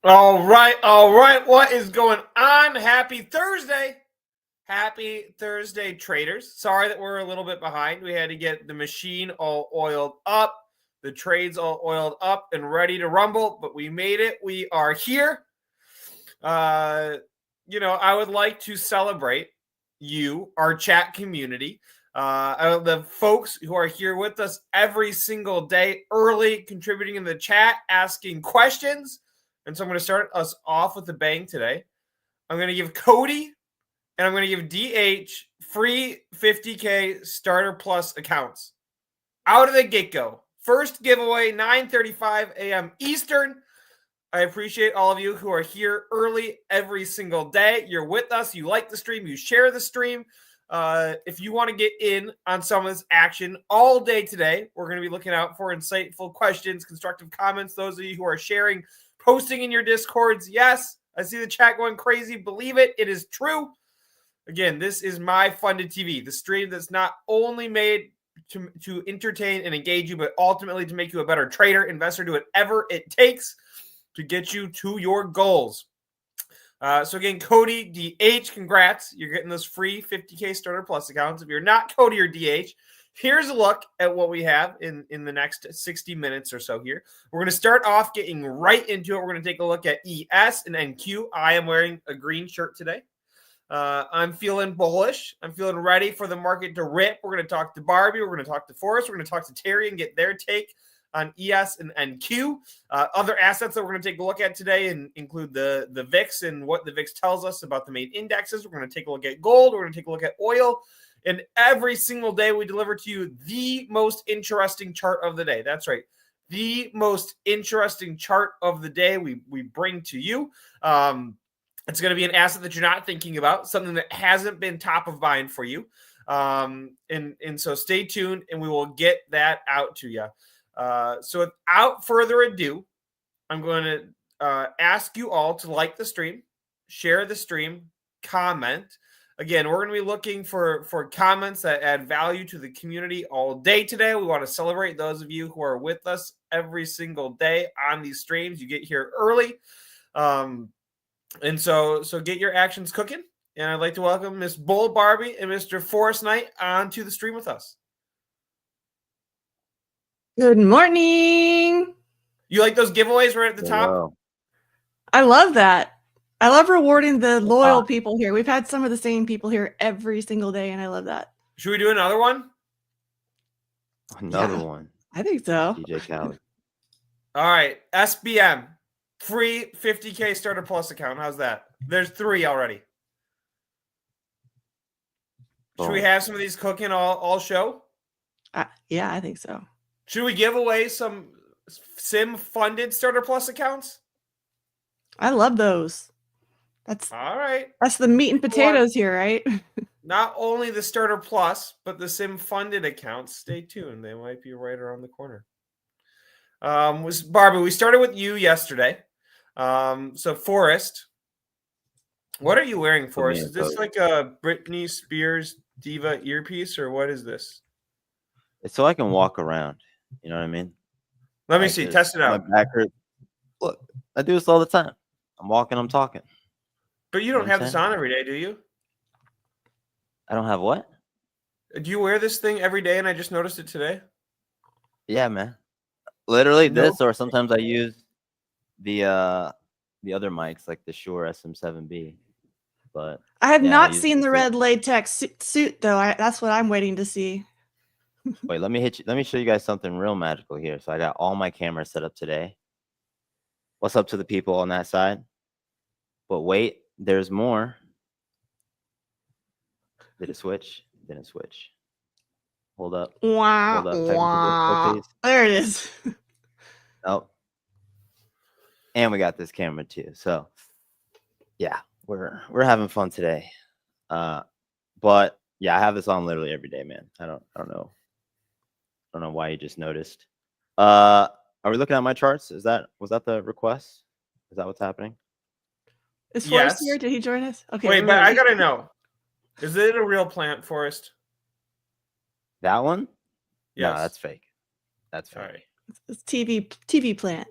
All right. What is going on? Happy Thursday. Happy Thursday, traders. Sorry that we're a little bit behind. We had to get the machine all oiled up, the trades all oiled up and ready to rumble, but we made it. We are here. I would like to celebrate you, our chat community, the folks who are here with us every single day, early, contributing in the chat, asking questions. And so I'm going to start us off with a bang today. I'm going to give Cody and I'm going to give DH free 50K starter plus accounts out of the get-go. First giveaway, 9:35 a.m. Eastern. I appreciate all of you who are here early every single day. You're with us. You like the stream. You share the stream. If you want to get in on some of this action all day today, we're going to be looking out for insightful questions, constructive comments. Those of you who are sharing, posting in your Discords. Yes, I see the chat going crazy. Believe it. It is true. Again, this is MyFundedTV, the stream that's not only made to entertain and engage you, but ultimately to make you a better trader, investor, do whatever it takes to get you to your goals. So again, Cody, DH, congrats. You're getting those free 50K starter plus accounts. If you're not Cody or DH, here's a look at what we have in the next 60 minutes or so here. We're going to start off getting right into it. We're going to take a look at ES and NQ. I am wearing a green shirt today. I'm feeling bullish. I'm feeling ready for the market to rip. We're going to talk to Barbie. We're going to talk to Forrest. We're going to talk to Terry and get their take on ES and NQ. Other assets that we're going to take a look at today include the VIX and what the VIX tells us about the main indexes. We're going to take a look at gold. We're going to take a look at oil. And every single day we deliver to you the most interesting chart of the day. That's right. The most interesting chart of the day we bring to you. It's going to be an asset that you're not thinking about, something that hasn't been top of mind for you. And so stay tuned and we will get that out to you. So without further ado, I'm going to ask you all to like the stream, share the stream, comment. Again, we're going to be looking for comments that add value to the community all day today. We want to celebrate those of you who are with us every single day on these streams. You get here early. And so get your actions cooking. And I'd like to welcome Miss Bull Barbie and Mr. Forrest Knight onto the stream with us. Good morning. You like those giveaways right at the top? Wow. I love that. I love rewarding the loyal people here. We've had some of the same people here every single day, and I love that. Should we do another one? Another one. I think so. DJ Khaled. All right. SBM. Free 50K starter plus account. How's that? There's 3 already. Should we have some of these cooking all show? Yeah, I think so. Should we give away some sim funded starter plus accounts? I love those. That's all right. That's the meat and potatoes here, right? Not only the starter plus, but the sim funded accounts. Stay tuned. They might be right around the corner. Barbie, we started with you yesterday. So Forrest, what are you wearing, Forrest? Is this like a Britney Spears diva earpiece or what is this? It's so I can walk around. You know what I mean? Let me see. Test it out. My back hurts. Look, I do this all the time. I'm walking, I'm talking. But you don't have this on every day, do you? I don't have what? Do you wear this thing every day and I just noticed it today? Yeah, man. Literally this, or sometimes I use the other mics like the Shure SM7B. But I have not seen the red latex suit though. That's what I'm waiting to see. Wait, let me show you guys something real magical here. So I got all my cameras set up today. What's up to the people on that side? But wait, there's more. Did it switch? Didn't switch. Hold up. Wow. Hold up. Wow. There it is. Oh. And we got this camera too. So yeah, we're having fun today. But yeah, I have this on literally every day, man. I don't know. I don't know why you just noticed. Are we looking at my charts? Was that the request? Is that what's happening? Is Forrest here? Did he join us? Okay. Wait, but I gotta know. Is it a real plant, Forrest? That one? Yes. No, that's fake. That's fake. All right. It's TV plant.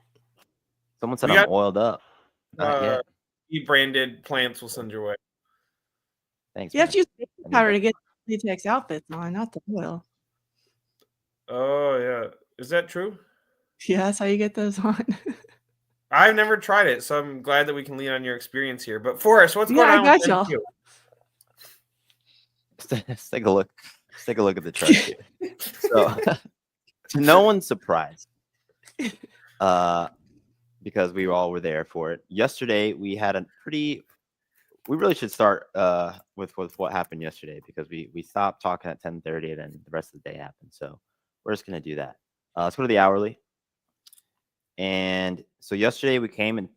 Someone said I'm oiled up. Not yet. branded plants we'll send your way. Thanks, You have man. to use baking powder to get latex outfits on, not the oil. Oh yeah, is that true? Yeah, that's how you get those on. I've never tried it, so I'm glad that we can lean on your experience here. But Forrest, what's Yeah, going I on got with y'all. MQ? Let's take a look. Let's take a look at the chart here. So, to no one's surprise, because we all were there for it. Yesterday, we had a pretty. We really should start with what happened yesterday, because we stopped talking at 10:30 and then the rest of the day happened. So we're just gonna do that. Let's go to the hourly. And so yesterday we came and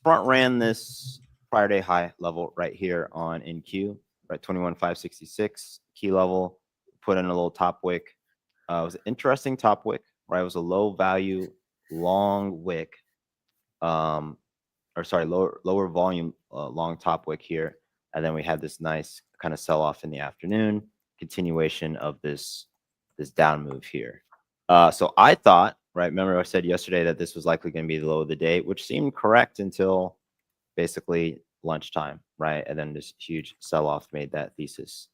front ran this prior day high level right here on NQ, right, 21,566 key level. Put in a little top wick. It was an interesting top wick, right? It was a low value long wick, lower volume long top wick here, and then we had this nice kind of sell off in the afternoon, continuation of this down move here. So I thought, right, remember I said yesterday that this was likely going to be the low of the day, which seemed correct until basically lunchtime, right? And then this huge sell off made that thesis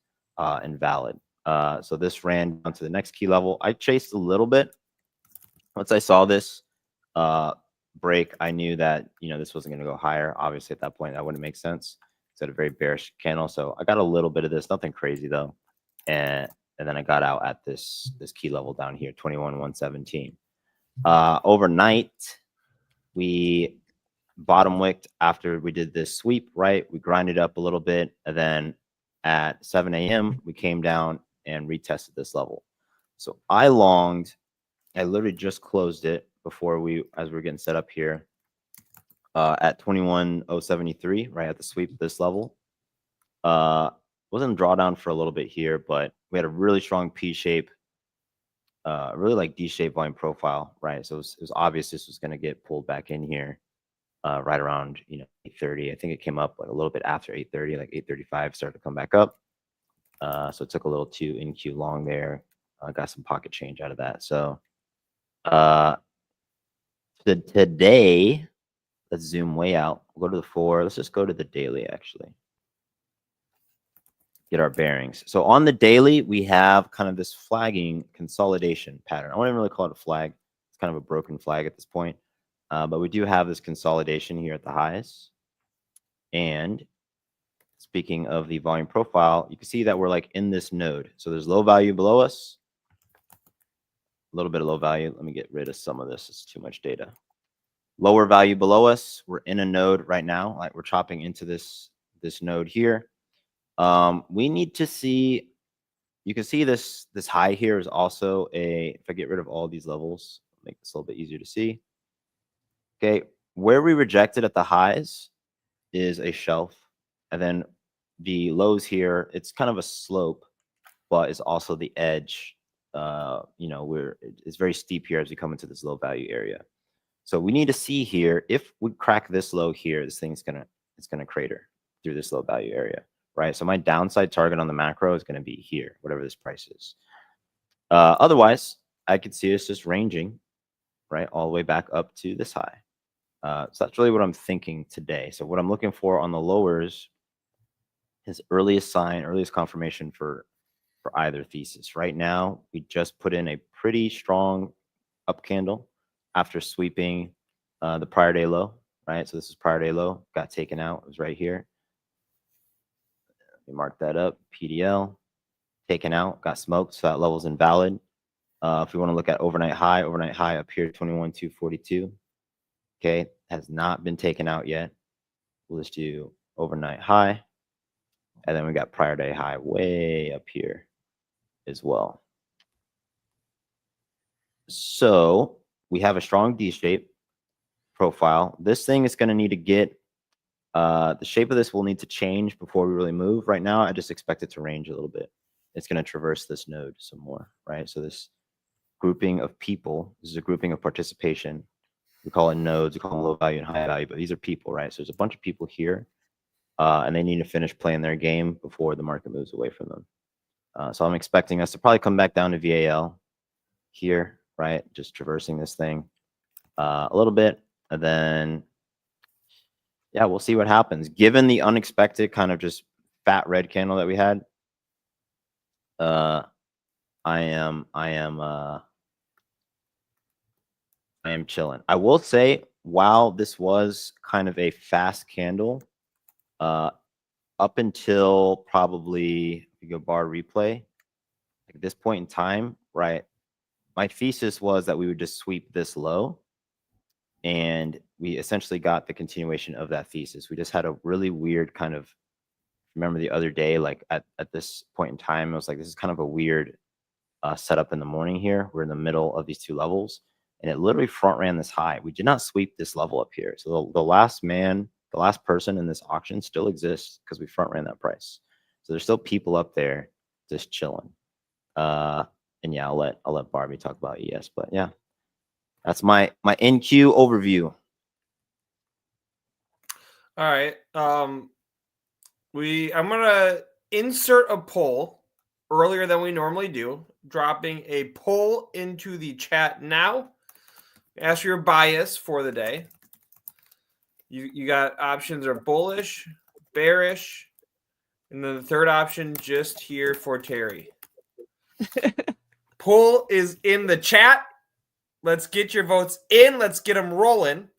invalid. So this ran down to the next key level. I chased a little bit. Once I saw this break, I knew that, you know, this wasn't going to go higher. Obviously, at that point, that wouldn't make sense. It's at a very bearish candle. So I got a little bit of this, nothing crazy though. And then I got out at this key level down here, 21,117. Overnight, we bottom wicked after we did this sweep, right? We grinded up a little bit, and then at 7 a.m. we came down and retested this level. So I longed. I literally just closed it before as we were getting set up here at 21,073, right at the sweep of this level. Wasn't a drawdown for a little bit here, but we had a really strong P shape, really like D shape volume profile, right? So it was obvious this was going to get pulled back in here right around 8:30. I think it came up like a little bit after 8:30, like 8:35 started to come back up. So it took a little too NQ long there. Got some pocket change out of that. So today, let's zoom way out. We'll go to the 4. Let's just go to the daily actually. Get our bearings. So on the daily, we have kind of this flagging consolidation pattern. I wouldn't really call it a flag. It's kind of a broken flag at this point. But we do have this consolidation here at the highs. And speaking of the volume profile, you can see that we're like in this node. So there's low value below us, a little bit of low value. Let me get rid of some of this. It's too much data. Lower value below us. We're in a node right now. Like we're chopping into this node here. We need to see, you can see this high here is also if I get rid of all these levels, make this a little bit easier to see. Okay, where we rejected at the highs is a shelf, and then the lows here, it's kind of a slope, but it's also the edge. It's very steep here as we come into this low value area. So we need to see here, if we crack this low here, this thing's gonna crater through this low value area, right? So my downside target on the macro is gonna be here, whatever this price is. Otherwise, I could see us just ranging, right, all the way back up to this high. So that's really what I'm thinking today. So what I'm looking for on the lowers is earliest sign, earliest confirmation for either thesis. Right now, we just put in a pretty strong up candle after sweeping the prior day low, right? So this is prior day low, got taken out. It was right here. Let me mark that up. PDL, taken out, got smoked. So that level's invalid. If we want to look at overnight high up here, 21,242. Okay, has not been taken out yet. We'll just do overnight high. And then we got prior day high way up here as well. So we have a strong D shape profile. This thing is going to need to get, the shape of this will need to change before we really move. Right now, I just expect it to range a little bit. It's going to traverse this node some more, right? So this grouping of people, this is a grouping of participation. We call it nodes, we call them low value and high value, but these are people, right? So there's a bunch of people here, and they need to finish playing their game before the market moves away from them. So I'm expecting us to probably come back down to VAL here, right? Just traversing this thing a little bit, and then yeah, we'll see what happens. Given the unexpected kind of just fat red candle that we had, I am chilling. I will say, while this was kind of a fast candle, up until probably, if you go bar replay, at this point in time, right, my thesis was that we would just sweep this low, and we essentially got the continuation of that thesis. We just had a really weird kind of, remember the other day, like at this point in time, I was like, this is kind of a weird setup in the morning here. We're in the middle of these two levels, and it literally front ran this high. We did not sweep this level up here. So the last person in this auction still exists because we front ran that price. So there's still people up there just chilling. And yeah, I'll let Barbie talk about ES, but yeah, that's my NQ overview. All right. I'm gonna insert a poll earlier than we normally do, dropping a poll into the chat now. Ask your bias for the day. You got options are bullish, bearish, and then the third option just here for Terry. Poll is in the chat. Let's get your votes in. Let's get them rolling.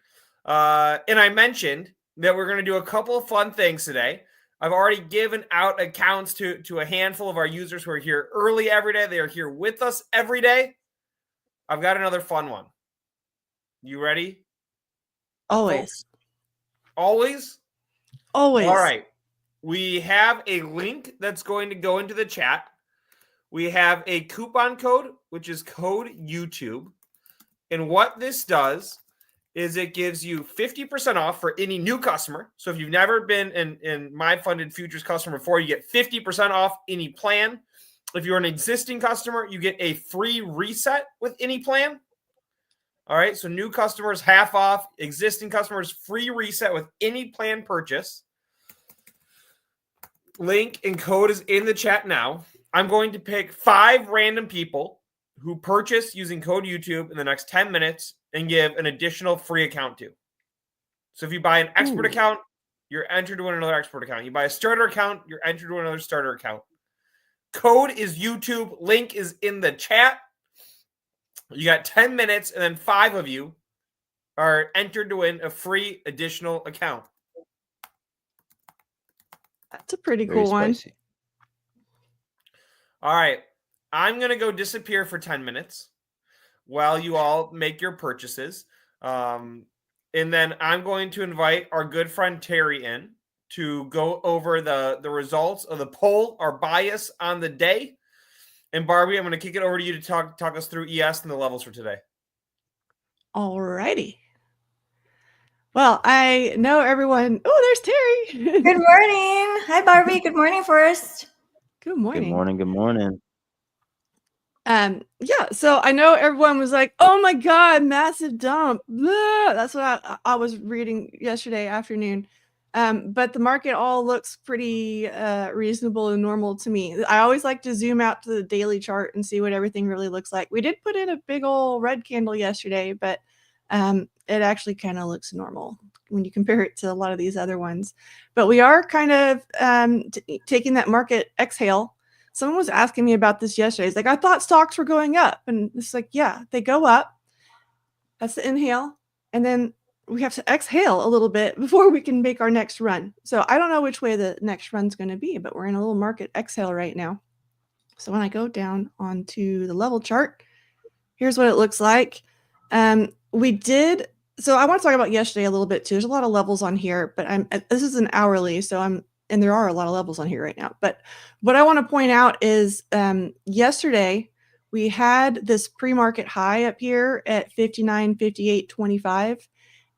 And I mentioned that we're going to do a couple of fun things today. I've already given out accounts to a handful of our users who are here early every day. They are here with us every day. I've got another fun one. You ready? Always. Always? Always. All right. We have a link that's going to go into the chat. We have a coupon code, which is code YouTube. And what this does is it gives you 50% off for any new customer. So if you've never been in MyFundedFutures customer before, you get 50% off any plan. If you're an existing customer, you get a free reset with any plan. All right, so new customers, half off. Existing customers, free reset with any plan purchase. Link and code is in the chat now. I'm going to pick 5 random people who purchase using code YouTube in the next 10 minutes and give an additional free account to. So if you buy an expert account, you're entered to win another expert account. You buy a starter account, you're entered to win another starter account. Code is YouTube. Link is in the chat. You got 10 minutes, and then 5 of you are entered to win a free additional account. That's a pretty cool one. All right. I'm going to go disappear for 10 minutes while you all make your purchases. And then I'm going to invite our good friend Terry in to go over the results of the poll, our bias on the day. And Barbie, I'm going to kick it over to you to talk us through ES and the levels for today. All righty. Well, I know everyone. Oh, there's Terry. Good morning. Hi, Barbie. Good morning, Forrest. Good morning. Good morning. Good morning. Yeah, so I know everyone was like, oh my God, massive dump. Blah. That's what I was reading yesterday afternoon. But the market all looks pretty reasonable and normal to me. I always like to zoom out to the daily chart and see what everything really looks like. We did put in a big old red candle yesterday, but it actually kind of looks normal when you compare it to a lot of these other ones. But we are kind of taking that market exhale. Someone was asking me about this yesterday. It's like, I thought stocks were going up. And it's like, yeah, they go up. That's the inhale. And then we have to exhale a little bit before we can make our next run. So I don't know which way the next run's going to be, but we're in a little market exhale right now. So when I go down onto the level chart, here's what it looks like. So I want to talk about yesterday a little bit too. There's a lot of levels on here, but this is an hourly, and there are a lot of levels on here right now. But what I want to point out is yesterday we had this pre-market high up here at 59.58.25,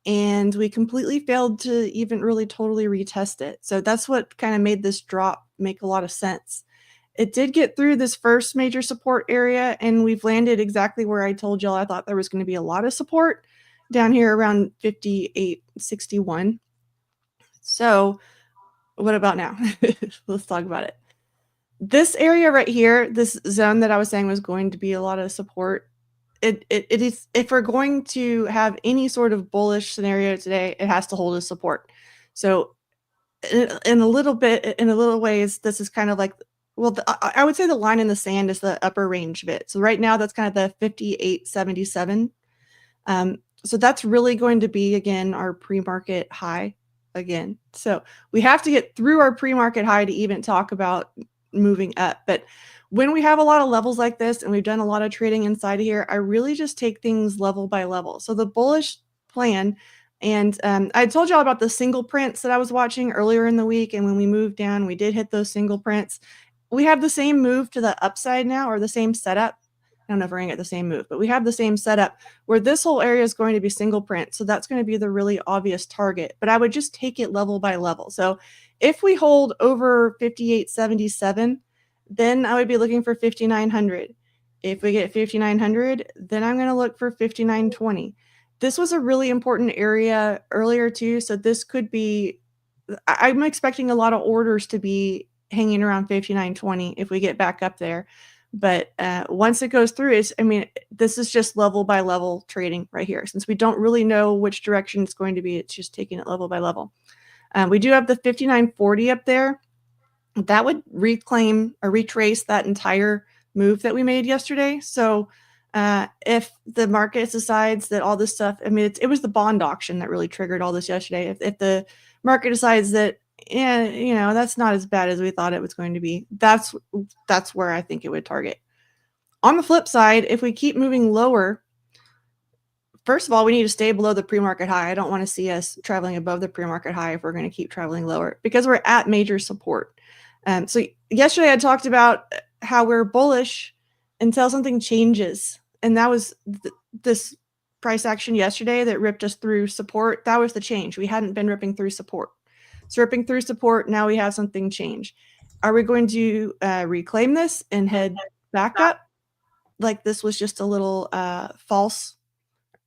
and we completely failed to even really totally retest it. So that's what kind of made this drop make a lot of sense. It did get through this first major support area, and we've landed exactly where I told y'all I thought there was going to be a lot of support down here around 58.61. So what about now? Let's talk about it. This area right here, this zone that I was saying was going to be a lot of support. It is, if we're going to have any sort of bullish scenario today, it has to hold as support. So in a little ways, this is kind of like, well, I would say the line in the sand is the upper range bit. So right now that's kind of the 58.77. So that's really going to be, again, our pre-market high again. So we have to get through our pre-market high to even talk about moving up. But when we have a lot of levels like this and we've done a lot of trading inside of here, I really just take things level by level. So the bullish plan, and I told y'all about the single prints that I was watching earlier in the week. And when we moved down, we did hit those single prints. We have the same move to the upside now, or the same setup. I don't know if we're going to get the same move, but we have the same setup where this whole area is going to be single print. So that's going to be the really obvious target, but I would just take it level by level. So if we hold over 58.77, then I would be looking for 5,900. If we get 5,900, then I'm going to look for 5,920. This was a really important area earlier too. So this could be, I'm expecting a lot of orders to be hanging around 5,920 if we get back up there. But once it goes through, this is just level by level trading right here. Since we don't really know which direction it's going to be, it's just taking it level by level. We do have the 59.40 up there. That would reclaim or retrace that entire move that we made yesterday. So if the market decides that all this stuff, it was the bond auction that really triggered all this yesterday. If the market decides that, yeah, that's not as bad as we thought it was going to be, that's where I think it would target. On the flip side, if we keep moving lower, first of all, we need to stay below the pre-market high. I don't want to see us traveling above the pre-market high if we're going to keep traveling lower, because we're at major support. So yesterday I talked about how we're bullish until something changes. And that was this price action yesterday that ripped us through support. That was the change. We hadn't been ripping through support. So ripping through support, now we have something change. Are we going to reclaim this and head back up? Like this was just a little false,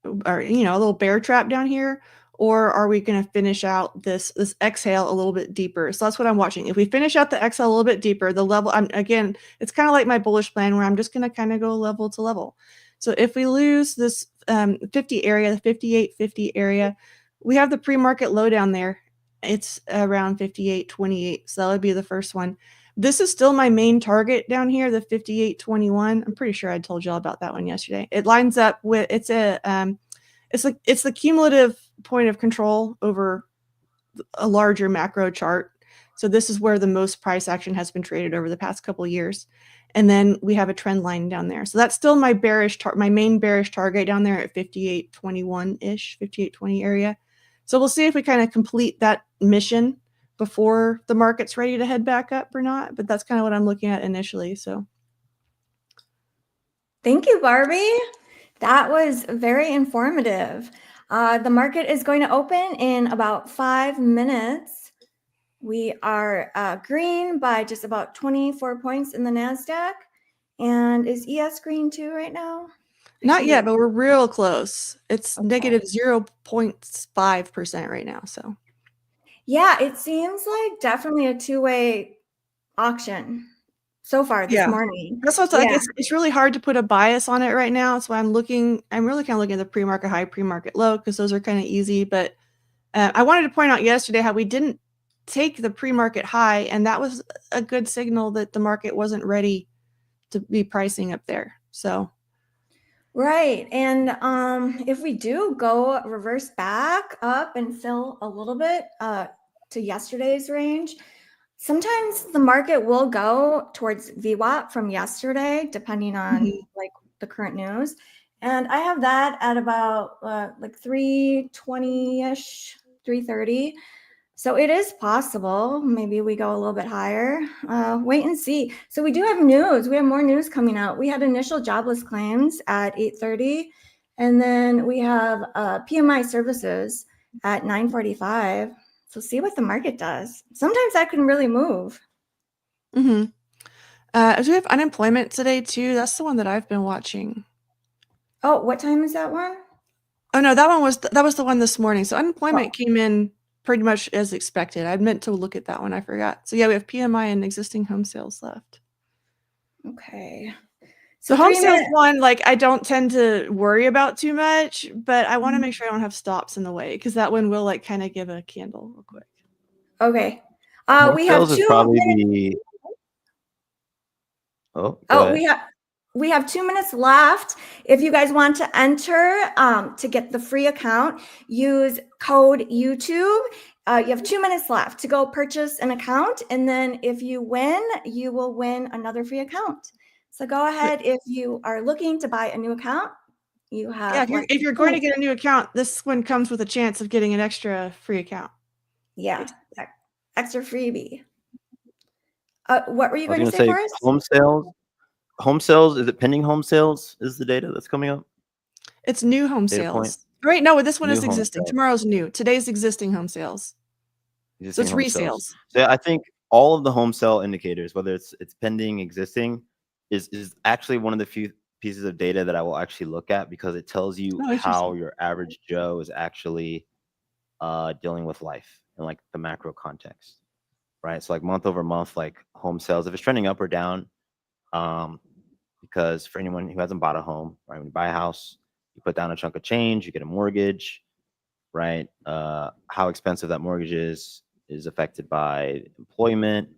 or a little bear trap down here? Or are we going to finish out this exhale a little bit deeper? So that's what I'm watching. If we finish out the exhale a little bit deeper, the level, again, it's kind of like my bullish plan where I'm just going to kind of go level to level. So if we lose this 50 area, the 58.50 area, we have the pre-market low down there. It's around 58.28. So that would be the first one. This is still my main target down here, the 58.21. I'm pretty sure I told y'all about that one yesterday. It lines up with, it's the cumulative point of control over a larger macro chart. So this is where the most price action has been traded over the past couple of years. And then we have a trend line down there. So that's still my main bearish target down there at 58.21-ish, 58.20 area. So we'll see if we kind of complete that mission before the market's ready to head back up or not. But that's kind of what I'm looking at initially. So thank you, Barbie. That was very informative. The market is going to open in about 5 minutes. We are green by just about 24 points in the NASDAQ. And is ES green too right now? Not yet, but we're real close. It's negative 0.5% right now. So yeah, it seems like definitely a two-way auction so far this morning. That's what's like. It's really hard to put a bias on it right now. So I'm really kind of looking at the pre-market high, pre-market low, because those are kind of easy. But I wanted to point out yesterday how we didn't take the pre-market high, and that was a good signal that the market wasn't ready to be pricing up there. So right. And if we do go reverse back up and fill a little bit to yesterday's range, sometimes the market will go towards VWAP from yesterday, depending on like the current news. And I have that at about like 320-ish, 330. So it is possible. Maybe we go a little bit higher. Wait and see. So we do have news. We have more news coming out. We had initial jobless claims at 8:30. And then we have PMI services at 9:45. So see what the market does. Sometimes that can really move. do we have unemployment today too? That's the one that I've been watching. Oh, what time is that one? Oh no, that was the one this morning. So unemployment came in pretty much as expected. I meant to look at that one. I forgot. So yeah, we have PMI and existing home sales left. Okay. So home sales one, like I don't tend to worry about too much, but I want to make sure I don't have stops in the way, because that one will like kind of give a candle real quick. Okay. Home We have sales is 2 probably minutes. the. Oh, go Oh, ahead. we have 2 minutes left. If you guys want to enter to get the free account, use code YouTube. You have 2 minutes left to go purchase an account, and then if you win, you will win another free account. So go ahead if you are looking to buy a new account. You have if you're going to get a new account, this one comes with a chance of getting an extra free account. Yeah, extra freebie. What were you I was going to going to say, say Forrest? home sales. Home sales, is it pending home sales? Is the data that's coming up? It's new home Data point? sales. Right? No, this one New is home existing. sales. Tomorrow's new. Today's existing home sales. So Existing it's home resales. sales. So I think all of the home sale indicators, whether it's pending, existing, is actually one of the few pieces of data that I will actually look at, because it tells you Oh, how your average Joe is actually dealing with life in like the macro context, right? So like month over month, like home sales, if it's trending up or down, because for anyone who hasn't bought a home, right, when you buy a house, you put down a chunk of change, you get a mortgage, right? How expensive that mortgage is affected by employment.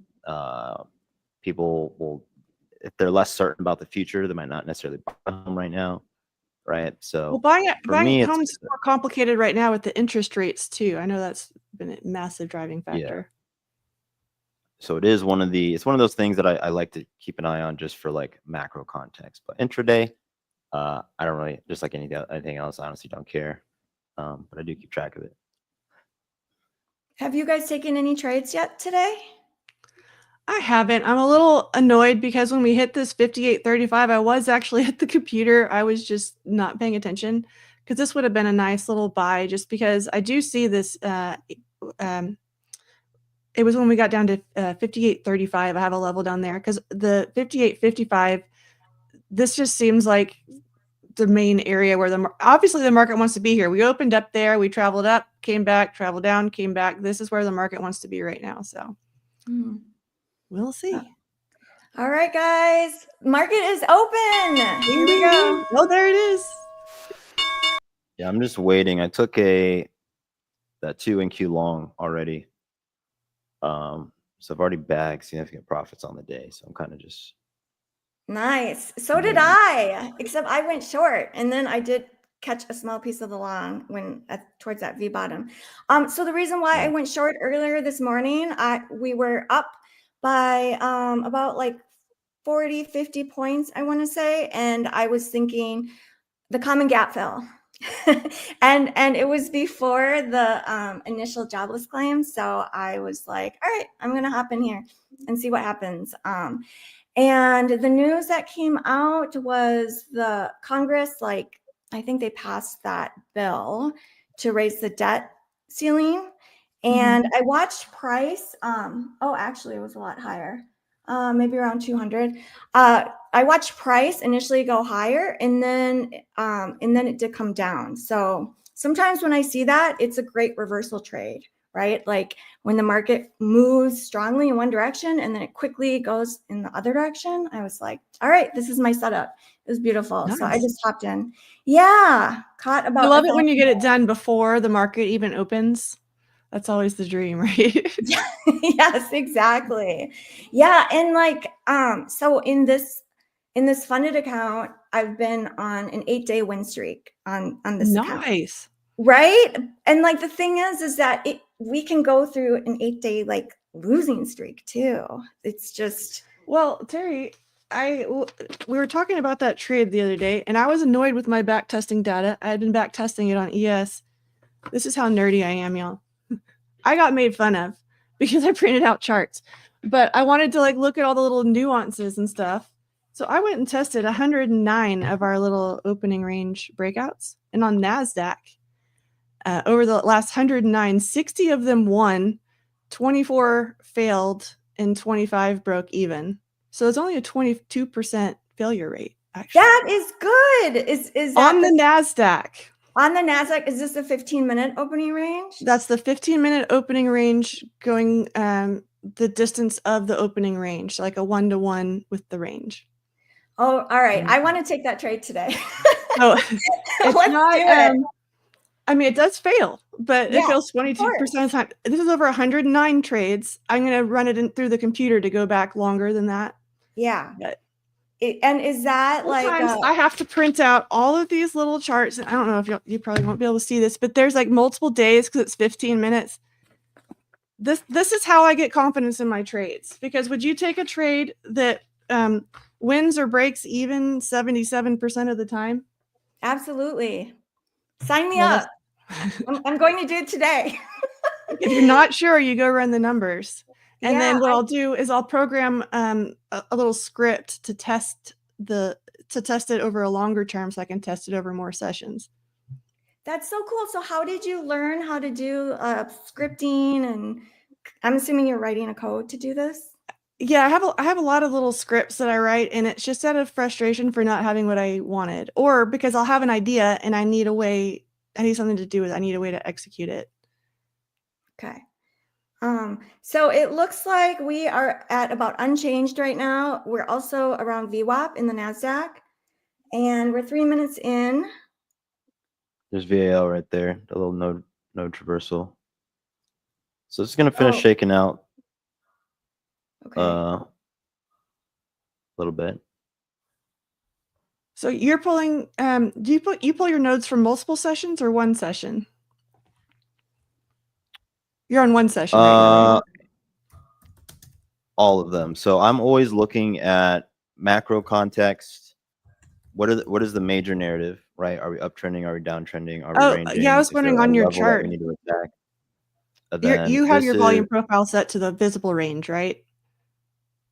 People will, if they're less certain about the future, they might not necessarily buy a home right now, right? So buying me, homes is more complicated right now with the interest rates too. I know that's been a massive driving factor. So it is it's one of those things that I like to keep an eye on just for like macro context. But intraday, I don't really, just like anything else, I honestly don't care. But I do keep track of it. Have you guys taken any trades yet today? I haven't. I'm a little annoyed because when we hit this 58.35, I was actually at the computer. I was just not paying attention, because this would have been a nice little buy, just because I do see this. It was when we got down to 58.35. I have a level down there, because the 58.55, this just seems like the main area where obviously the market wants to be here. We opened up there, we traveled up, came back, traveled down, came back. This is where the market wants to be right now. So we'll see. All right, guys, market is open. Here we go. Oh, there it is. Yeah, I'm just waiting. I took that 2 NQ long already. So I've already bagged significant profits on the day. So I'm kind of just nice. So did I, except I went short, and then I did catch a small piece of the long when towards that V bottom. So the reason why I went short earlier this morning, we were up by about like 40, 50 points, I want to say, and I was thinking the common gap fill. and it was before the initial jobless claim, so I was like, all right, I'm gonna hop in here and see what happens. And the news that came out was the Congress, like, I think they passed that bill to raise the debt ceiling. And I watched price. Actually, it was a lot higher, maybe around 200. I watched price initially go higher, and then it did come down. So sometimes when I see that, it's a great reversal trade, right? Like when the market moves strongly in one direction and then it quickly goes in the other direction, I was like, all right, this is my setup. It was beautiful. Nice. So I just hopped in. Yeah, caught about. I love it when you get it done before the market even opens. That's always the dream, right? Yes, exactly. Yeah, and like so in this funded account, I've been on an 8-day win streak on this account. Nice. Right? And like the thing is that we can go through an 8-day like losing streak too. It's just, well, Terry, we were talking about that trade the other day, and I was annoyed with my back testing data. I had been back testing it on ES. This is how nerdy I am, y'all. I got made fun of because I printed out charts, but I wanted to like look at all the little nuances and stuff. So I went and tested 109 of our little opening range breakouts, and on NASDAQ, over the last 109, 60 of them won, 24 failed, and 25 broke even. So it's only a 22% failure rate. Actually, that is good. Is that on the NASDAQ? On the NASDAQ, is this the 15-minute opening range? That's the 15-minute opening range going the distance of the opening range, like a 1-to-1 with the range. Oh, all right. I want to take that trade today. So it's Let's not, do it. I mean, it does fail, but it Yeah, fails of 22% course. of the time. This is over 109 trades. I'm going to run it through the computer to go back longer than that. Yeah. But And is that like sometimes I have to print out all of these little charts. And I don't know if you probably won't be able to see this, but there's like multiple days because it's 15 minutes. This is how I get confidence in my trades. Because would you take a trade that wins or breaks even 77% of the time? absolutely. Sign me Well, up. I'm going to do it today. if you're not sure, you go run the numbers. And Yeah, then what I'll do is I'll program a little script to test it over a longer term so I can test it over more sessions. that's so cool. So how did you learn how to do scripting? And I'm assuming you're writing a code to do this? Yeah, I have a lot of little scripts that I write, and it's just out of frustration for not having what I wanted, or because I'll have an idea and I need something to do with it. I need a way to execute it. Okay. So it looks like we are at about unchanged right now. We're also around VWAP in the NASDAQ, and we're 3 minutes in. There's VAL right there, the little node traversal. So it's gonna finish shaking out Okay. a little bit. So you're pulling. Do you pull your nodes from multiple sessions or one session? You're on one session right now, right? All of them. So I'm always looking at macro context. What is the major narrative, right? Are we uptrending? Are we downtrending? Are we ranging? Yeah, I was Is there wondering a on your level that chart. we need to attack? Then You have this your is volume profile set to the visible range, right?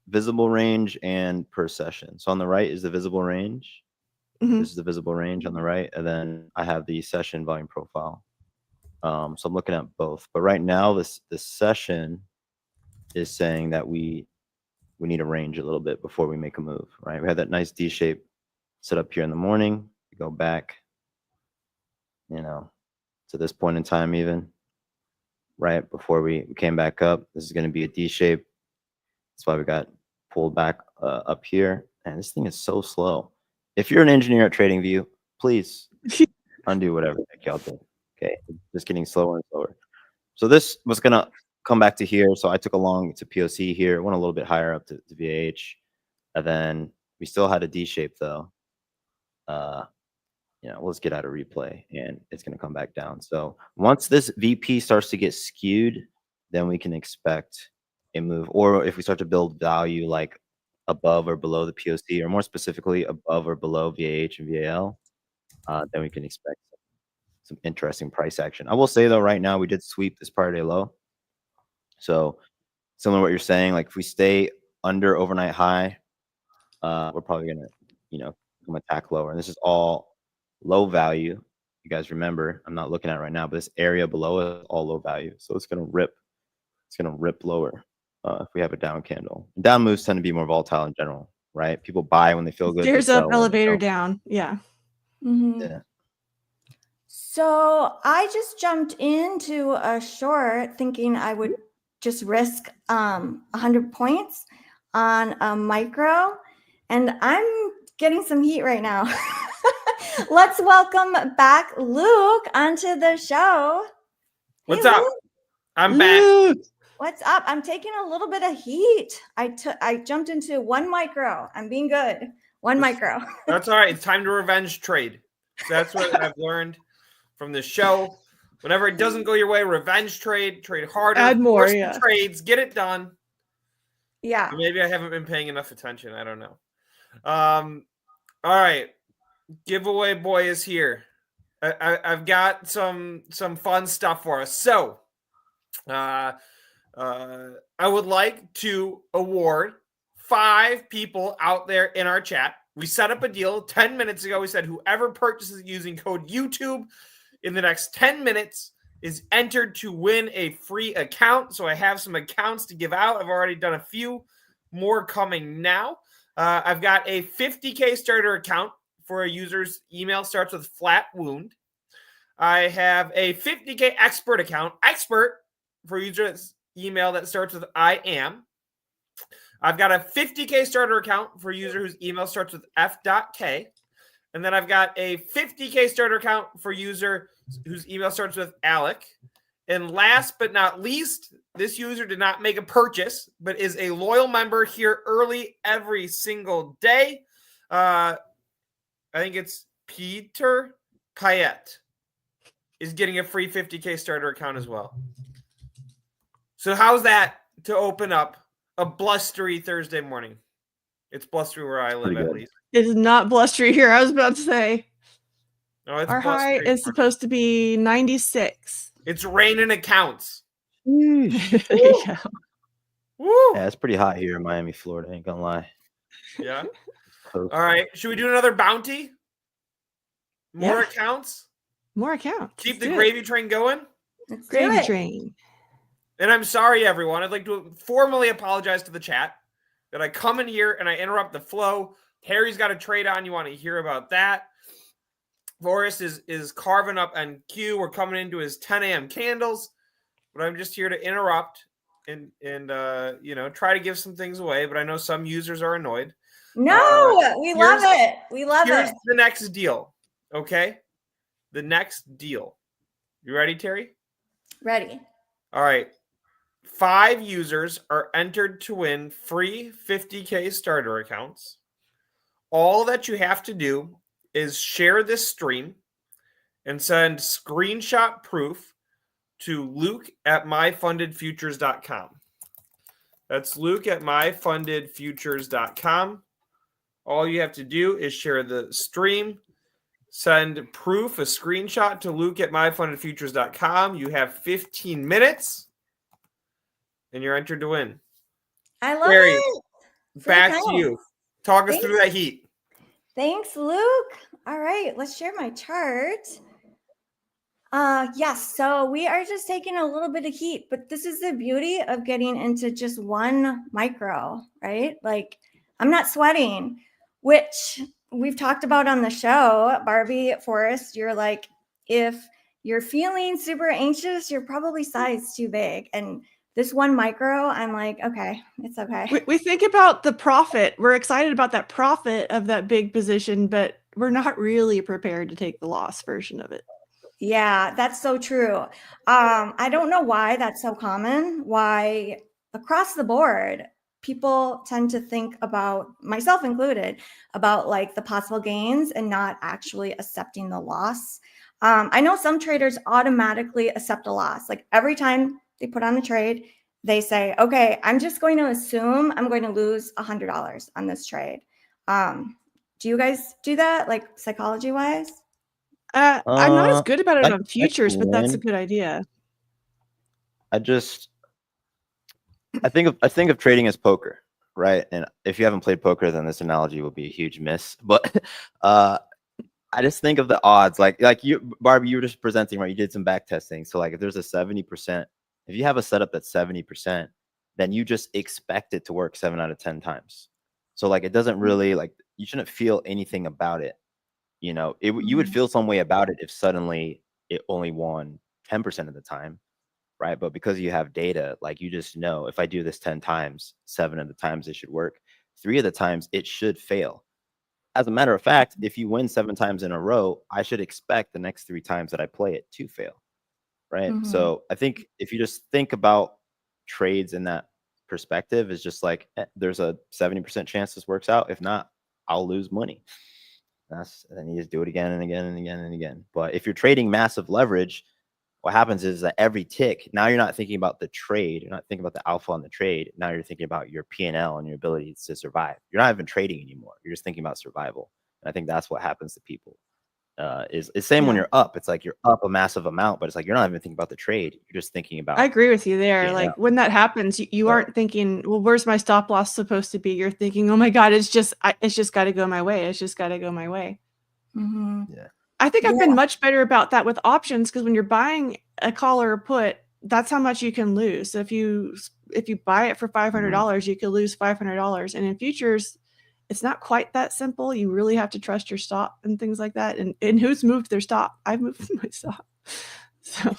visible range and per session. So on the right is the visible range. Mhm. This is the visible range on the right, and then I have the session volume profile. So I'm looking at both. But right now, this session is saying that we need to range a little bit before we make a move, right? We had that nice D shape set up here in the morning. We go back, to this point in time, even right before we came back up. This is going to be a D shape. That's why we got pulled back up here. And this thing is so slow. If you're an engineer at TradingView, please undo whatever the heck y'all do. Okay, just getting slower and slower. So this was going to come back to here. So I took a long to POC here, went a little bit higher up to VH. And then we still had a D shape though. Let's get out of replay, and it's going to come back down. So once this VP starts to get skewed, then we can expect a move. Or if we start to build value like above or below the POC, or more specifically above or below VAH and VAL, then we can expect some interesting price action. I will say though, right now we did sweep this prior day low. So similar to what you're saying, like if we stay under overnight high, we're probably gonna, come attack lower. And this is all low value. You guys remember, I'm not looking at it right now, but this area below is all low value. So it's gonna rip. It's gonna rip lower if we have a down candle. And down moves tend to be more volatile in general, right? People buy when they feel good. Stairs they up, sell when they elevator don't. down. Yeah. Mm-hmm. Yeah. So I just jumped into a short thinking I would just risk 100 points on a micro, and I'm getting some heat right now. Let's welcome back Luke onto the show. What's Hey, up? Luke. I'm back. What's up? I'm taking a little bit of heat. I jumped into one micro. I'm being good. One micro. That's all right. It's time to revenge trade. That's what I've learned from the show. Whenever it doesn't go your way, revenge trade harder, Add more, force yeah. the trades, get it done. Yeah. Maybe I haven't been paying enough attention. I don't know. All right. Giveaway boy is here. I've got some fun stuff for us. So I would like to award 5 people out there in our chat. We set up a deal 10 minutes ago. We said whoever purchases using code YouTube in the next 10 minutes is entered to win a free account. So I have some accounts to give out. I've already done a few more coming now. I've got a 50K starter account for a user's email starts with flat wound. I have a 50K expert account, expert for a user's email that starts with I am. I've got a 50K starter account for a user whose email starts with F.K. And then I've got a 50K starter account for user whose email starts with Alec. And last but not least, this user did not make a purchase, but is a loyal member here early every single day. I think it's Peter Payette is getting a free 50K starter account as well. So how's that to open up a blustery Thursday morning? It's blustery where I live, at least. It is not blustery here. I was about to say. No, it's our high is supposed to be 96. It's raining accounts. There you go. Woo. Yeah, it's pretty hot here in Miami, Florida. Ain't gonna lie. Yeah. All right. Should we do another bounty? More accounts? More accounts. Keep the gravy train going? Gravy train. And I'm sorry, everyone. I'd like to formally apologize to the chat that I come in here and I interrupt the flow. Harry's got a trade on. You want to hear about that? Forrest is carving up on Q. We're coming into his 10 a.m. candles. But I'm just here to interrupt and try to give some things away. But I know some users are annoyed. No, we love it. We love it. Here's the next deal. Okay? The next deal. You ready, Terry? Ready. All right. 5 users are entered to win free 50K starter accounts. All that you have to do is share this stream and send screenshot proof to Luke at MyFundedFutures.com. That's Luke at MyFundedFutures.com. All you have to do is share the stream, send proof, a screenshot to Luke at MyFundedFutures.com. You have 15 minutes, and you're entered to win. I love Terry, it. Back to you. Talk us through that heat. Thanks, Luke. All right, let's share my chart. Yes, so we are just taking a little bit of heat, but this is the beauty of getting into just one micro, right? Like, I'm not sweating, which we've talked about on the show. Barbie, Forrest, you're like, if you're feeling super anxious, you're probably sized too big. And this one micro, I'm like, okay, it's okay. We think about the profit. We're excited about that profit of that big position, but we're not really prepared to take the loss version of it. Yeah, that's so true. I don't know why that's so common, why across the board, people tend to think about, myself included, about like the possible gains and not actually accepting the loss. I know some traders automatically accept a loss. Like every time they put on a trade, they say, okay, I'm just going to assume I'm going to lose $100 on this trade. Do you guys do that, like psychology wise? I'm not as good about it on futures, but that's a good idea. I think of trading as poker, right? And if you haven't played poker, then this analogy will be a huge miss. But I just think of the odds, like you, Barbie, you were just presenting, right? You did some back testing. So like if there's a 70%, if you have a setup that's 70%, then you just expect it to work 7 out of 10 times. So like it doesn't really, like, you shouldn't feel anything about it. You know, you would feel some way about it if suddenly it only won 10% of the time, right? But because you have data, like you just know, if I do this 10 times, 7 of the times it should work. 3 of the times it should fail. As a matter of fact, if you win 7 times in a row, I should expect the next 3 times that I play it to fail, right? So I think if you just think about trades in that perspective, is just like, there's a 70% chance this works out. If not, I'll lose money. Then you just do it again and again and again and again. But if you're trading massive leverage, what happens is that every tick, now you're not thinking about the trade. You're not thinking about the alpha on the trade. Now you're thinking about your P&L and your ability to survive. You're not even trading anymore. You're just thinking about survival. And I think that's what happens to people. Is same when you're up. It's like you're up a massive amount, but it's like you're not even thinking about the trade. You're just thinking about. I agree with you there. P&L. Like when that happens, you aren't thinking, well, where's my stop loss supposed to be? You're thinking, oh my God, it's just got to go my way. It's just got to go my way. Yeah. I think I've been much better about that with options, because when you're buying a call or a put, that's how much you can lose. So if you buy it for $500, you could lose $500. And in futures, it's not quite that simple. You really have to trust your stop and things like that. And who's moved their stop? I've moved my stop. So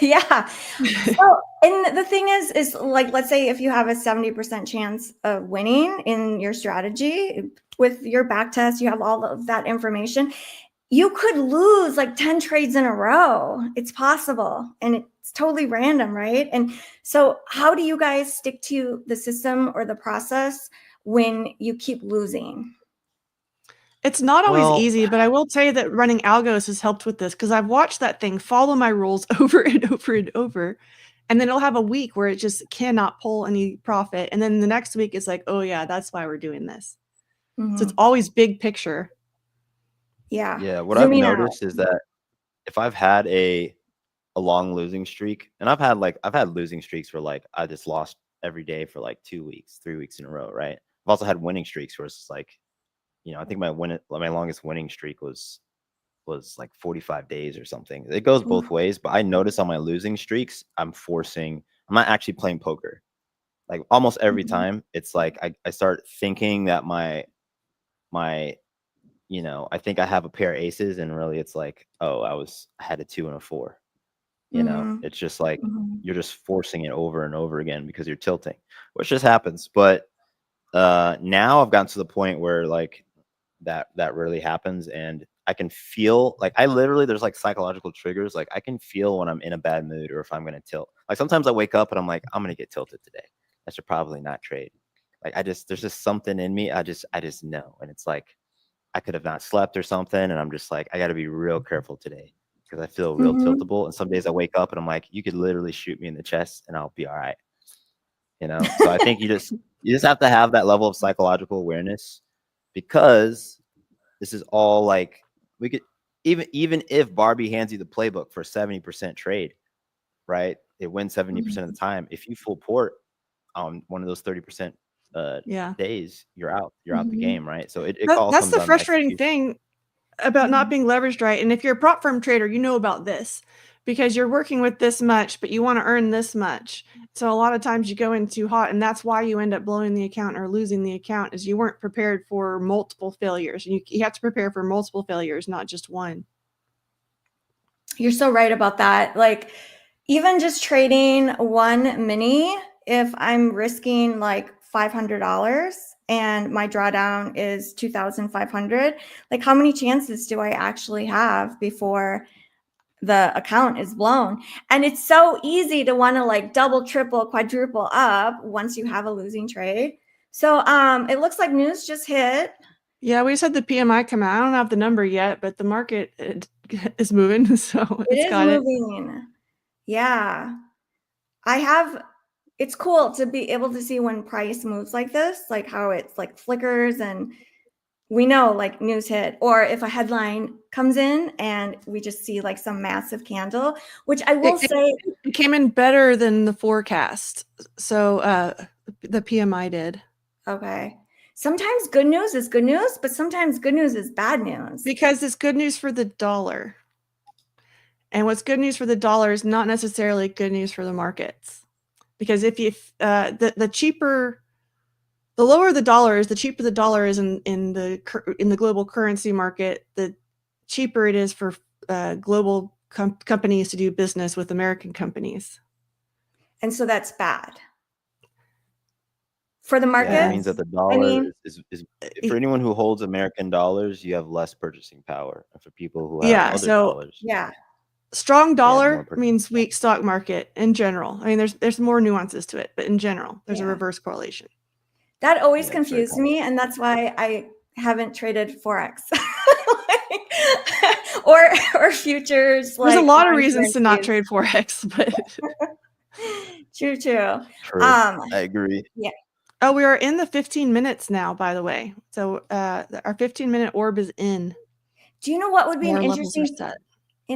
Yeah. So, and the thing is like, let's say if you have a 70% chance of winning in your strategy with your back test, you have all of that information, you could lose like 10 trades in a row. It's possible. And it's totally random, right? And so how do you guys stick to the system or the process when you keep losing? It's not always Well, easy, but I will tell you that running algos has helped with this because I've watched that thing follow my rules over and over and over. And then it'll have a week where it just cannot pull any profit. And then the next week it's like, oh yeah, that's why we're doing this. So it's always big picture. Yeah. yeah, what I've Zooming out. noticed is that if I've had a long losing streak, and I've had losing streaks where like I just lost every day for like 2 weeks, 3 weeks in a row, right? I've also had winning streaks where it's just like, you know, I think my longest winning streak was like 45 days or something. It goes both ways, but I notice on my losing streaks, I'm not actually playing poker. Like almost every time, it's like I start thinking that my you know, I think I have a pair of aces, and really it's like, oh, I had a 2 and a 4. You know, it's just like you're just forcing it over and over again because you're tilting, which just happens. But now I've gotten to the point where like that really happens, and I can feel like there's like psychological triggers. Like I can feel when I'm in a bad mood or if I'm gonna tilt. Like sometimes I wake up and I'm like, I'm gonna get tilted today. I should probably not trade. Like there's just something in me. I just know, and it's like I could have not slept or something, and I'm just like, I got to be real careful today because I feel real tiltable. And some days I wake up and I'm like, you could literally shoot me in the chest and I'll be all right. You know, so I think you just have to have that level of psychological awareness, because this is all like, we could even if Barbie hands you the playbook for 70% trade, right? It wins 70% of the time. If you full port on one of those 30% days, you're out the game, right? So it all That's comes the down to frustrating execution. thing about not being leveraged right. And if you're a prop firm trader, you know about this because you're working with this much, but you want to earn this much. So a lot of times you go in too hot, and that's why you end up blowing the account or losing the account, is you weren't prepared for multiple failures. You have to prepare for multiple failures, not just one. You're so right about that. Like even just trading one mini, if I'm risking like $500 and my drawdown is 2,500, like how many chances do I actually have before the account is blown? And it's so easy to want to like double, triple, quadruple up once you have a losing trade. So it looks like news just hit. Yeah, we just had the PMI come out. I don't have the number yet, but the market is moving, so it's moving. Yeah. It's cool to be able to see when price moves like this, like how it's like flickers, and we know like news hit, or if a headline comes in and we just see like some massive candle, which I will say it came in better than the forecast. So the PMI did. Okay. Sometimes good news is good news, but sometimes good news is bad news. Because it's good news for the dollar. And what's good news for the dollar is not necessarily good news for the markets. Because if you the lower the dollar is, the cheaper the dollar is in the global currency market, the cheaper it is for global companies to do business with American companies. And so that's bad for the market. Yeah, it means that the dollar is for anyone who holds American dollars, you have less purchasing power. And for people who have other dollars, strong dollar means weak stock market in general. I mean, there's more nuances to it, but in general, there's a reverse correlation. That always confused me, and that's why I haven't traded Forex or futures. There's a lot of reasons to not trade Forex, but true. I agree. Yeah. Oh, we are in the 15 minutes now, by the way. So our 15-minute orb is in. Do you know what would be an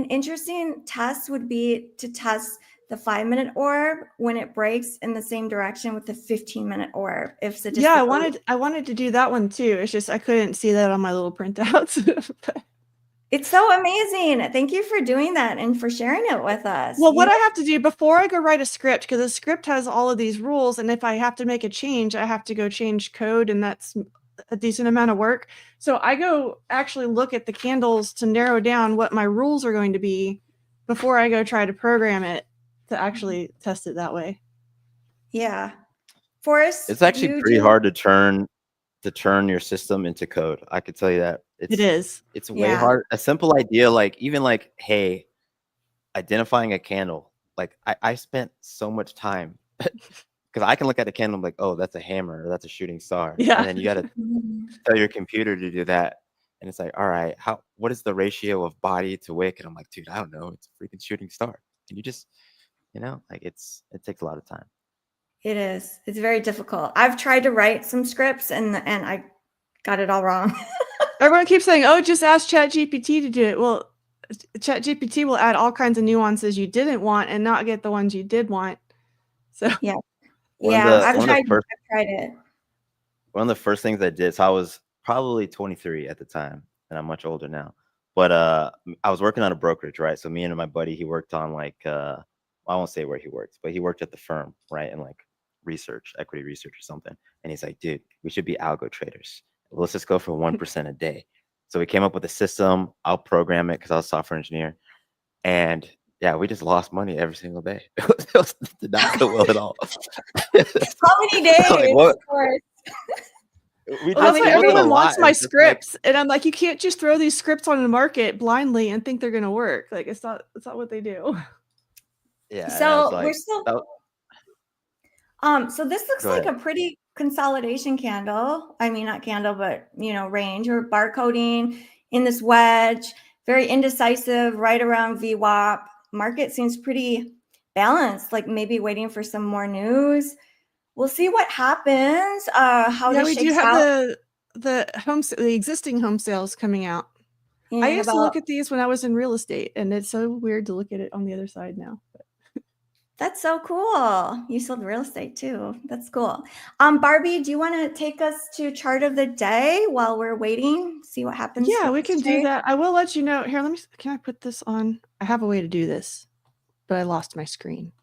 interesting test would be to test the 5-minute orb when it breaks in the same direction with the 15-minute orb. Yeah, I wanted to do that one too. It's just I couldn't see that on my little printouts. It's so amazing. Thank you for doing that and for sharing it with us. Well, what I have to do before I go write a script, because the script has all of these rules, and if I have to make a change, I have to go change code, and that's a decent amount of work. So I go actually look at the candles to narrow down what my rules are going to be before I go try to program it to actually test it that way. Yeah. Forrest, It's actually you pretty do- hard to turn your system into code. I could tell you that. It is. It's way Yeah. hard. A simple idea, like even like, hey, identifying a candle. Like I spent so much time because I can look at a candle and be like, oh, that's a hammer or that's a shooting star. Yeah. And then you got to Mhm. tell your computer to do that. And it's like, all right, what is the ratio of body to wick? And I'm like, dude, I don't know. It's a freaking shooting star. Can you just, like it takes a lot of time. It is. It's very difficult. I've tried to write some scripts and I got it all wrong. Everyone keeps saying, oh, just ask ChatGPT to do it. Well, ChatGPT will add all kinds of nuances you didn't want and not get the ones you did want. So Yeah. One of Yeah. the- I've one of the first- tried it. One of the first things I did, so I was probably 23 at the time, and I'm much older now. But I was working on a brokerage, right? So me and my buddy, he worked on like I won't say where he works, but he worked at the firm, right? And like equity research or something. And he's like, dude, we should be algo traders. Let's just go for 1% a day. So we came up with a system. I'll program it because I was a software engineer. And yeah, we just lost money every single day. It did not go well at all. How many days? Like, what? Of course. We well, that's it why wasn't a everyone lot. wants my It's just like, scripts. And I'm like, you can't just throw these scripts on the market blindly and think they're going to work. Like, it's not what they do. yeah. and I So was like, we're still so this looks Go like ahead. a pretty consolidation candle. I mean, not candle, but range or barcoding in this wedge. Very indecisive, right around VWAP. Market seems pretty balanced, like maybe waiting for some more news. We'll see what happens. How Yeah, this we do shakes have out. the existing home sales coming out. I in used to about- look at these when I was in real estate, and it's so weird to look at it on the other side now. That's so cool. You sold real estate too. That's cool. Barbie, do you want to take us to chart of the day while we're waiting? See what happens. Yeah, with we this can do trade? that. I will let you know. Here, can I put this on? I have a way to do this, but I lost my screen.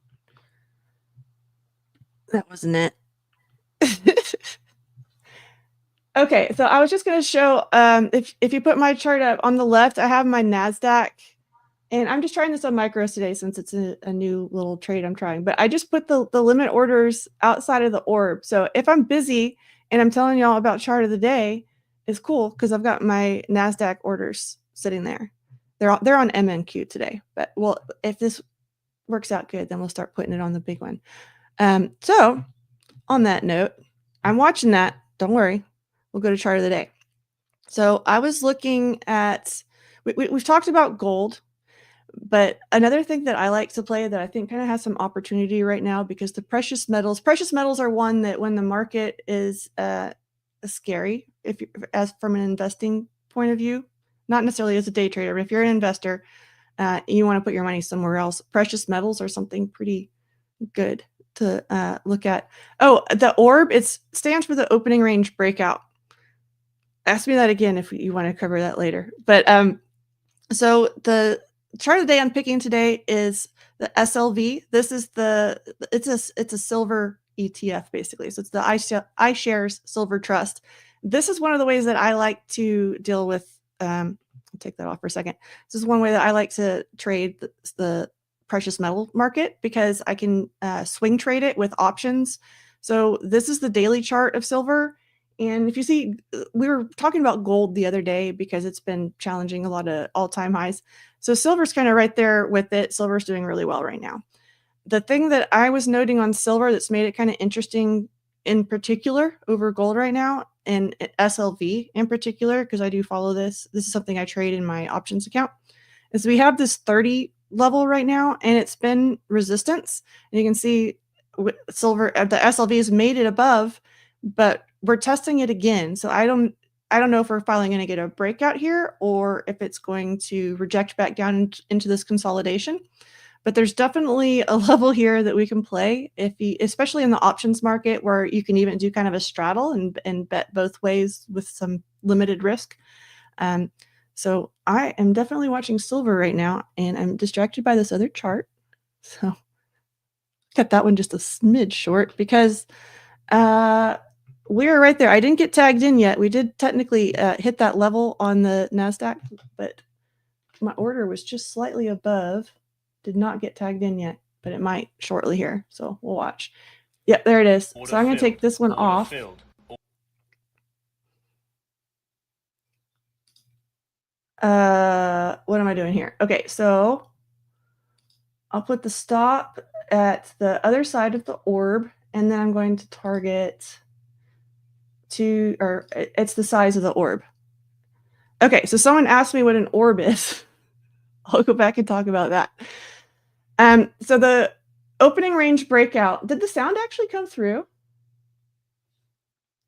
That wasn't it. Okay, so I was just going to show, if you put my chart up on the left, I have my NASDAQ, and I'm just trying this on micros today since it's a new little trade I'm trying, but I just put the limit orders outside of the orb. So if I'm busy and I'm telling y'all about chart of the day, it's cool because I've got my NASDAQ orders sitting there. They're on MNQ today, but well, if this works out good, then we'll start putting it on the big one. So on that note, I'm watching that. Don't worry. We'll go to chart of the day. So I was looking at, we've talked about gold, but another thing that I like to play that I think kind of has some opportunity right now, because the precious metals are one that when the market is scary, as from an investing point of view, not necessarily as a day trader, but if you're an investor, you want to put your money somewhere else, precious metals are something pretty good to look at. Oh, the orb, it stands for the opening range breakout. Ask me that again if you want to cover that later. But so the chart of the day I'm picking today is the SLV. This is it's a silver ETF basically. So it's the iShares Silver Trust. This is one of the ways that I like to deal with. I'll take that off for a second. This is one way that I like to trade the precious metal market, because I can swing trade it with options. So this is the daily chart of silver. And if you see, we were talking about gold the other day because it's been challenging a lot of all-time highs. So silver's kind of right there with it. Silver's doing really well right now. The thing that I was noting on silver that's made it kind of interesting in particular over gold right now, and SLV in particular, because I do follow this is something I trade in my options account, is we have this 30 level right now, and it's been resistance. And you can see silver, the SLV has made it above, but we're testing it again. So I don't know if we're finally going to get a breakout here or if it's going to reject back down into this consolidation. But there's definitely a level here that we can play, especially in the options market, where you can even do kind of a straddle and bet both ways with some limited risk. So I am definitely watching silver right now, and I'm distracted by this other chart. So cut that one just a smidge short because we're right there. I didn't get tagged in yet. We did technically hit that level on the NASDAQ, but my order was just slightly above. Did not get tagged in yet, but it might shortly here. So we'll watch. Yep, there it is. So I'm going to take this one off. What am I doing here? Okay, so I'll put the stop at the other side of the orb, and then I'm going to target it's the size of the orb. Okay, so someone asked me what an orb is. I'll go back and talk about that. So the opening range breakout, did the sound actually come through?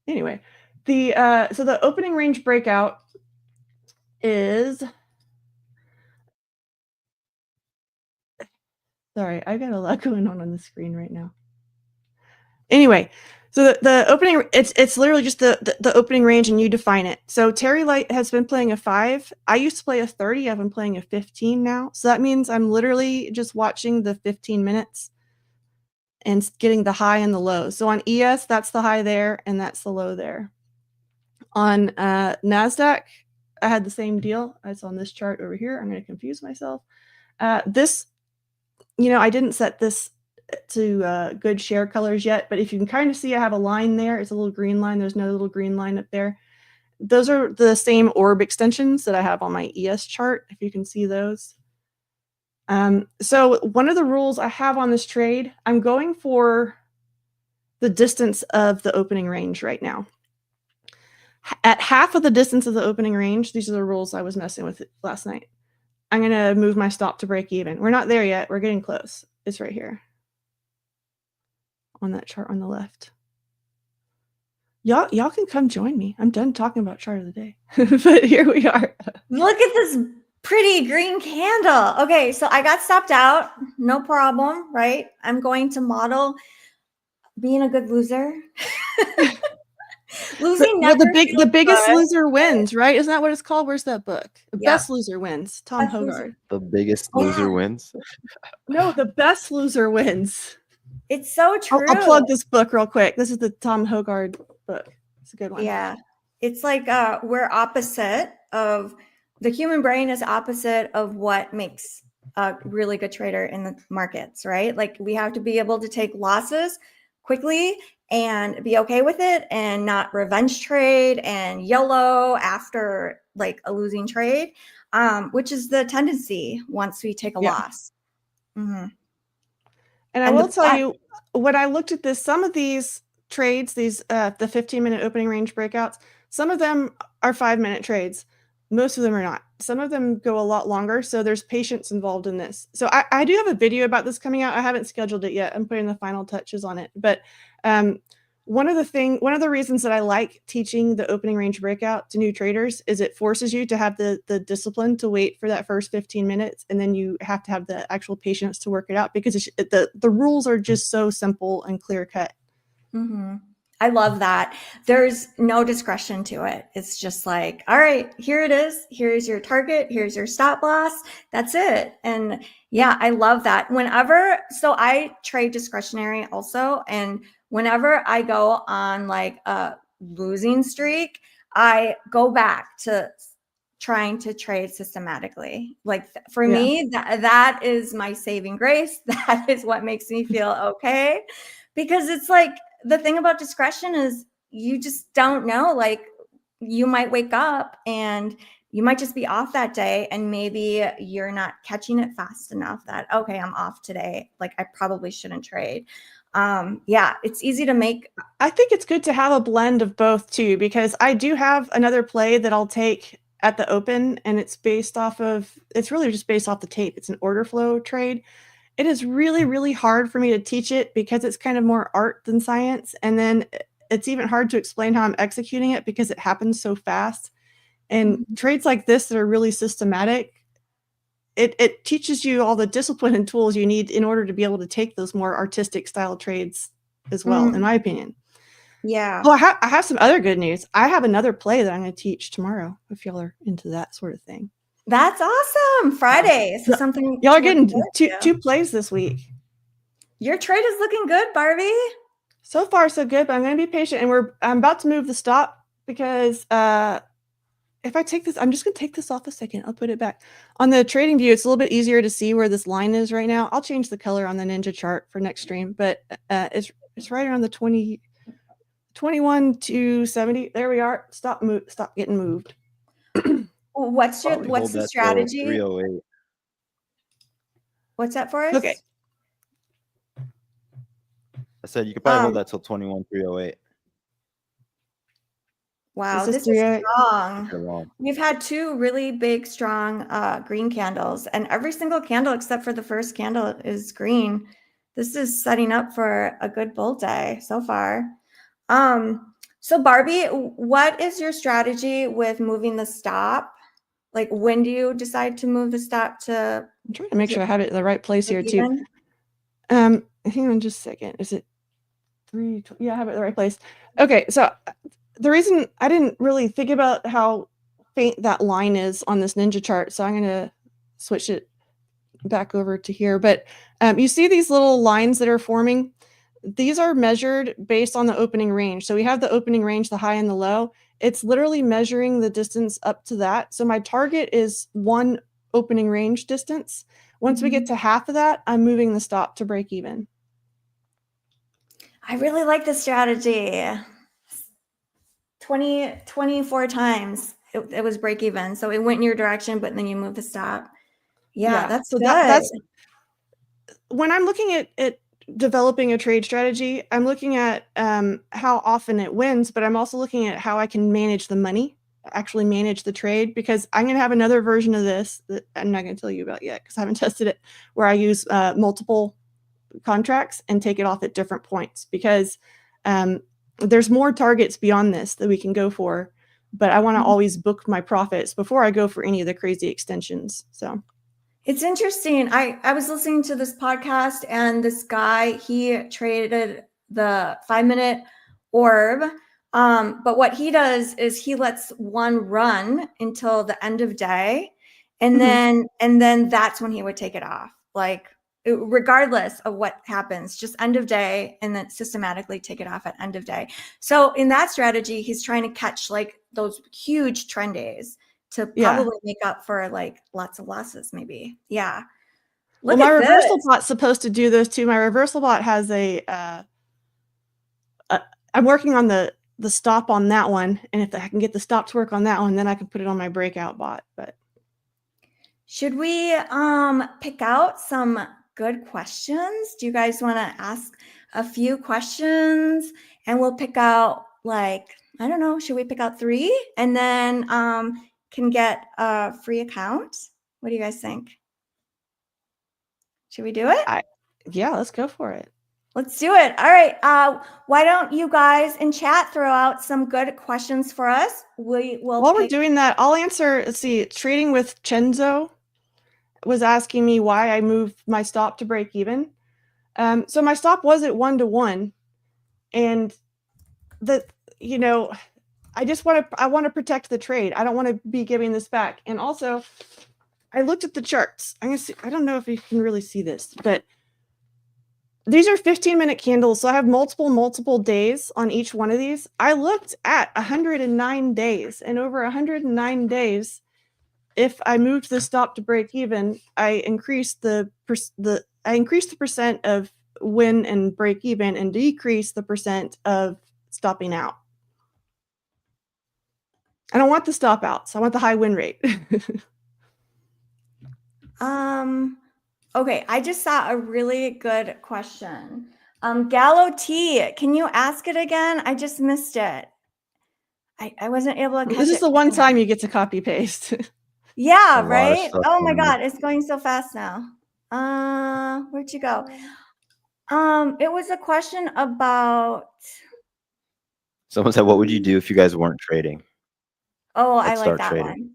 Anyway, so the opening range breakout is, sorry, I've got a lot going on the screen right now. Anyway, so the opening, it's literally just the opening range, and you define it. So Terry Light has been playing a 5. I used to play a 30. I've been playing a 15 now. So that means I'm literally just watching the 15 minutes and getting the high and the low. So on ES, that's the high there, and that's the low there. On NASDAQ, I had the same deal as on this chart over here. I'm going to confuse myself. This, I didn't set this to good share colors yet, but if you can kind of see, I have a line there. It's a little green line. There's no little green line up there. Those are the same orb extensions that I have on my ES chart, if you can see those. So one of the rules I have on this trade, I'm going for the distance of the opening range right now. At half of the distance of the opening range, these are the rules I was messing with last night. I'm going to move my stop to break even. We're not there yet. We're getting close. It's right here on that chart on the left. Y'all can come join me. I'm done talking about chart of the day. But here we are. Look at this pretty green candle. Okay, so I got stopped out. No problem, right? I'm going to model being a good loser. Losing never the biggest good. loser wins, right? Isn't that what it's called? Where's that book? The Yeah. Best Loser Wins. Tom Best Loser. Hogard. The biggest loser wins. No, the best loser wins. It's so true. I'll plug this book real quick. This is the Tom Hogard book. It's a good one. Yeah. It's like we're opposite of, the human brain is opposite of what makes a really good trader in the markets, right? Like we have to be able to take losses quickly and be okay with it and not revenge trade and YOLO after like a losing trade, which is the tendency once we take a loss. Mm-hmm. And I will tell you, when I looked at this, some of these trades, the 15-minute opening range breakouts, some of them are 5-minute trades. Most of them are not. Some of them go a lot longer. So there's patience involved in this. So I do have a video about this coming out. I haven't scheduled it yet. I'm putting the final touches on it. But one of the reasons that I like teaching the opening range breakout to new traders is it forces you to have the discipline to wait for that first 15 minutes. And then you have to have the actual patience to work it out, because the rules are just so simple and clear cut. Mm-hmm. I love that. There's no discretion to it. It's just like, all right, here it is. Here's your target. Here's your stop loss. That's it. And yeah, I love that. So I trade discretionary also. And whenever I go on like a losing streak, I go back to trying to trade systematically. Like for me, that is my saving grace. That is what makes me feel okay. Because it's like, the thing about discretion is you just don't know, like you might wake up and you might just be off that day and maybe you're not catching it fast enough that, okay, I'm off today. Like I probably shouldn't trade. Yeah, it's easy to make. I think it's good to have a blend of both too, because I do have another play that I'll take at the open, and it's really just based off the tape. It's an order flow trade. It is really, really hard for me to teach it because it's kind of more art than science. And then it's even hard to explain how I'm executing it because it happens so fast. And trades like this that are really systematic, it teaches you all the discipline and tools you need in order to be able to take those more artistic style trades as well, in my opinion. Yeah. Well, I have some other good news. I have another play that I'm going to teach tomorrow if y'all are into that sort of thing. That's awesome. Friday. So something y'all are getting two plays this week. Your trade is looking good, Barbie. So far, so good, but I'm going to be patient. And I'm about to move the stop because if I take this, I'm just going to take this off a second. I'll put it back. On the trading view, it's a little bit easier to see where this line is right now. I'll change the color on the Ninja chart for next stream, but it's right around the 21 to 70. There we are. Stop getting moved. What's Probably the hold that till strategy? 308. What's that for us? Okay. I said you could probably hold that till 21,308. Wow, This this is is 308. strong. We've had two really big, strong green candles, and every single candle except for the first candle is green. This is setting up for a good bull day so far. So Barbie, what is your strategy with moving the stop? Like, when do you decide to move the stop to? I'm trying to make sure I have it in the right place here too. Even? Hang on just a second. Is it 3? Yeah, I have it in the right place. Okay, so the reason I didn't really think about how faint that line is on this Ninja chart, so I'm going to switch it back over to here. But you see these little lines that are forming? These are measured based on the opening range. So we have the opening range, the high and the low. It's literally measuring the distance up to that. So my target is 1 opening range distance. Once we get to half of that, I'm moving the stop to break even. I really like this strategy. 24 times it was break even. So it went in your direction, but then you move the stop. Yeah, that's so good. That's when I'm looking at developing a trade strategy, I'm looking at how often it wins, but I'm also looking at how I can manage the money, actually manage the trade, because I'm going to have another version of this that I'm not going to tell you about yet because I haven't tested it, where I use multiple contracts and take it off at different points, because there's more targets beyond this that we can go for, but I want to always book my profits before I go for any of the crazy extensions. So it's interesting. I was listening to this podcast, and this guy, he traded the 5-minute orb. But what he does is he lets one run until the end of day. And then that's when he would take it off. Like, regardless of what happens, just end of day, and then systematically take it off at end of day. So in that strategy, he's trying to catch like those huge trend days to probably make up for like lots of losses, maybe. Yeah. Well, my reversal bot's supposed to do those too. My reversal bot has I'm working on the stop on that one, and if I can get the stop to work on that one, then I can put it on my breakout bot. But should we pick out some good questions? Do you guys want to ask a few questions, and we'll pick out, like, I don't know, should we pick out 3 and then can get a free account? What do you guys think? Should we do it? Yeah, let's go for it. Let's do it. All right. Why don't you guys in chat throw out some good questions for us? While we're doing that, I'll answer. Let's see. Trading with Chenzo was asking me why I moved my stop to break even. So my stop was at 1-to-1, and I want to protect the trade. I don't want to be giving this back. And also, I looked at the charts. I don't know if you can really see this, but these are 15-minute candles. So I have multiple days on each one of these. I looked at 109 days, and over 109 days, if I moved the stop to break even, I increased the percent of win and break even, and decreased the percent of stopping out. I don't want the stop out, so I want the high win rate. Okay, I just saw a really good question. Gallo T, can you ask it again? I just missed it. I wasn't able to catch it. This is the one time you get to copy paste. Yeah, right? Oh my God, it's going so fast now. Where'd you go? It was a question about. Someone said, what would you do if you guys weren't trading? Oh, I like that one.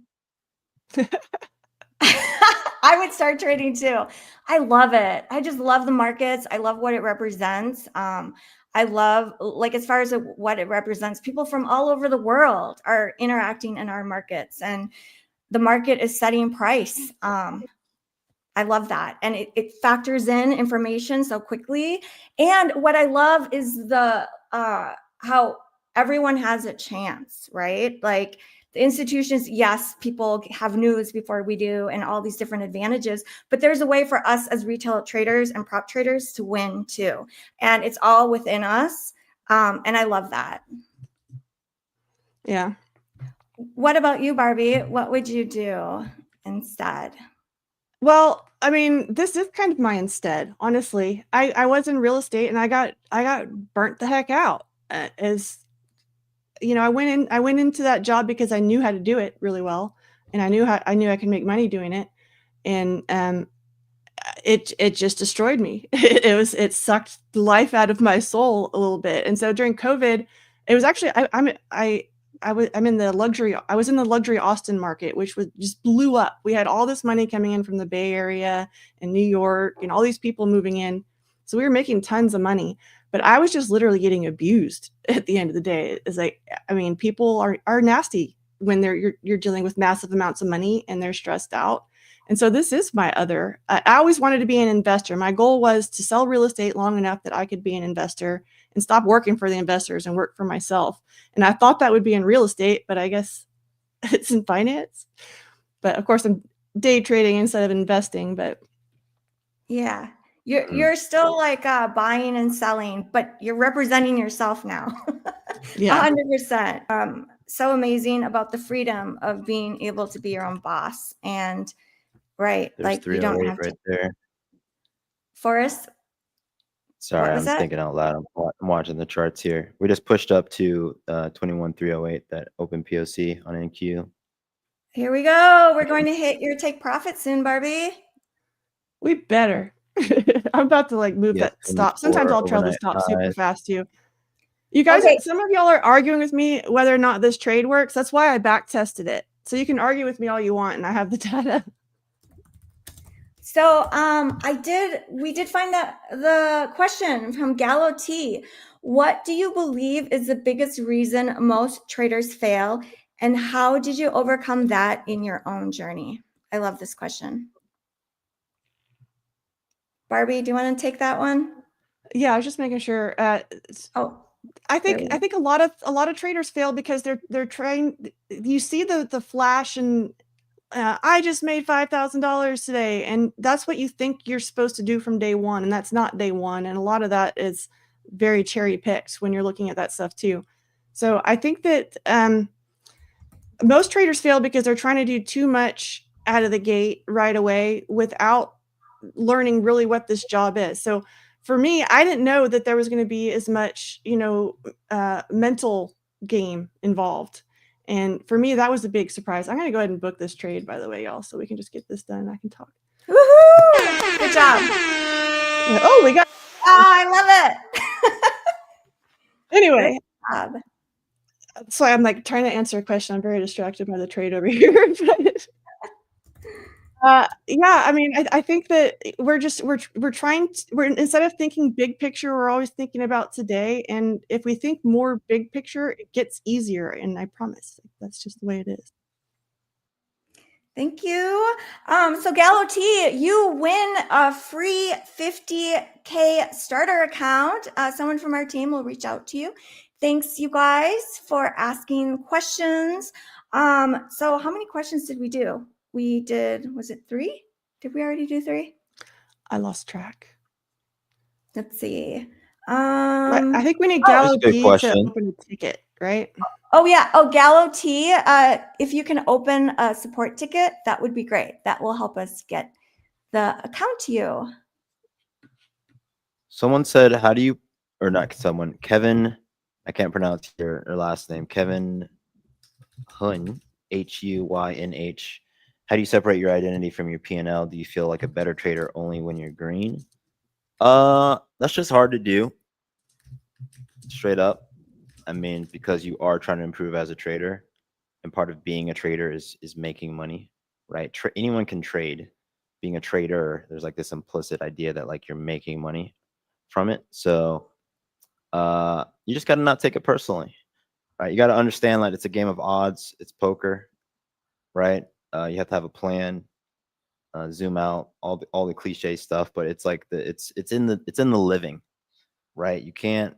I would start trading too. I love it. I just love the markets. I love what it represents. I love, like, as far as what it represents, people from all over the world are interacting in our markets, and the market is setting price. I love that. And it factors in information so quickly. And what I love is the how everyone has a chance, right? Like, The institutions, yes, people have news before we do and all these different advantages, but there's a way for us as retail traders and prop traders to win too. And it's all within us. And I love that. Yeah. What about you, Barbie? What would you do instead? Well, I mean, this is kind of my instead, honestly. I was in real estate and I got burnt the heck out. As you know, I went into that job because I knew how to do it really well, and I knew I could make money doing it, and it just destroyed me. It sucked the life out of my soul a little bit. And so during COVID, it was actually I was in the luxury Austin market, which was just blew up. We had all this money coming in from the Bay Area and New York and all these people moving in. So we were making tons of money, but I was just literally getting abused at the end of the day. It's like, I mean, people are nasty when you're dealing with massive amounts of money and they're stressed out. And so this is my other, I always wanted to be an investor. My goal was to sell real estate long enough that I could be an investor and stop working for the investors and work for myself. And I thought that would be in real estate, but I guess it's in finance. But of course, I'm day trading instead of investing. But yeah, you're still like buying and selling, but you're representing yourself now. yeah, 100%. So amazing about the freedom of being able to be your own boss. And right, There's like you don't 308 have right to. there. Forrest, Sorry, was I'm that? thinking out loud. I'm watching the charts here. We just pushed up to 21,308, that open POC on NQ. Here we go. We're going to hit your take profit soon, Barbie. we better. I'm about to like move Yes, that stop. Sometimes I'll trail the overnight stop super highs. fast too. You guys, Okay. some of y'all are arguing with me whether or not this trade works. That's why I back tested it. So you can argue with me all you want, and I have the data. So we did find that the question from Gallo T. What do you believe is the biggest reason most traders fail? And how did you overcome that in your own journey? I love this question. Barbie, do you want to take that one? Yeah, I was just making sure. Oh, I think a lot of traders fail because they're trying. You see the flash and I just made $5,000 today, and that's what you think you're supposed to do from day one, and that's not day one. And a lot of that is very cherry picked when you're looking at that stuff too. So I think that most traders fail because they're trying to do too much out of the gate right away without learning really what this job is. So for me, I didn't know that there was going to be as much, mental game involved. And for me, that was a big surprise. I'm going to go ahead and book this trade, by the way, y'all, so we can just get this done and I can talk. woohoo! Good job. Oh, we got. I love it. Anyway. Good job. So I'm like trying to answer a question. I'm very distracted by the trade over here. Yeah, I mean, I think that we're instead of thinking big picture, we're always thinking about today. And if we think more big picture, it gets easier. And I promise that's just the way it is. Thank you. So Gallo T, you win a free 50K starter account. Someone from our team will reach out to you. Thanks, you guys, for asking questions. So how many questions did we do? We did, was it 3? Did we already do 3? I lost track. Let's see. I think we need Gallo T to open a ticket, right? Oh, yeah. Oh, Gallo T, if you can open a support ticket, that would be great. That will help us get the account to you. Someone said, how do you, or not someone, Kevin, I can't pronounce your last name, Kevin Huynh, Huynh. How do you separate your identity from your P&L? Do you feel like a better trader only when you're green? That's just hard to do. Straight up. I mean, because you are trying to improve as a trader, and part of being a trader is making money, right? Anyone can trade. Being a trader, there's like this implicit idea that like you're making money from it. So you just got to not take it personally, right? You got to understand like it's a game of odds. It's poker, right? You have to have a plan, zoom out, all the cliche stuff, but it's like it's in the living, right? You can't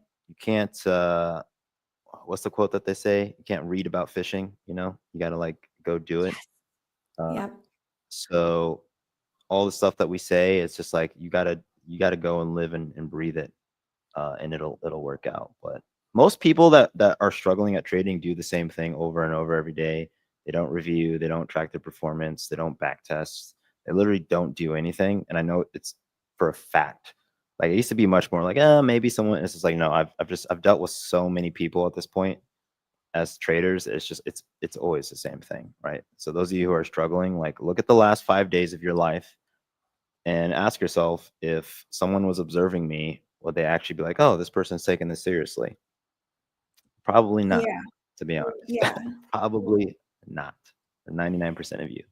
what's the quote that they say? You can't read about fishing, you know, you got to like go do it. Yep. So all the stuff that we say, it's just like, you gotta go and live and breathe it. And it'll work out. But most people that are struggling at trading do the same thing over and over every day. They don't review, they don't track their performance, they don't back test, they literally don't do anything. And I know it's for a fact. Like, it used to be much more like, maybe someone. It's just like, no, I've dealt with so many people at this point as traders. It's always the same thing, right? So those of you who are struggling, like, look at the last 5 days of your life and ask yourself, if someone was observing me, would they actually be like, oh, this person's taking this seriously? Probably not, Yeah. to be honest. Yeah. Probably not. For 99% of you.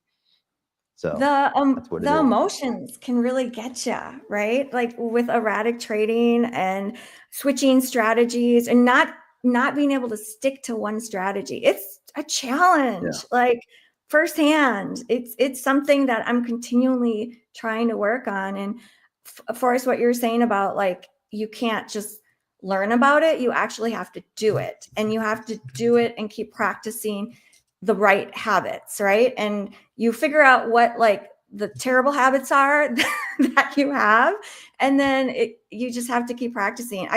So The what it the is. emotions can really get you, right? Like with erratic trading and switching strategies and not being able to stick to one strategy. It's a challenge. Yeah. Like firsthand, it's something that I'm continually trying to work on. And Forrest, what you're saying about like you can't just learn about it, you actually have to do it, and you have to do it and keep practicing the right habits, right? And you figure out what like the terrible habits are that you have, and then you just have to keep practicing.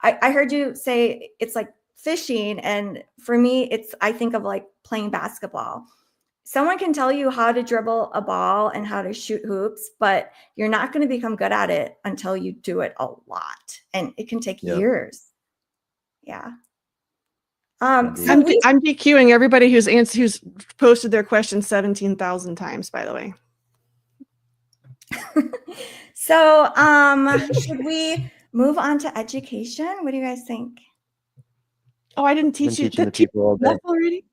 I heard you say it's like fishing, and for me I think of like playing basketball. Someone can tell you how to dribble a ball and how to shoot hoops, but you're not going to become good at it until you do it a lot, and it can take years. Yeah. So I'm DQing everybody who's posted their question 17,000 times, by the way. So, should we move on to education? What do you guys think? Oh, I didn't teach you the people all day already.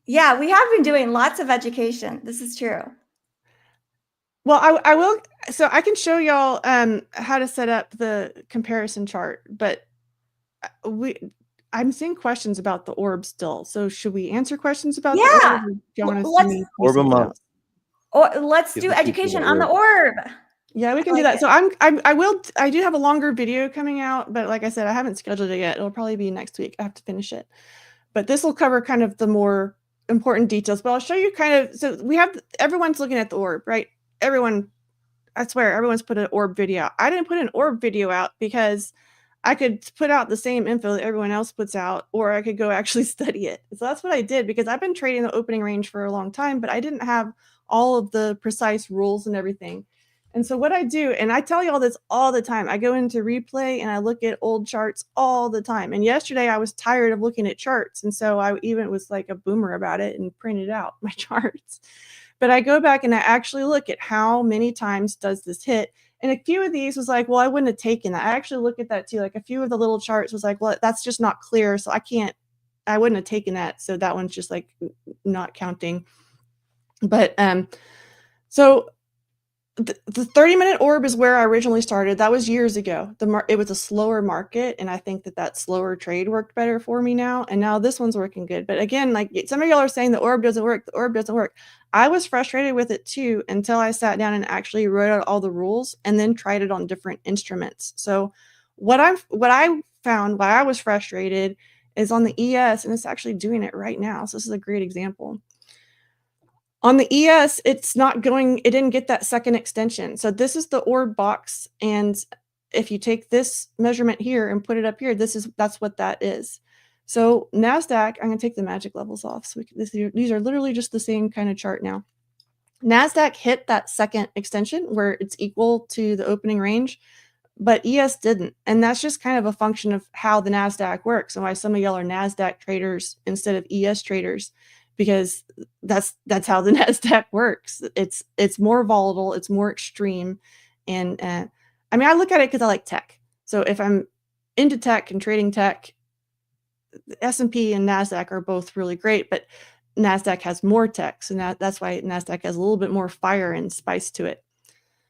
Yeah, we have been doing lots of education. This is true. Well, I will. So I can show y'all how to set up the comparison chart, but I'm seeing questions about the orb still. So should we answer questions about the orb? Or do you want to see me do something else? Or let's do education on the orb. Yeah, we can do that. So I do have a longer video coming out, but like I said, I haven't scheduled it yet. It'll probably be next week. I have to finish it. But this will cover kind of the more important details. But I'll show you kind of, so everyone's looking at the orb, right? Everyone, I swear, everyone's put an orb video out. I didn't put an orb video out because I could put out the same info that everyone else puts out, or I could go actually study it. So that's what I did, because I've been trading the opening range for a long time, but I didn't have all of the precise rules and everything. And so what I do, and I tell you all this all the time, I go into replay and I look at old charts all the time. And yesterday I was tired of looking at charts. And so I even was like a boomer about it and printed out my charts. But I go back and I actually look at how many times does this hit. And a few of these was like, well, I wouldn't have taken that. I actually look at that too. Like a few of the little charts was like, well, that's just not clear. So I wouldn't have taken that. So that one's just like not counting. But so the 30-minute orb is where I originally started. That was years ago. It was a slower market, and I think that slower trade worked better for me now. And now this one's working good. But again, like some of y'all are saying the orb doesn't work. The orb doesn't work. I was frustrated with it too until I sat down and actually wrote out all the rules and then tried it on different instruments. So what I found why I was frustrated is on the ES, and it's actually doing it right now. So this is a great example. On the ES, it's not going, it didn't get that second extension. So this is the orb box. And if you take this measurement here and put it up here, that's what that is. So NASDAQ, I'm going to take the magic levels off. So these are literally just the same kind of chart now. NASDAQ hit that second extension where it's equal to the opening range, but ES didn't. And that's just kind of a function of how the NASDAQ works and why some of y'all are NASDAQ traders instead of ES traders, because that's how the NASDAQ works. It's more volatile, it's more extreme. And I mean, I look at it because I like tech. So if I'm into tech and trading tech, S&P and NASDAQ are both really great, but NASDAQ has more tech. So that's why NASDAQ has a little bit more fire and spice to it.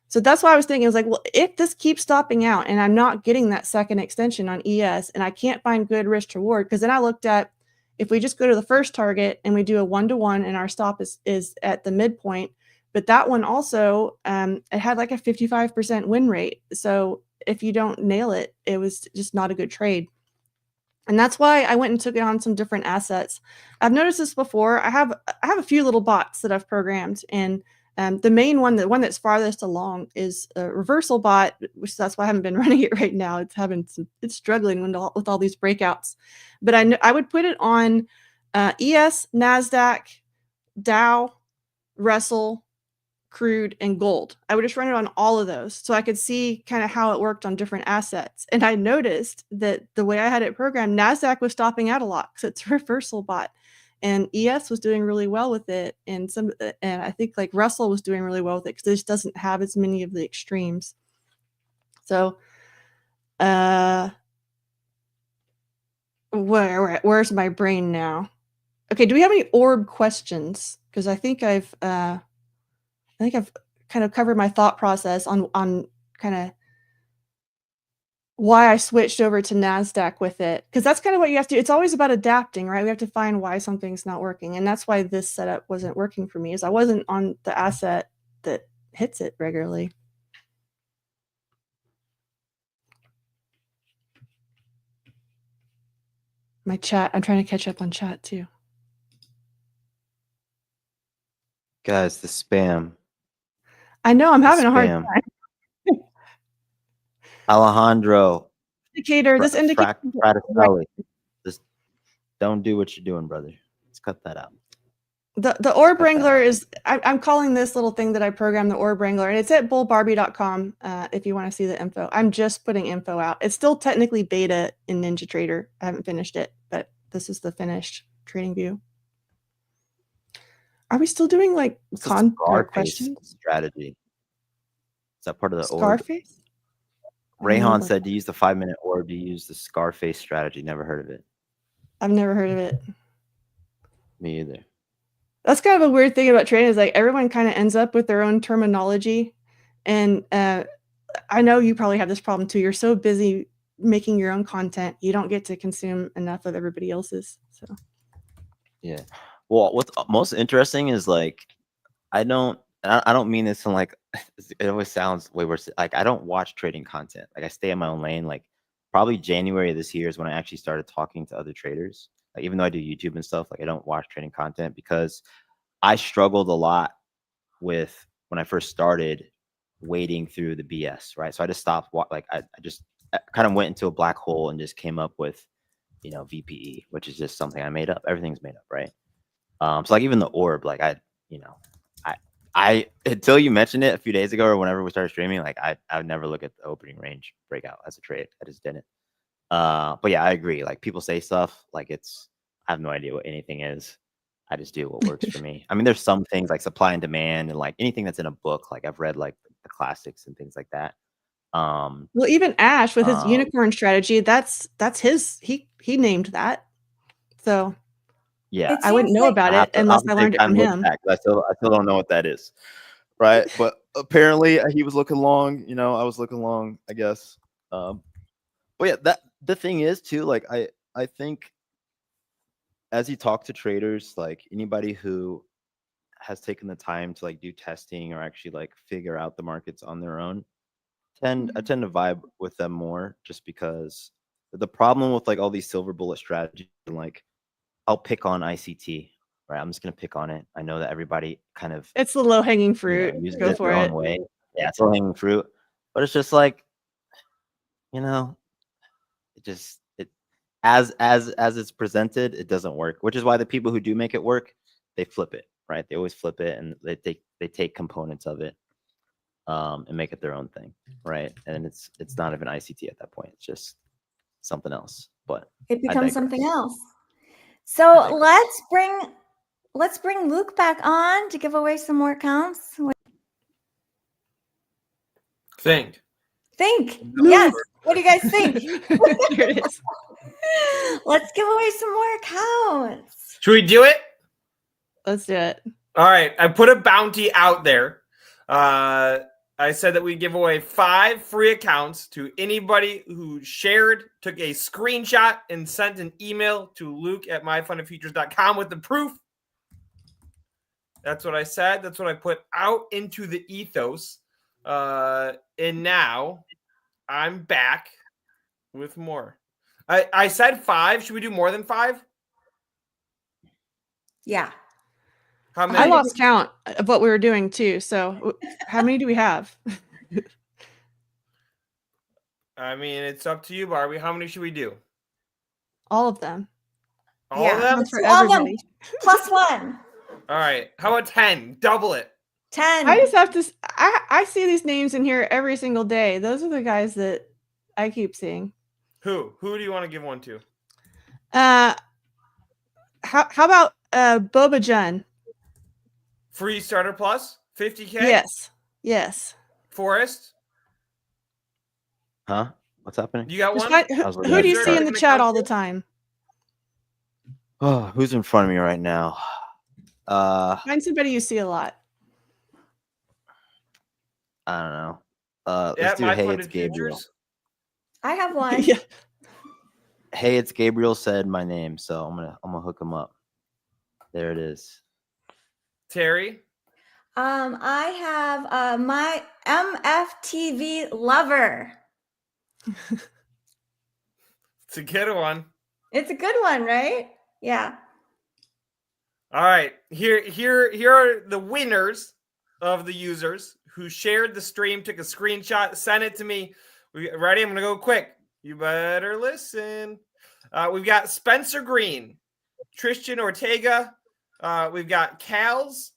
So that's why I was thinking, I was like, well, if this keeps stopping out and I'm not getting that second extension on ES and I can't find good risk to reward, because then I looked at, if we just go to the first target and we do a 1-to-1 and our stop is at the midpoint, but that one also, it had like a 55% win rate. So if you don't nail it, it was just not a good trade. And that's why I went and took it on some different assets. I've noticed this before. I have a few little bots that I've programmed, and the main one, the one that's farthest along, is a reversal bot, which that's why I haven't been running it right now. It's struggling with all these breakouts. But I would put it on ES, NASDAQ, Dow, Russell, crude, and gold. I would just run it on all of those so I could see kind of how it worked on different assets. And I noticed that the way I had it programmed, NASDAQ was stopping out a lot because it's a reversal bot. And ES was doing really well with it. And I think like Russell was doing really well with it because it just doesn't have as many of the extremes. So where's my brain now? Okay, do we have any orb questions? Because I think I've kind of covered my thought process on kind of why I switched over to NASDAQ with it. Because that's kind of what you have to do. It's always about adapting, right? We have to find why something's not working. And that's why this setup wasn't working for me, is I wasn't on the asset that hits it regularly. My chat, I'm trying to catch up on chat too. Guys, the spam. I know, I'm having a hard time. Alejandro. Indicator, this indicator. Just don't do what you're doing, brother. Let's cut that out. The Orb Wrangler is, I'm calling this little thing that I programmed the Orb Wrangler, and it's at bullbarbie.com if you want to see the info. I'm just putting info out. It's still technically beta in NinjaTrader. I haven't finished it, but this is the finished trading view. Are we still doing like questions? Strategy. Is that part of the Scarface? Orb? Rayhan said to use the 5-minute orb to use the Scarface strategy. Never heard of it. I've never heard of it. Me either. That's kind of a weird thing about trading, is like everyone kind of ends up with their own terminology. And I know you probably have this problem too. You're so busy making your own content, you don't get to consume enough of everybody else's. So yeah. Well, what's most interesting is like I don't mean this in like it always sounds way worse. Like I don't watch trading content. Like I stay in my own lane. Like probably January of this year is when I actually started talking to other traders. Like even though I do YouTube and stuff, like I don't watch trading content because I struggled a lot with when I first started wading through the BS, right? So I just stopped. Like I kind of went into a black hole and just came up with, you know, VPE, which is just something I made up. Everything's made up, right? So like even the orb, like I until you mentioned it a few days ago or whenever we started streaming, like I would never look at the opening range breakout as a trade. I just didn't. But yeah, I agree. Like people say stuff like I have no idea what anything is. I just do what works for me. I mean, there's some things like supply and demand and like anything that's in a book. Like I've read like the classics and things like that. Well, even Ash with his unicorn strategy, that's his. He named that. So yeah, I wouldn't know about it unless I learned it from him. I still don't know what that is, right? But apparently he was looking long. You know, I was looking long, I guess. But yeah, the thing is too. Like I think as you talk to traders, like anybody who has taken the time to like do testing or actually like figure out the markets on their own, I tend to vibe with them more, just because the problem with like all these silver bullet strategies, like I'll pick on ICT, right? I'm just gonna pick on it. I know that everybody kind of it's the low hanging fruit. Uses Go it for their it. own way. Yeah, it's low hanging fruit, but it's just like, you know, as it's presented, it doesn't work. Which is why the people who do make it work, they flip it, right? They always flip it, and they take components of it, and make it their own thing, right? And it's not even ICT at that point. It's just something else. But it becomes something else. So let's bring Luke back on to give away some more accounts. Think. Yes. What do you guys think? There it is. Let's give away some more accounts. Should we do it? Let's do it. All right. I put a bounty out there. I said that we give away 5 free accounts to anybody who took a screenshot and sent an email to Luke at MyFundedFutures.com with the proof. That's what I said. That's what I put out into the ethos. And now I'm back with more. I said 5. Should we do more than 5? Yeah. How I many? lost count of what we were doing too. So how many do we have? I mean, it's up to you, Barbie. How many should we do? All of them. All of them? Counts for All of them everybody. plus 1. All right. How about 10? Double it. 10. I just have to. I see these names in here every single day. Those are the guys that I keep seeing. Who? Who do you want to give one to? How about Boba Jun? Free starter plus 50K. Yes. Forrest, Huh? What's happening? you got Just one? find- I was who looking do at you the see in chart. the Gonna chat come all the to? time? Oh, who's in front of me right now? Find somebody you see a lot. I don't know. At Let's do Hey, It's MyFundedFutures. Gabriel. I have one. Yeah. Hey, It's Gabriel said my name, so I'm gonna hook him up. There it is. Terry. I have my MFTV lover. It's a good one. It's a good one, right? Yeah. All right. Here are the winners of the users who shared the stream, took a screenshot, sent it to me. Ready? I'm going to go quick. You better listen. We've got Spencer Green, Tristan Ortega. We've got Cals.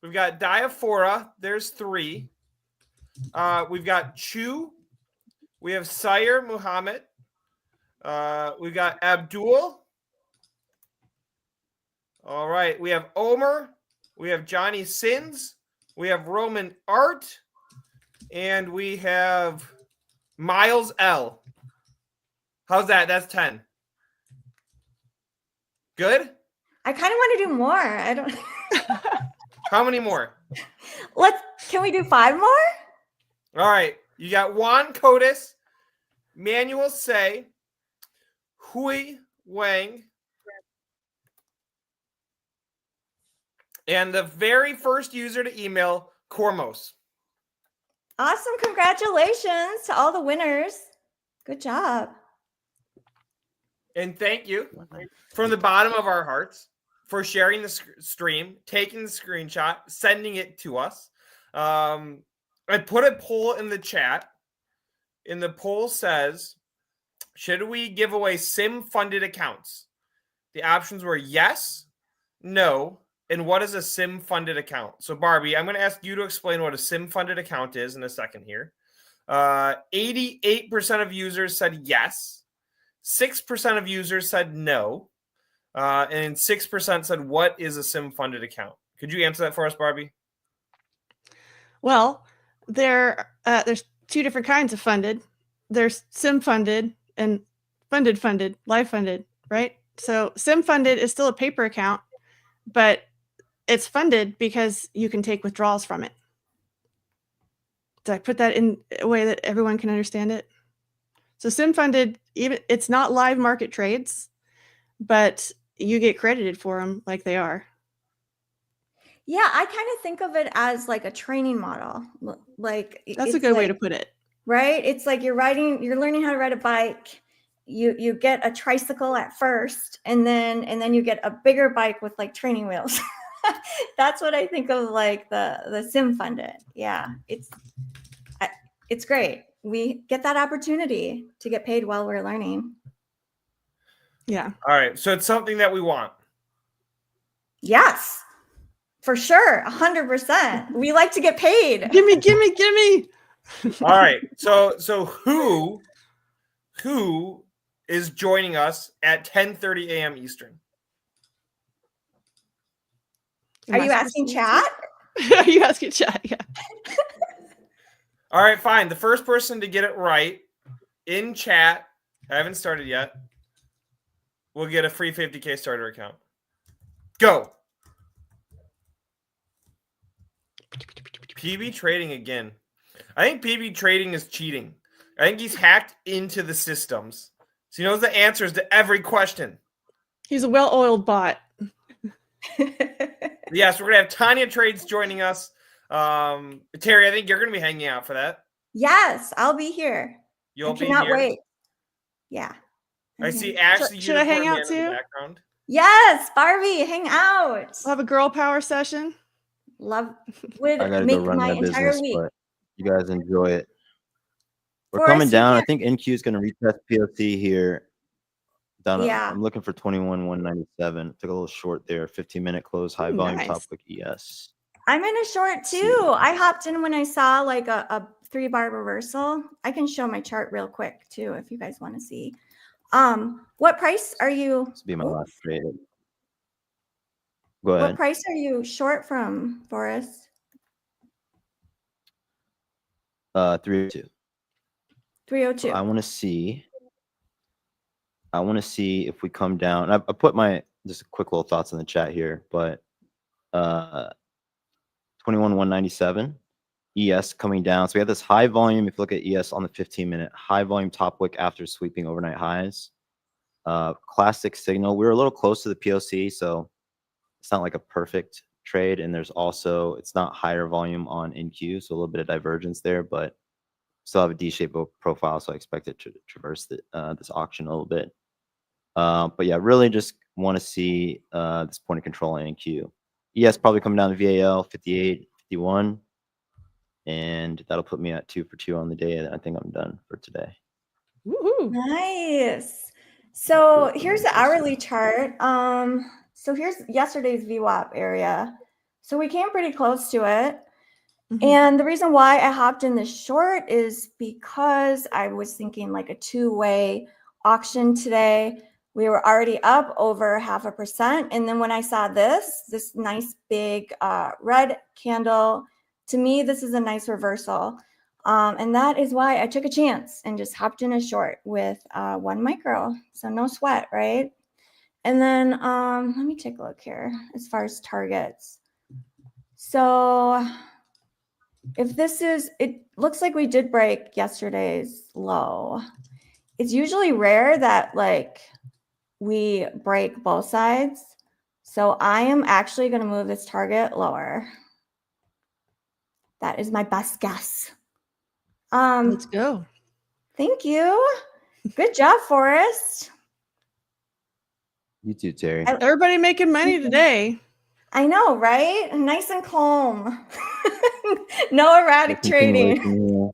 We've got Diaphora. There's 3. We've got Chu. We have Sire Muhammad. We've got Abdul. All right. We have Omer. We have Johnny Sins. We have Roman Art. And we have Miles L. How's that? That's 10. Good? I kind of want to do more. I don't. How many more? Can we do 5 more? All right. You got Juan Cotis, Manuel Say, Hui Wang, and the very first user to email, Cormos. Awesome. Congratulations to all the winners. Good job. And thank you from the bottom of our hearts for sharing the stream, taking the screenshot, sending it to us. I put a poll in the chat, and the poll says, should we give away SIM-funded accounts? The options were yes, no, and what is a SIM-funded account? So, Barbie, I'm going to ask you to explain what a SIM-funded account is in a second here. 88% of users said yes. 6% of users said no. And 6% said, what is a SIM-funded account? Could you answer that for us, Barbie? Well, there's 2 different kinds of funded. There's SIM funded and funded, live funded, right? So SIM funded is still a paper account, but it's funded because you can take withdrawals from it. Did I put that in a way that everyone can understand it? So SIM funded, even it's not live market trades, but you get credited for them like they are. Yeah, I kind of think of it as like a training model. Like That's a good way to put it. Right? It's like you're learning how to ride a bike. You get a tricycle at first, and then you get a bigger bike with like training wheels. That's what I think of like the sim funded. Yeah, it's great. We get that opportunity to get paid while we're learning. Yeah. All right. So it's something that we want. Yes, for sure. 100%. We like to get paid. Gimme. All right. So who is joining us at 10:30 a.m. Eastern? Are you asking chat? Are you asking chat? Yeah. All right, fine. The first person to get it right in chat, I haven't started yet, will get a free 50K starter account. Go. PB trading again. I think PB trading is cheating. I think he's hacked into the systems. So he knows the answers to every question. He's a well-oiled bot. Yes, we're going to have Tanja Trades joining us. Terry, I think you're going to be hanging out for that. Yes, I'll be here. You'll I be cannot here. wait. Yeah. I see Ashley Should I hang Unicorn out Man in the too? background. Yes, Barbie, hang out. We'll have a girl power session. Love I would gotta make go run my my entire business, week. but you guys enjoy it. We're Forrest, coming you down. I can't- think NQ is going to retest POC here. Down. Yeah. I'm looking for 21,197. Took a little short there. 15-minute close, high Ooh, volume, nice. top quick ES. I'm in a short See. too. I hopped in when I saw like a 3-bar reversal. I can show my chart real quick too if you guys want to see. What price are you? This will be my last Oops. trade. Go What ahead. price are you short from, Forrest? 302. 302. So I want to see if we come down. I put my just quick little thoughts in the chat here, but 21,197 ES coming down. So we have this high volume. If you look at ES on the 15-minute, high volume top wick after sweeping overnight highs. Classic signal. We were a little close to the POC, so it's not like a perfect trade. And there's also, it's not higher volume on NQ, so a little bit of divergence there, but still have a D-shaped profile, so I expect it to traverse this auction a little bit. But yeah, really just want to see this point of control in NQ. ES probably coming down to VAL 58, 51, and that'll put me at 2 for 2 on the day. And I think I'm done for today. Woohoo. Nice. So here's the hourly chart. So here's yesterday's VWAP area. So we came pretty close to it. And the reason why I hopped in the short is because I was thinking like a two-way auction today. We were already up over 0.5%. And then when I saw this nice big red candle, to me, this is a nice reversal. And that is why I took a chance and just hopped in a short with 1 micro. So no sweat, right? And then let me take a look here as far as targets. So if this is, it looks like we did break yesterday's low. It's usually rare that like we break both sides. So I am actually going to move this target lower. That is my best guess. Let's go. Thank you. Good job, Forrest. You too, Terry. Everybody making money today. I know, right? Nice and calm. No erratic trading.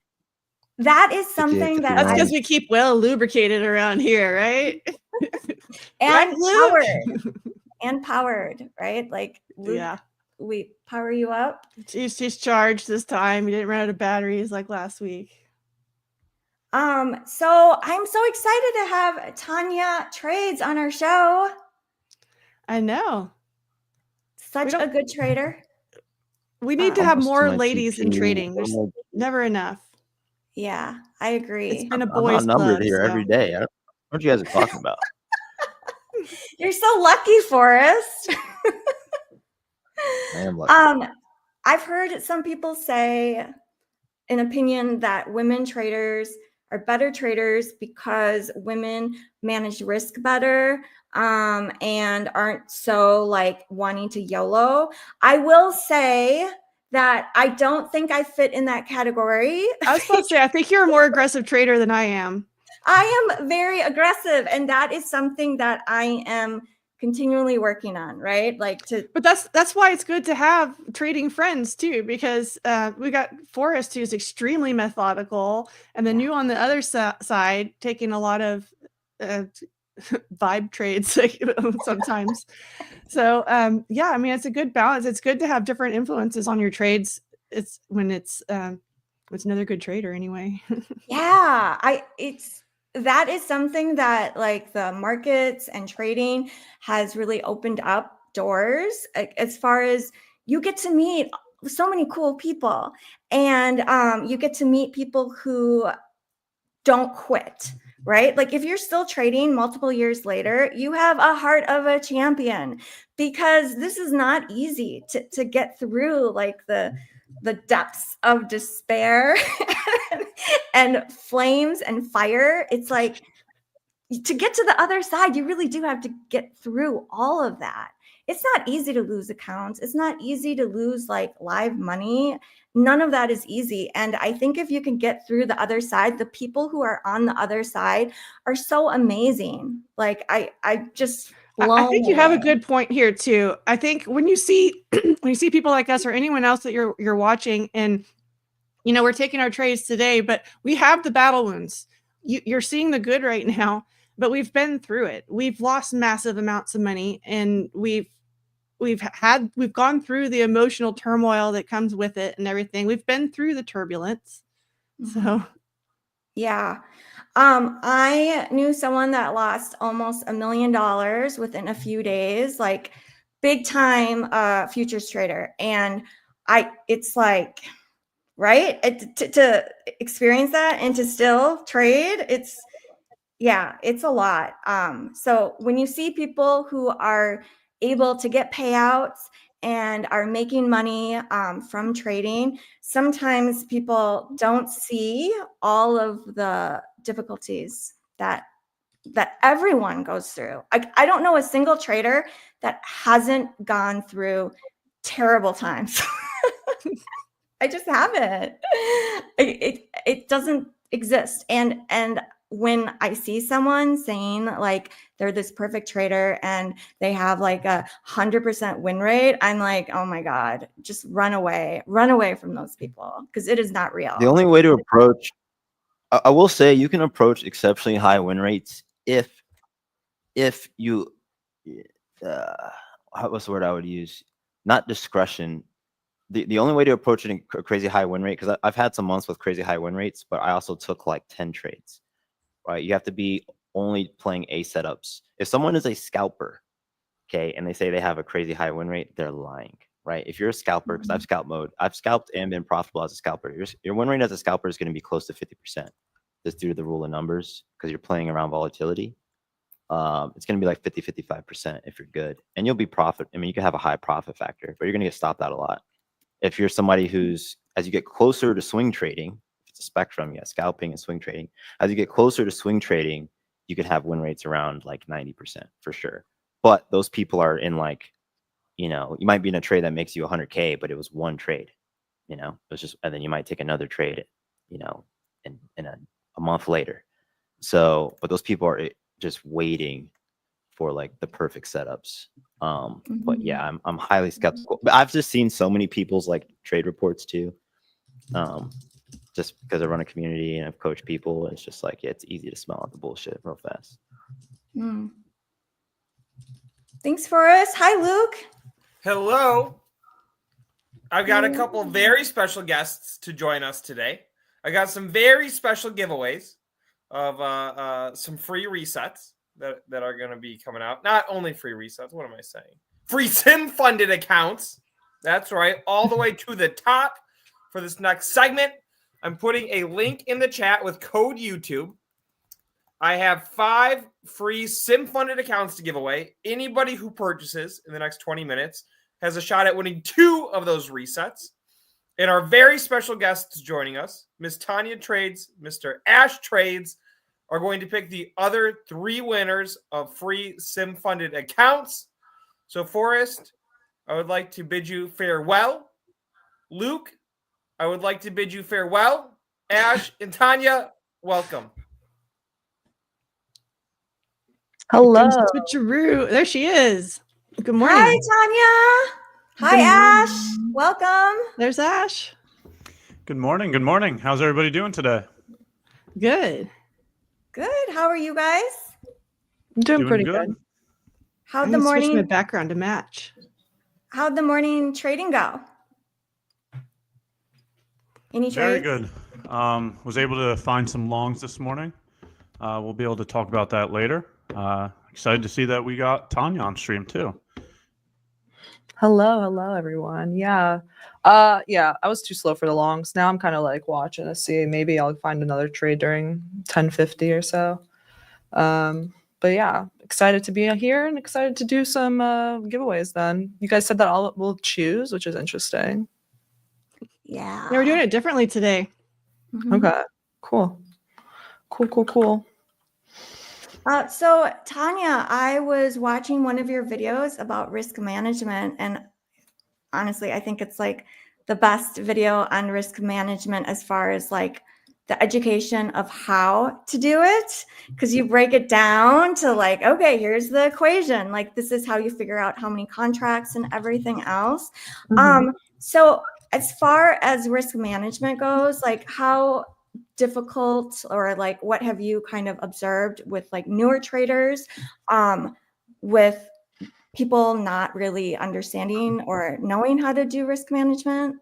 That is something that That's because we keep well lubricated around here, right? and powered. And powered, right? Like yeah, we power you up. He's charged this time. He didn't run out of batteries like last week. So I'm so excited to have Tanja Trades on our show. I know. Such a good trader. We need to have more ladies in trading. There's never enough. Yeah, I agree. It's been a I'm boys' outnumbered club, here so. every day. What you guys are talking about? You're so lucky, Forrest. I am lucky. I've heard some people say an opinion that women traders are better traders because women manage risk better and aren't so like wanting to YOLO. I will say that I don't think I fit in that category. I was supposed to say, I think you're a more aggressive trader than I am. I am very aggressive, and that is something that I am continually working on, right? Like but that's why it's good to have trading friends too, because we got Forrest, who's extremely methodical, and then you on the other side taking a lot of vibe trades sometimes. So yeah, I mean, it's a good balance. It's good to have different influences on your trades. It's when it's another good trader anyway. Yeah, that is something that like the markets and trading has really opened up doors as far as you get to meet so many cool people, and you get to meet people who don't quit, right? Like if you're still trading multiple years later, you have a heart of a champion, because this is not easy to get through like the depths of despair and flames and fire. It's like to get to the other side, you really do have to get through all of that. it's not easy to lose accounts. It's not easy to lose like live money. None of that is easy. And I think if you can get through the other side, the people who are on the other side are so amazing. Like I just I think you have a away. good point here too. I think when you see when you see people like us or anyone else that you're watching, and you know, we're taking our trades today, but we have the battle wounds. You're seeing the good right now, but we've been through it. We've lost massive amounts of money, and we've gone through the emotional turmoil that comes with it and everything. We've been through the turbulence. So yeah. I knew someone that lost almost $1 million within a few days, like big time futures trader. And it's like, right, to experience that and to still trade, it's a lot. So when you see people who are able to get payouts and are making money from trading, sometimes people don't see all of the difficulties that everyone goes through. I don't know a single trader that hasn't gone through terrible times. I just haven't. It doesn't exist. And when I see someone saying like they're this perfect trader and they have like 100% win rate, I'm like, oh my God, just run away from those people, because it is not real. The only way to approach, I will say, you can approach exceptionally high win rates if you, what's the word I would use? Not discretion. The only way to approach it a crazy high win rate, because I've had some months with crazy high win rates, but I also took like 10 trades, right? You have to be only playing A setups. If someone is a scalper, okay, and they say they have a crazy high win rate, they're lying, right? If you're a scalper, because I've scalp mode, I've scalped and been profitable as a scalper. Your win rate as a scalper is going to be close to 50%, just due to the rule of numbers, because you're playing around volatility. It's going to be like 50-55% if you're good, and you'll be profit. I mean, you can have a high profit factor, but you're going to get stopped out a lot. If you're somebody who's, as you get closer to swing trading, it's a spectrum, you got scalping and swing trading. As you get closer to swing trading, you could have win rates around like 90% for sure. But those people are in like, you know, you might be in a trade that makes you 100K, but it was one trade, you know, it was just, and then you might take another trade, you know, in a month later. So, but those people are just waiting for like the perfect setups. But yeah, I'm highly skeptical. But I've just seen so many people's like trade reports too. Just because I run a community and I've coached people, it's just like, yeah, it's easy to smell out the bullshit real fast. Thanks, Forrest. Hi, Luke. Hello. I've got a couple of very special guests to join us today. I got some very special giveaways of some free resets that are going to be coming out. Not only free resets, what am I saying? Free sim-funded accounts. That's right, all the way to the top for this next segment. I'm putting a link in the chat with code YouTube. I have 5 free sim-funded accounts to give away. Anybody who purchases in the next 20 minutes has a shot at winning 2 of those resets. And our very special guests joining us, Miss Tanja Trades, Mr. Ash Trades, are going to pick the other 3 winners of free sim-funded accounts. So, Forrest, I would like to bid you farewell. Luke, I would like to bid you farewell. Ash and Tanja, welcome. Hello. switcheroo. There she is. Good morning. Hi, Tanja. Hi, Ash. Welcome. There's Ash. Good morning. Good morning. How's everybody doing today? Good. Good. How are you guys? Doing pretty good. How'd I'm the gonna switch my morning background to match. How'd the morning trading go? Any Very trades? good. Was able to find some longs this morning. We'll be able to talk about that later. Excited to see that we got Tanja on stream too. Hello, everyone. Yeah, I was too slow for the longs. Now I'm kind of like watching to see maybe I'll find another trade during 10:50 or so. But yeah, excited to be here and excited to do some giveaways. Then you guys said that all will choose, which is interesting. Yeah. Yeah, we're doing it differently today. Mhm. Okay, cool. So Tanya, I was watching one of your videos about risk management, and honestly, I think it's like the best video on risk management as far as like the education of how to do it, because you break it down to like, okay, here's the equation, like this is how you figure out how many contracts and everything else. So as far as risk management goes, like how difficult or like what have you kind of observed with like newer traders, with people not really understanding or knowing how to do risk management?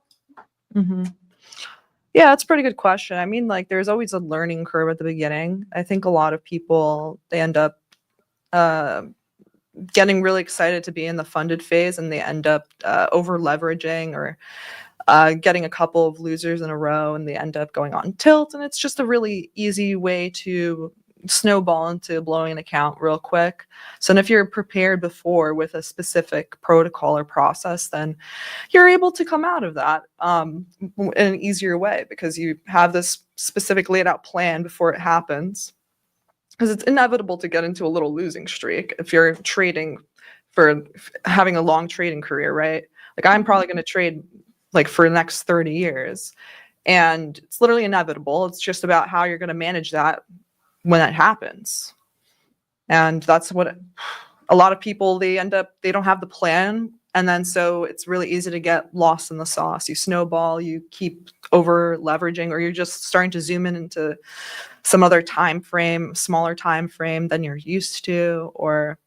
Yeah, that's a pretty good question. I mean, like, there's always a learning curve at the beginning. I think a lot of people, they end up getting really excited to be in the funded phase, and they end up over leveraging or getting a couple of losers in a row, and they end up going on tilt. And it's just a really easy way to snowball into blowing an account real quick. So if you're prepared before with a specific protocol or process, then you're able to come out of that in an easier way, because you have this specific laid out plan before it happens. Because it's inevitable to get into a little losing streak if you're trading for having a long trading career, right? Like, I'm probably going to trade like for the next 30 years, and it's literally inevitable. It's just about how you're going to manage that when that happens. And that's what a lot of people, they don't have the plan. And then so it's really easy to get lost in the sauce. You snowball, you keep over leveraging, or you're just starting to zoom in into some other time frame, smaller time frame than you're used to, or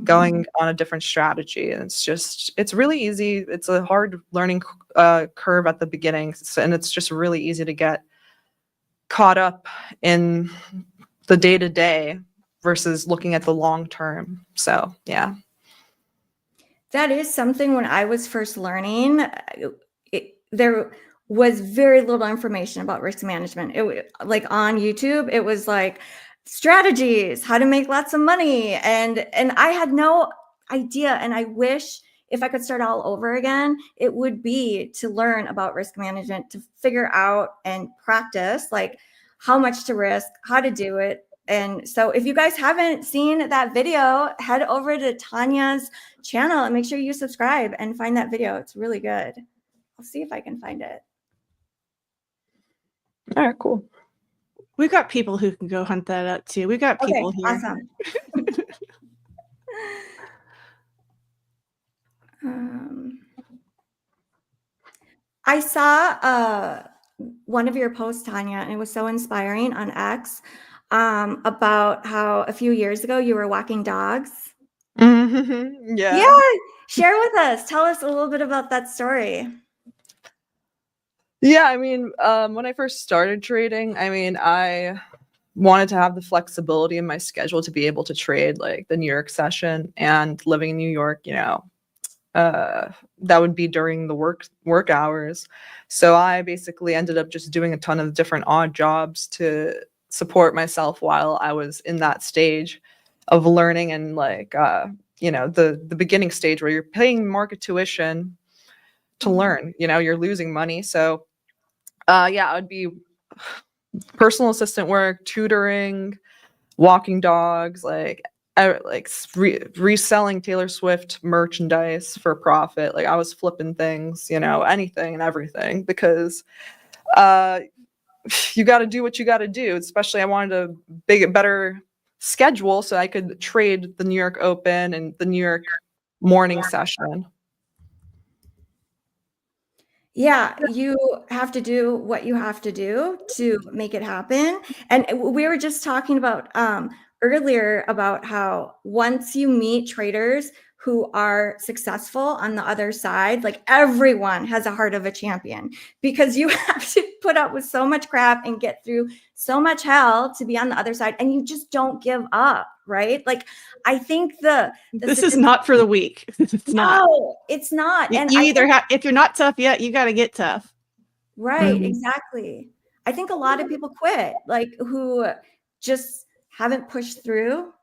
going on a different strategy. And it's really easy. It's a hard learning curve at the beginning. And it's just really easy to get caught up in the day-to-day versus looking at the long term. So yeah. That is something. When I was first learning, there was very little information about risk management. Like on YouTube, it was like strategies, how to make lots of money. And I had no idea. And I wish if I could start all over again, it would be to learn about risk management, to figure out and practice like how much to risk, how to do it. And so if you guys haven't seen that video, head over to Tanya's channel and make sure you subscribe and find that video. It's really good. I'll see if I can find it. All right, cool. We've got people who can go hunt that up too. We've got people here. Awesome. I saw one of your posts, Tanya, and it was so inspiring on X, about how a few years ago you were walking dogs. Yeah. Share with us. Tell us a little bit about that story. Yeah, I mean, when I first started trading, I mean, I wanted to have the flexibility in my schedule to be able to trade like the New York session, and living in New York, you know, that would be during the work hours. So I basically ended up just doing a ton of different odd jobs to support myself while I was in that stage of learning, and like, you know, the beginning stage where you're paying market tuition to learn, you know, you're losing money. So yeah, it would be personal assistant work, tutoring, walking dogs, like reselling Taylor Swift merchandise for profit. Like, I was flipping things, you know, anything and everything, because you got to do what you got to do. Especially I wanted a better schedule so I could trade the New York Open and the New York morning session. Yeah, you have to do what you have to do to make it happen. And we were just talking about earlier about how once you meet traders who are successful on the other side, like everyone has a heart of a champion, because you have to put up with so much crap and get through so much hell to be on the other side, and you just don't give up, right? Like, I think this is not for the weak. It's not. No, it's not. And you either have, if you're not tough yet, you got to get tough. Right, exactly. I think a lot of people quit, like, who just haven't pushed through.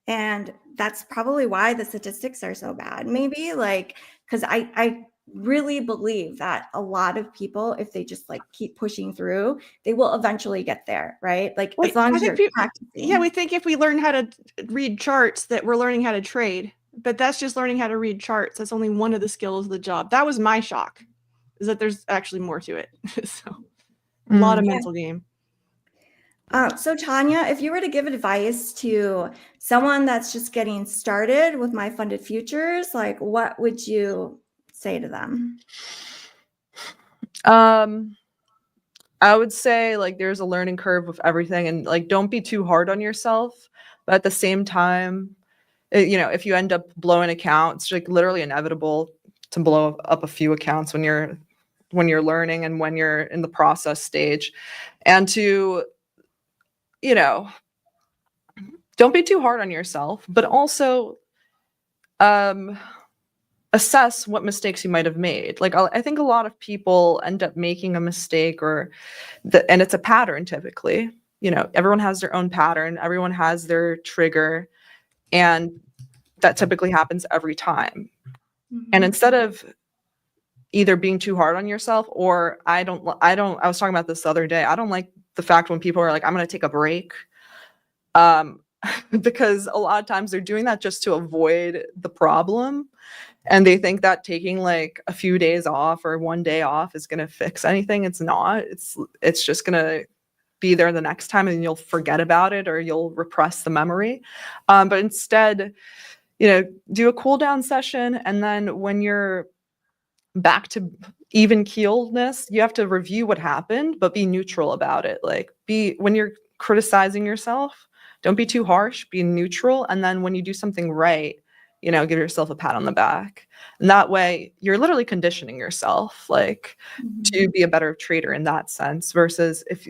And that's probably why the statistics are so bad, maybe, like, because I really believe that a lot of people, if they just like keep pushing through, they will eventually get there, right? Like as long as you're practicing. Yeah, we think if we learn how to read charts that we're learning how to trade, but that's just learning how to read charts. That's only one of the skills of the job. That was my shock, is that there's actually more to it. So a lot of mental game. So Tanja, if you were to give advice to someone that's just getting started with MyFundedFutures, like what would you say to them? I would say like there's a learning curve with everything, and like don't be too hard on yourself. But at the same time, you know, if you end up blowing accounts, it's like literally inevitable to blow up a few accounts when you're learning and when you're in the process stage. And to, you know, don't be too hard on yourself, but also assess what mistakes you might have made. Like I think a lot of people end up making a mistake and it's a pattern typically. You know, everyone has their own pattern, everyone has their trigger, and that typically happens every time. Mm-hmm. And instead of either being too hard on yourself, or I was talking about this the other day, I don't like the fact when people are like, I'm going to take a break. Because a lot of times they're doing that just to avoid the problem. And they think that taking like a few days off or one day off is going to fix anything. It's not. It's just going to be there the next time and you'll forget about it or you'll repress the memory. But instead, you know, do a cool down session. And then when you're back to even keelness, you have to review what happened, but be neutral about it. Like when you're criticizing yourself, don't be too harsh, be neutral. And then when you do something right, you know, give yourself a pat on the back. And that way you're literally conditioning yourself like to be a better trader in that sense, versus if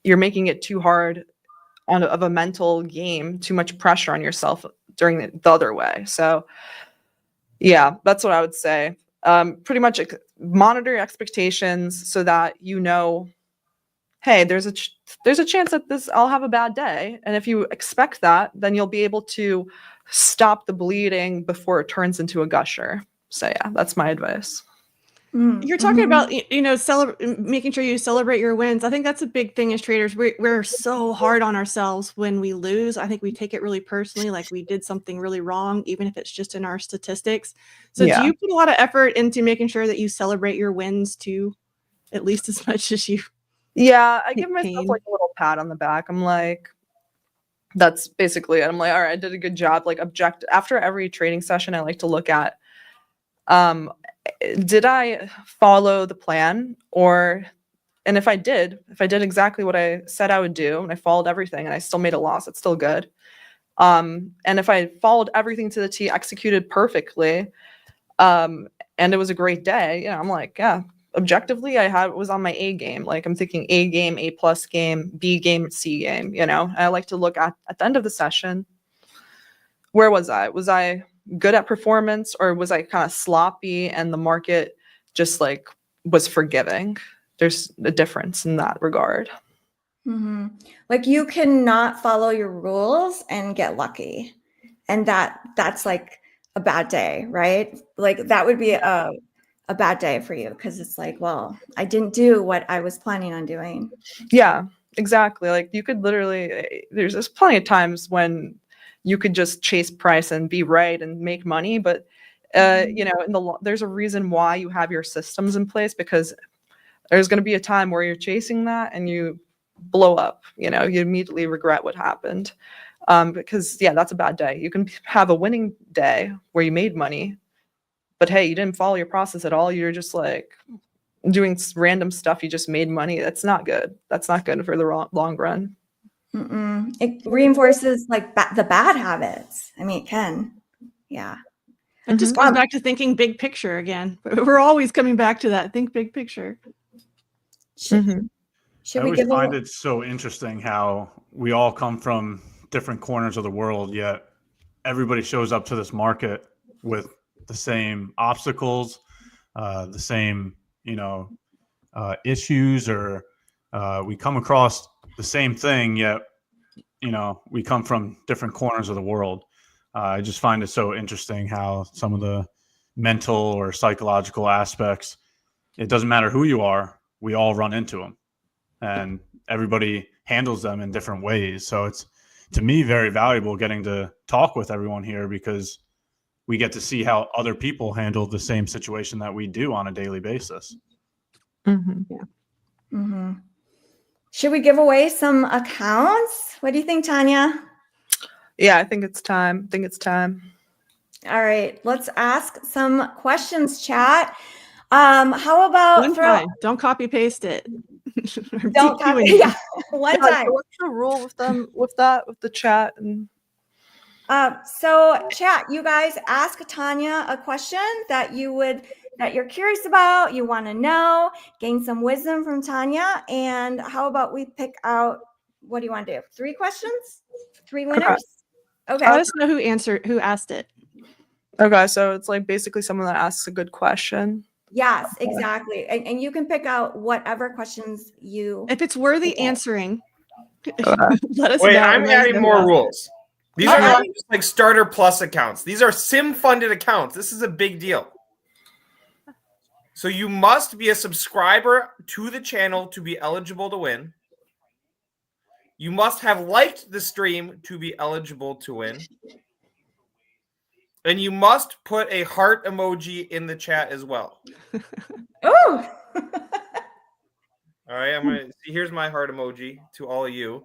you're making it too hard of a mental game, too much pressure on yourself during the other way. So yeah, that's what I would say. Pretty much monitor your expectations so that you know, hey, there's a chance that I'll have a bad day. And if you expect that, then you'll be able to stop the bleeding before it turns into a gusher. So yeah, that's my advice. You're talking about, you know, making sure you celebrate your wins. I think that's a big thing as traders. We're so hard on ourselves when we lose. I think we take it really personally, like we did something really wrong, even if it's just in our statistics. So do you put a lot of effort into making sure that you celebrate your wins too, at least as much as you? Yeah, I give myself like a little pat on the back. I'm like, that's basically it. I'm like, all right, I did a good job. Like after every trading session, I like to look at, did I follow the plan? And if I did exactly what I said I would do, and I followed everything and I still made a loss, it's still good. And if I followed everything to the T, executed perfectly, and it was a great day, you know, I'm like, yeah, objectively, was on my A game. Like I'm thinking A game, A+ game, B game, C game, you know. I like to look at the end of the session, where was I? Was I good at performance, or was I kind of sloppy and the market just like was forgiving? There's a difference in that regard. Like you cannot follow your rules and get lucky. And that's like a bad day, right? Like that would be a bad day for you, because it's like, well, I didn't do what I was planning on doing. Yeah, exactly. Like you could literally, there's plenty of times when you could just chase price and be right and make money. But, you know, there's a reason why you have your systems in place, because there's going to be a time where you're chasing that and you blow up, you know, you immediately regret what happened. Because yeah, that's a bad day. You can have a winning day where you made money, but hey, you didn't follow your process at all. You're just like doing random stuff. You just made money. That's not good. That's not good for the long run. It reinforces like the bad habits. I mean, it can. Yeah. It just goes back to thinking big picture again. We're always coming back to that. Think big picture. Should I we always find it so interesting how we all come from different corners of the world, yet everybody shows up to this market with the same obstacles, the same, you know, issues, or we come across the same thing, yet, you know, we come from different corners of the world. I just find it so interesting how some of the mental or psychological aspects. It doesn't matter who you are. We all run into them, and everybody handles them in different ways. So it's, to me, very valuable getting to talk with everyone here, because we get to see how other people handle the same situation that we do on a daily basis. Should we give away some accounts? What do you think, Tanya? Yeah, I think it's time. All right, let's ask some questions, chat. How about One time. Don't copy paste it. Don't copy. Yeah, one Yeah, time. so what's the rule with them, with the chat? And So chat, you guys ask Tanya a question that you're curious about, you want to know, gain some wisdom from Tanya. And how about we pick out, what do you want to do? 3 questions? 3 winners? Okay. Let us know who asked it. okay, so it's like basically someone that asks a good question. Yes, exactly. And you can pick out whatever questions you. If it's worthy answering, Okay. let us Wait, know. I'm and let us adding know more who rules. These Okay. are not just like starter plus accounts. These are sim funded accounts. This is a big deal. So you must be a subscriber to the channel to be eligible to win. You must have liked the stream to be eligible to win. And you must put a heart emoji in the chat as well. Oh. All right, I'm gonna see. Here's my heart emoji to all of you.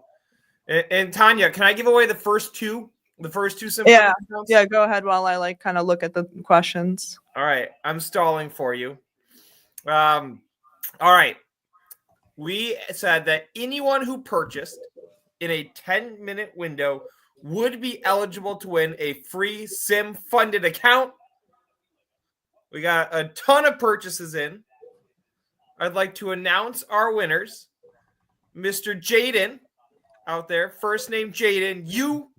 And Tanya, can I give away the first two? The first 2 sim funded accounts? Yeah, go ahead while I like kind of look at the questions. All right, I'm stalling for you. All right. We said that anyone who purchased in a 10-minute window would be eligible to win a free sim funded account. We got a ton of purchases in. I'd like to announce our winners. Mr. Jaden out there, first name Jaden, you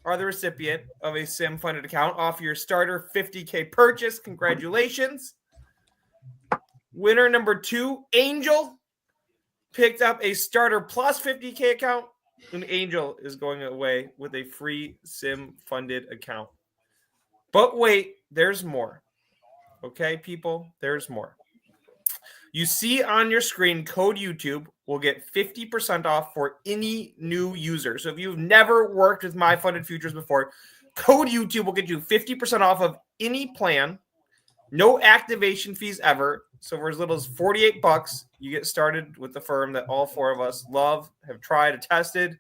are the recipient of a sim funded account off your starter 50K purchase. Congratulations. Winner number 2, Angel, picked up a starter plus 50K account, and Angel is going away with a free sim funded account. But wait, there's more. Okay, people, there's more. You see on your screen, code YouTube will get 50% off for any new user. So if you've never worked with MyFundedFutures before, code YouTube will get you 50% off of any plan. No activation fees ever. So for as little as $48, you get started with the firm that all 4 of us love, have tried, and tested.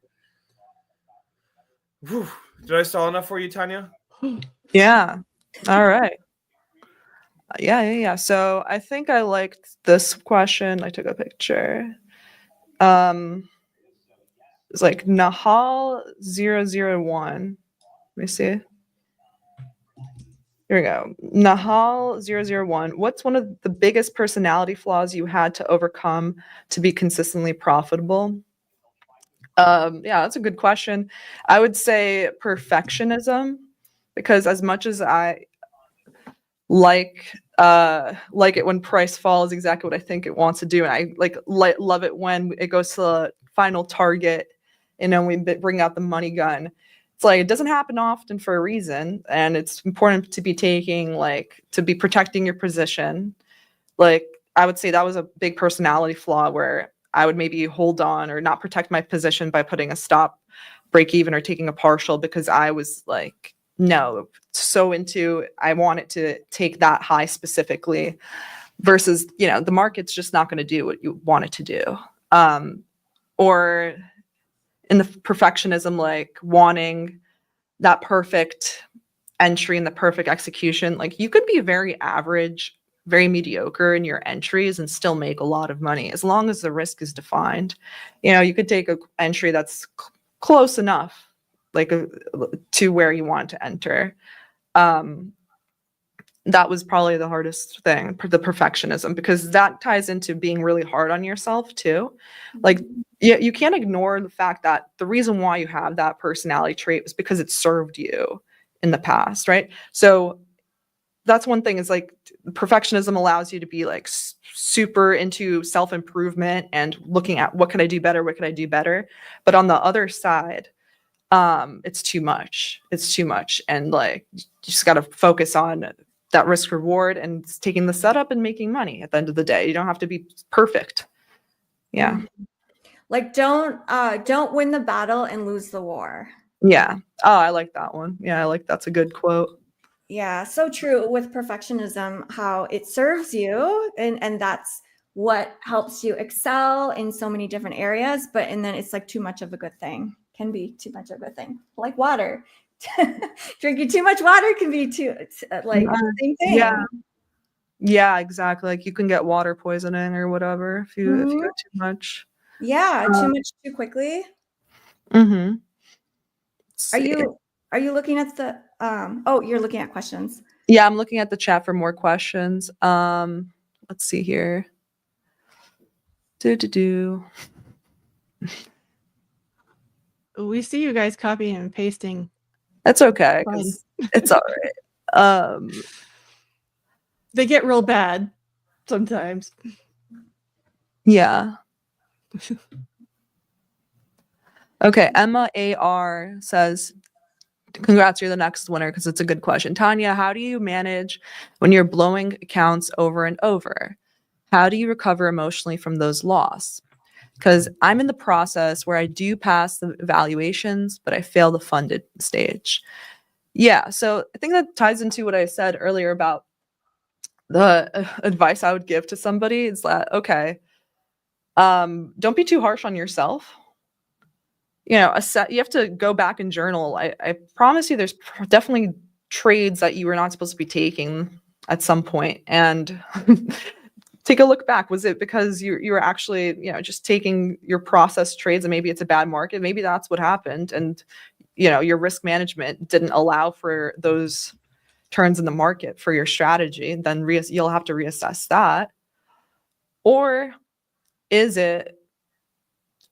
Whew. Did I stall enough for you, Tanya? Yeah. All right. Yeah. So I think I liked this question. I took a picture. It's like Nahal 001. Let me see. Here we go. Nahal 001. What's one of the biggest personality flaws you had to overcome to be consistently profitable? Yeah, that's a good question. I would say perfectionism, because as much as I like it when price falls exactly what I think it wants to do, and I love it when it goes to the final target, and then we bring out the money gun. It's like it doesn't happen often for a reason, and it's important to be protecting your position. Like I would say that was a big personality flaw where I would maybe hold on or not protect my position by putting a stop, break even, or taking a partial, because I was like, no, so into, I want it to take that high specifically, versus, the market's just not going to do what you want it to do. Or in the perfectionism, like wanting that perfect entry and the perfect execution. Like you could be very average, very mediocre in your entries and still make a lot of money as long as the risk is defined. You could take an entry that's close enough, to where you want to enter. That was probably the hardest thing, the perfectionism, because that ties into being really hard on yourself too. Like, you can't ignore the fact that the reason why you have that personality trait was because it served you in the past, right? So that's one thing, is like perfectionism allows you to be like super into self-improvement and looking at what can I do better? But on the other side, it's too much. And like, you just got to focus on that risk reward and taking the setup and making money at the end of the day. You don't have to be perfect. Yeah. Like don't win the battle and lose the war. Yeah. Oh, I like that one. Yeah, I like that's a good quote. Yeah, so true with perfectionism, how it serves you and that's what helps you excel in so many different areas, and then it's like too much of a good thing. Can be too much of a good thing. Like water. Drinking too much water can be like the same thing. Yeah. Yeah, exactly. Like you can get water poisoning or whatever if you get too much. Yeah, too much too quickly. Mm-hmm. Are you looking at the oh, you're looking at questions. Yeah, I'm looking at the chat for more questions. Let's see here. We see you guys copying and pasting. That's okay. Fine. It's all right. They get real bad sometimes. Yeah. Okay, Emma AR says, congrats, you're the next winner, because it's a good question. Tanya, how do you manage when you're blowing accounts over and over? How do you recover emotionally from those losses? Because I'm in the process where I do pass the evaluations, but I fail the funded stage. Yeah, so I think that ties into what I said earlier about the advice I would give to somebody is that, okay, don't be too harsh on yourself. You know, you have to go back and journal. I promise you there's definitely trades that you were not supposed to be taking at some point, and take a look back. Was it because you were actually, you know, just taking your process trades and maybe it's a bad market? Maybe that's what happened. And, you know, your risk management didn't allow for those turns in the market for your strategy. Then you'll have to reassess that. Or is it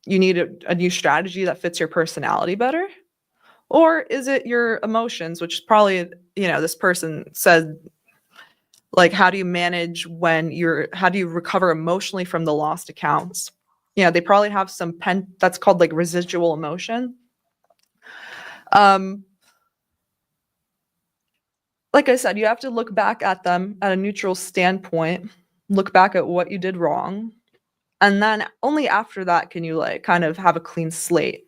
you need a new strategy that fits your personality better? Or is it your emotions, which is probably, you know, this person said, like, how do you manage how do you recover emotionally from the lost accounts? Yeah, they probably have some that's called like residual emotion. Like I said, you have to look back at them at a neutral standpoint, look back at what you did wrong. And then only after that can you like kind of have a clean slate,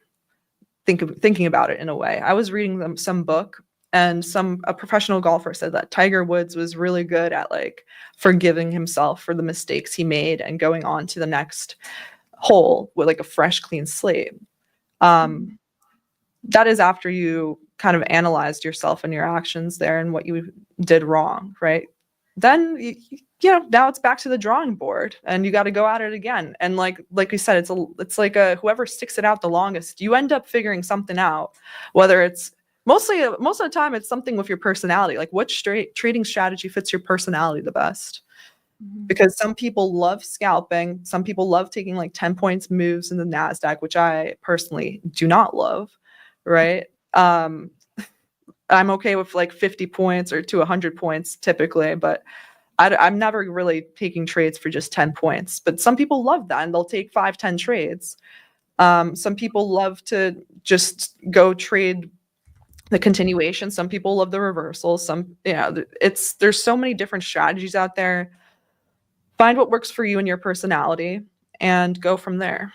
thinking about it in a way. I was reading some book, and a professional golfer said that Tiger Woods was really good at like forgiving himself for the mistakes he made and going on to the next hole with like a fresh, clean slate. That is after you kind of analyzed yourself and your actions there and what you did wrong, right? Then you know, now it's back to the drawing board and you got to go at it again. And like we said, it's like whoever sticks it out the longest, you end up figuring something out, whether it's most of the time it's something with your personality, like what trading strategy fits your personality the best. Because some people love scalping, some people love taking like 10 points moves in the NASDAQ, which I personally do not love, right? I'm okay with like 50 points or to 100 points typically, but I'm never really taking trades for just 10 points. But some people love that and they'll take 5-10 trades. Some people love to just go trade the continuation. Some people love the reversal. Some, you know, there's so many different strategies out there. Find what works for you and your personality and go from there.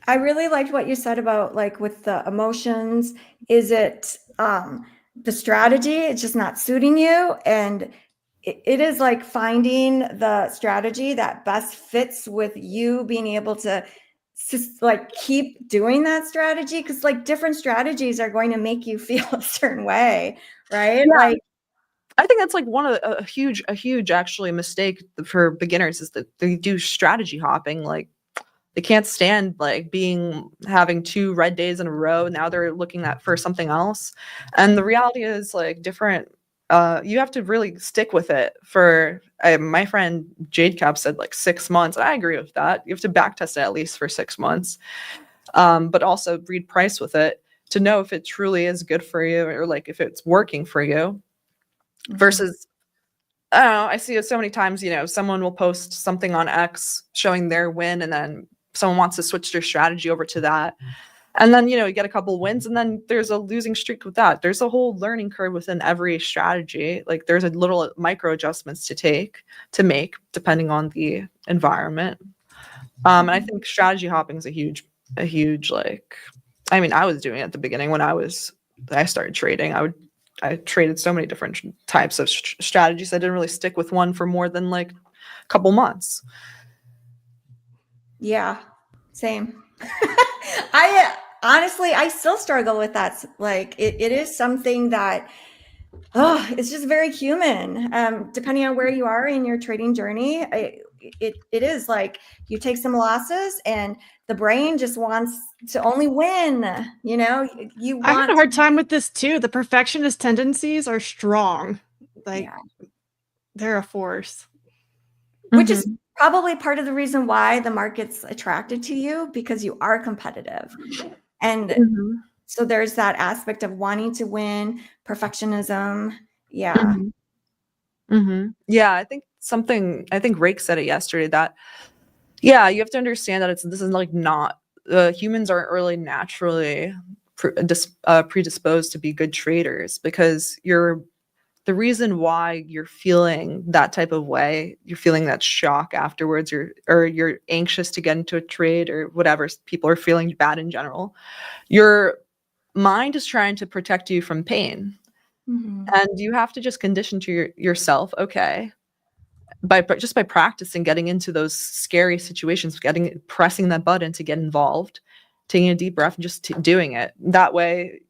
I really liked what you said about like with the emotions. Is it the strategy? It's just not suiting you. And it is like finding the strategy that best fits with you being able to just like keep doing that strategy. Cause like different strategies are going to make you feel a certain way. Right. Yeah. Like, I think that's like one of a huge actually mistake for beginners is that they do strategy hopping. Like they can't stand like having 2 red days in a row. Now they're looking for something else. And the reality is like different. You have to really stick with it for my friend Jade Cap said like 6 months. I agree with that. You have to back test it at least for 6 months. But also read price with it to know if it truly is good for you or like if it's working for you. Versus, I don't know, I see it so many times, you know, someone will post something on X showing their win and then someone wants to switch their strategy over to that. And then, you get a couple wins, and then there's a losing streak with that. There's a whole learning curve within every strategy. Like there's a little micro adjustments to make depending on the environment. And I think strategy hopping is a huge like, I mean, I was doing it at the beginning when I started trading. I traded so many different types of strategies. I didn't really stick with one for more than like a couple months. Yeah, same. I still struggle with that. Like it is something that, it's just very human. Depending on where you are in your trading journey, it is like you take some losses and the brain just wants to only win. I had a hard time with this too. The perfectionist tendencies are strong. Like they're a force. Which is probably part of the reason why the market's attracted to you, because you are competitive. And so there's that aspect of wanting to win, perfectionism. Yeah. Yeah, I think Rake said it yesterday that, you have to understand that this is like not, humans aren't really naturally predisposed to be good traders, because the reason why you're feeling that type of way, you're feeling that shock afterwards, or you're anxious to get into a trade or whatever, people are feeling bad in general. Your mind is trying to protect you from pain. And you have to just condition to yourself, okay, by practicing getting into those scary situations, pressing that button to get involved, taking a deep breath and just doing it. That way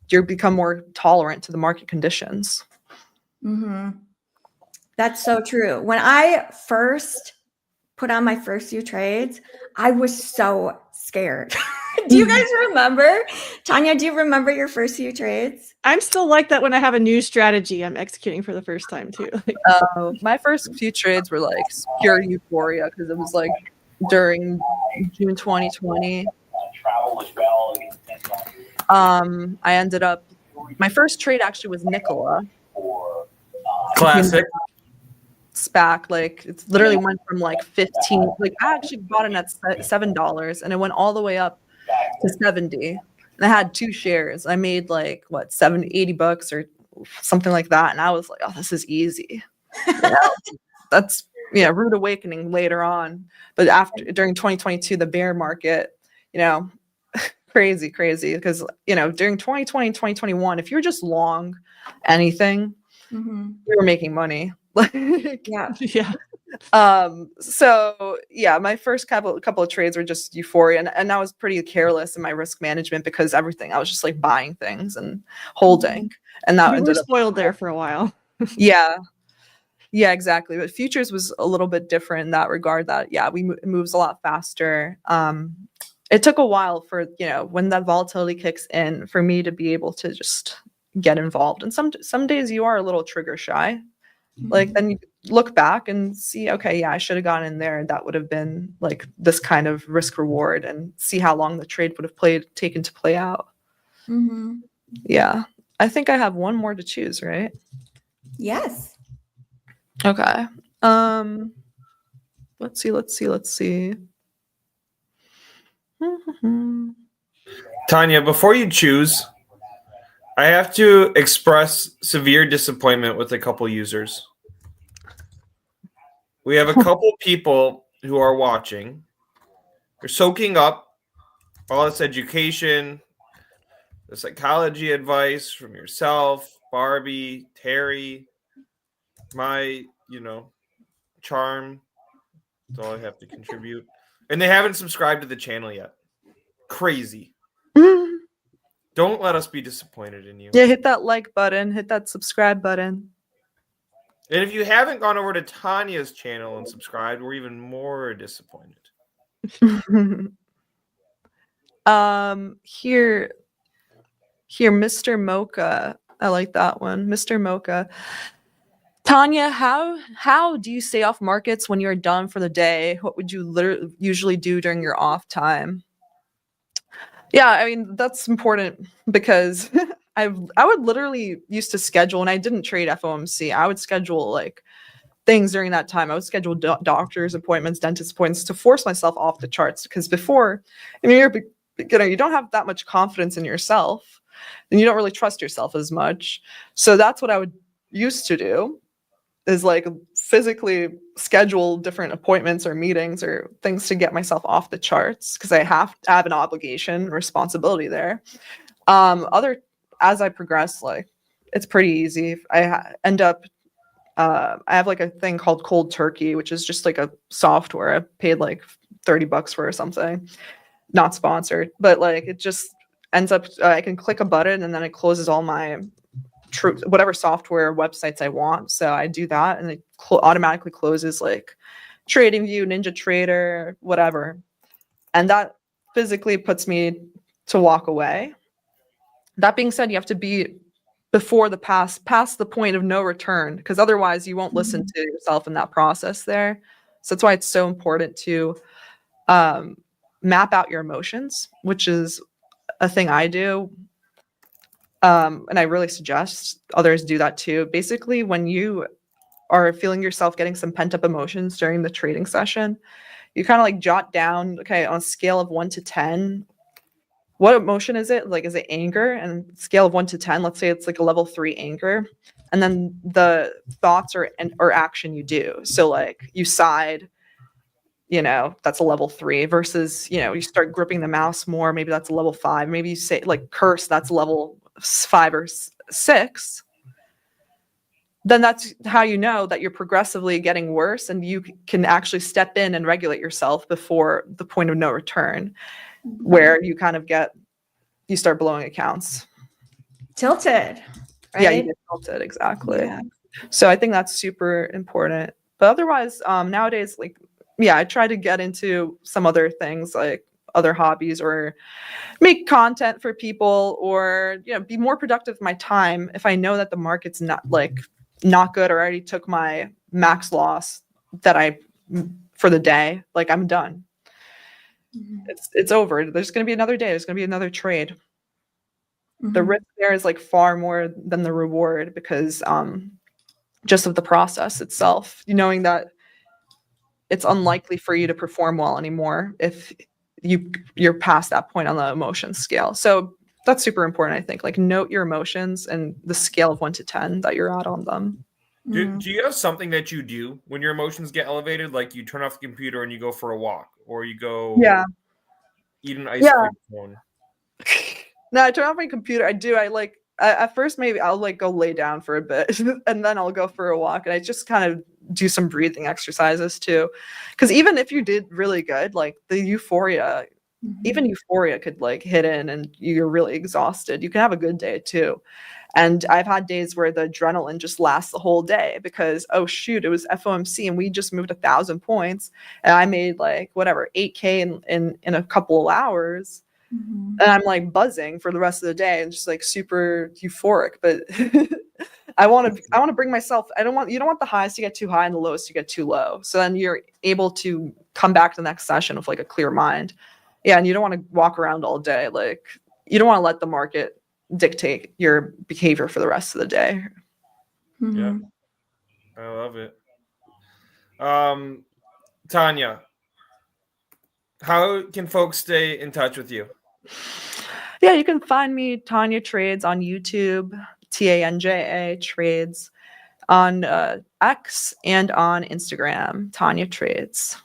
you become more tolerant to the market conditions. That's so true. When I first put on my first few trades, I was so scared. Do you guys remember? Tanya, do you remember your first few trades? I'm still like that when I have a new strategy I'm executing for the first time too. My first few trades were like pure euphoria, because it was like during June 2020. I ended up, my first trade actually was Nikola. Classic. SPAC, like it literally went from like 15, like I actually bought it at $7 and it went all the way up to 70, and I had 2 shares. I made like what, $80 or something like that, and I was like, oh, this is easy. That's rude awakening later on. But during 2022, the bear market, crazy, because during 2020 and 2021, if you're just long anything, you were making money. So my first couple of trades were just euphoria, and I was pretty careless in my risk management, because I was just like buying things and holding, and that we were spoiled there for a while. Yeah, exactly. But futures was a little bit different in that regard, that it moves a lot faster. It took a while for when that volatility kicks in for me to be able to just get involved, and some days you are a little trigger shy. Like then you look back and see, okay, I should have gone in there, and that would have been like this kind of risk reward, and see how long the trade would have taken to play out. I think I have one more to choose, right? Yes. Okay. Let's see. Tanya, before you choose, I have to express severe disappointment with a couple users. We have a couple people who are watching. They're soaking up all this education, the psychology advice from yourself, Barbie, Terry, my, charm. That's all I have to contribute. And they haven't subscribed to the channel yet. Crazy. Don't let us be disappointed in you. Yeah, hit that like button, hit that subscribe button. And if you haven't gone over to Tanya's channel and subscribed, we're even more disappointed. Here, Mr. Mocha. I like that one. Mr. Mocha. Tanya, how do you stay off markets when you're done for the day? What would you usually do during your off time? Yeah, I mean, that's important, because I would literally used to schedule, and I didn't trade FOMC. I would schedule like things during that time. I would schedule doctor's appointments, dentist appointments, to force myself off the charts, because before, you're you don't have that much confidence in yourself, and you don't really trust yourself as much. So that's what I would used to do, is like physically schedule different appointments or meetings or things to get myself off the charts, because I have to have an obligation, responsibility there. As I progress, like it's pretty easy. End up I have like a thing called Cold Turkey, which is just like a software I paid like $30 for or something. Not sponsored, but like it just ends up I can click a button and then it closes all my whatever software websites I want. So I do that and it automatically closes like TradingView, NinjaTrader, whatever. And that physically puts me to walk away. That being said, you have to be before the past the point of no return, because otherwise you won't listen to yourself in that process there. So that's why it's so important to map out your emotions, which is a thing I do. And I really suggest others do that too. Basically, when you are feeling yourself getting some pent up emotions during the trading session, you kind of like jot down, okay, on a scale of 1 to 10, what emotion is it? Like, is it anger? And scale of 1 to 10, let's say it's like a level 3 anger. And then the thoughts or action you do. So like you side, that's a level 3 versus, you start gripping the mouse more. Maybe that's a level 5. Maybe you say like curse, that's level 5 or 6. Then that's how you know that you're progressively getting worse and you can actually step in and regulate yourself before the point of no return, where you kind of you start blowing accounts. Tilted. Right? Yeah, you get tilted, exactly. Yeah. So I think that's super important. But otherwise, nowadays, like, yeah, I try to get into some other things, like other hobbies, or make content for people, or be more productive with my time if I know that the market's not good, or I already took my max loss for the day. Like, I'm done. It's over. There's going to be another day. There's going to be another trade. The risk there is like far more than the reward, because just of the process itself, knowing that it's unlikely for you to perform well anymore if you're past that point on the emotion scale. So that's super important, I think. Like, note your emotions and the scale of 1 to 10 that you're at on them. Do you have something that you do when your emotions get elevated? Like, you turn off the computer and you go for a walk, or you go eat an ice cream cone? No, I turn off my computer. I do. At first, maybe I'll like go lay down for a bit and then I'll go for a walk, and I just kind of do some breathing exercises too. Because even if you did really good, like the euphoria, even euphoria could like hit in and you're really exhausted. You can have a good day too. And I've had days where the adrenaline just lasts the whole day because, oh shoot, it was FOMC and we just moved 1,000 points and I made like whatever 8K in a couple of hours. And I'm like buzzing for the rest of the day and just like super euphoric. But I want to bring myself. You don't want the highs to get too high and the lows to get too low. So then you're able to come back to the next session with like a clear mind. Yeah, and you don't want to walk around all day. Like, you don't want to let the market dictate your behavior for the rest of the day. Yeah, I love it. Tanja, how can folks stay in touch with you? Yeah, you can find me, Tanja Trades, on YouTube, Tanja Trades, on X, and on Instagram, Tanja Trades.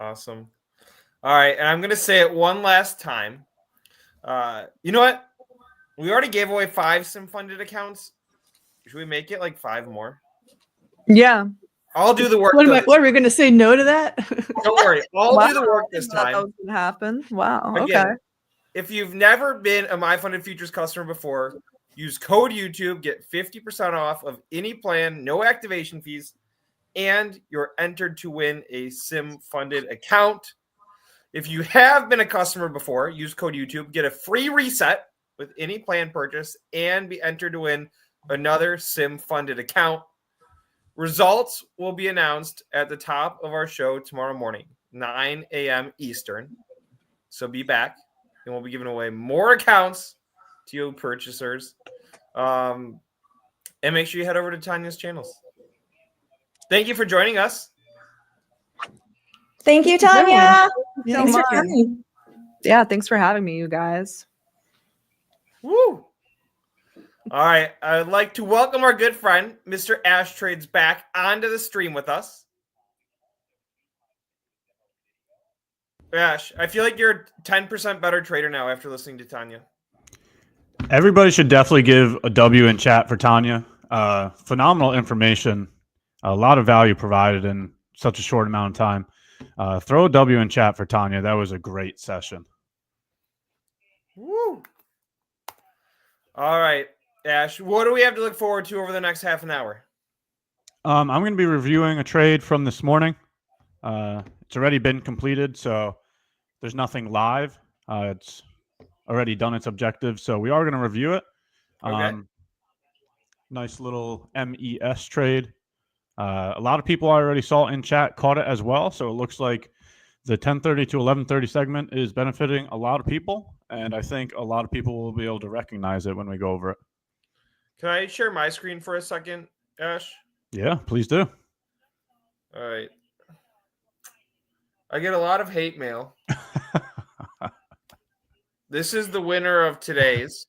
Awesome. All right, and I'm going to say it one last time. You know what? We already gave away 5 sim funded accounts. Should we make it like 5 more? Yeah. I'll do the work. What are we going to say no to that? Don't worry. I'll do the work this time. That was going to happen. Wow. Again, okay. If you've never been a MyFundedFutures customer before, use code YouTube, get 50% off of any plan, no activation fees, and you're entered to win a sim funded account. If you have been a customer before, use code YouTube, get a free reset with any plan purchase, and be entered to win another sim funded account. Results will be announced at the top of our show tomorrow morning, 9 a.m. Eastern. So be back, and we'll be giving away more accounts to you purchasers. And make sure you head over to Tanja's channels. Thank you for joining us. Thank you, Tanja. Yeah, Thanks for coming. Yeah, thanks for having me, you guys. Woo! All right, I'd like to welcome our good friend, Mr. Ash Trades, back onto the stream with us. Ash, I feel like you're a 10% better trader now after listening to Tanja. Everybody should definitely give a W in chat for Tanja. Phenomenal information, a lot of value provided in such a short amount of time. Throw a W in chat for Tanja. That was a great session. Woo! All right, Ash, what do we have to look forward to over the next half an hour? I'm going to be reviewing a trade from this morning. It's already been completed, so there's nothing live. It's already done its objective, so we are going to review it. Okay. Nice little MES trade. A lot of people I already saw in chat caught it as well, so it looks like the 10:30 to 11:30 segment is benefiting a lot of people, and I think a lot of people will be able to recognize it when we go over it. Can I share my screen for a second, Ash? Yeah, please do. All right. I get a lot of hate mail. This is the winner of today's.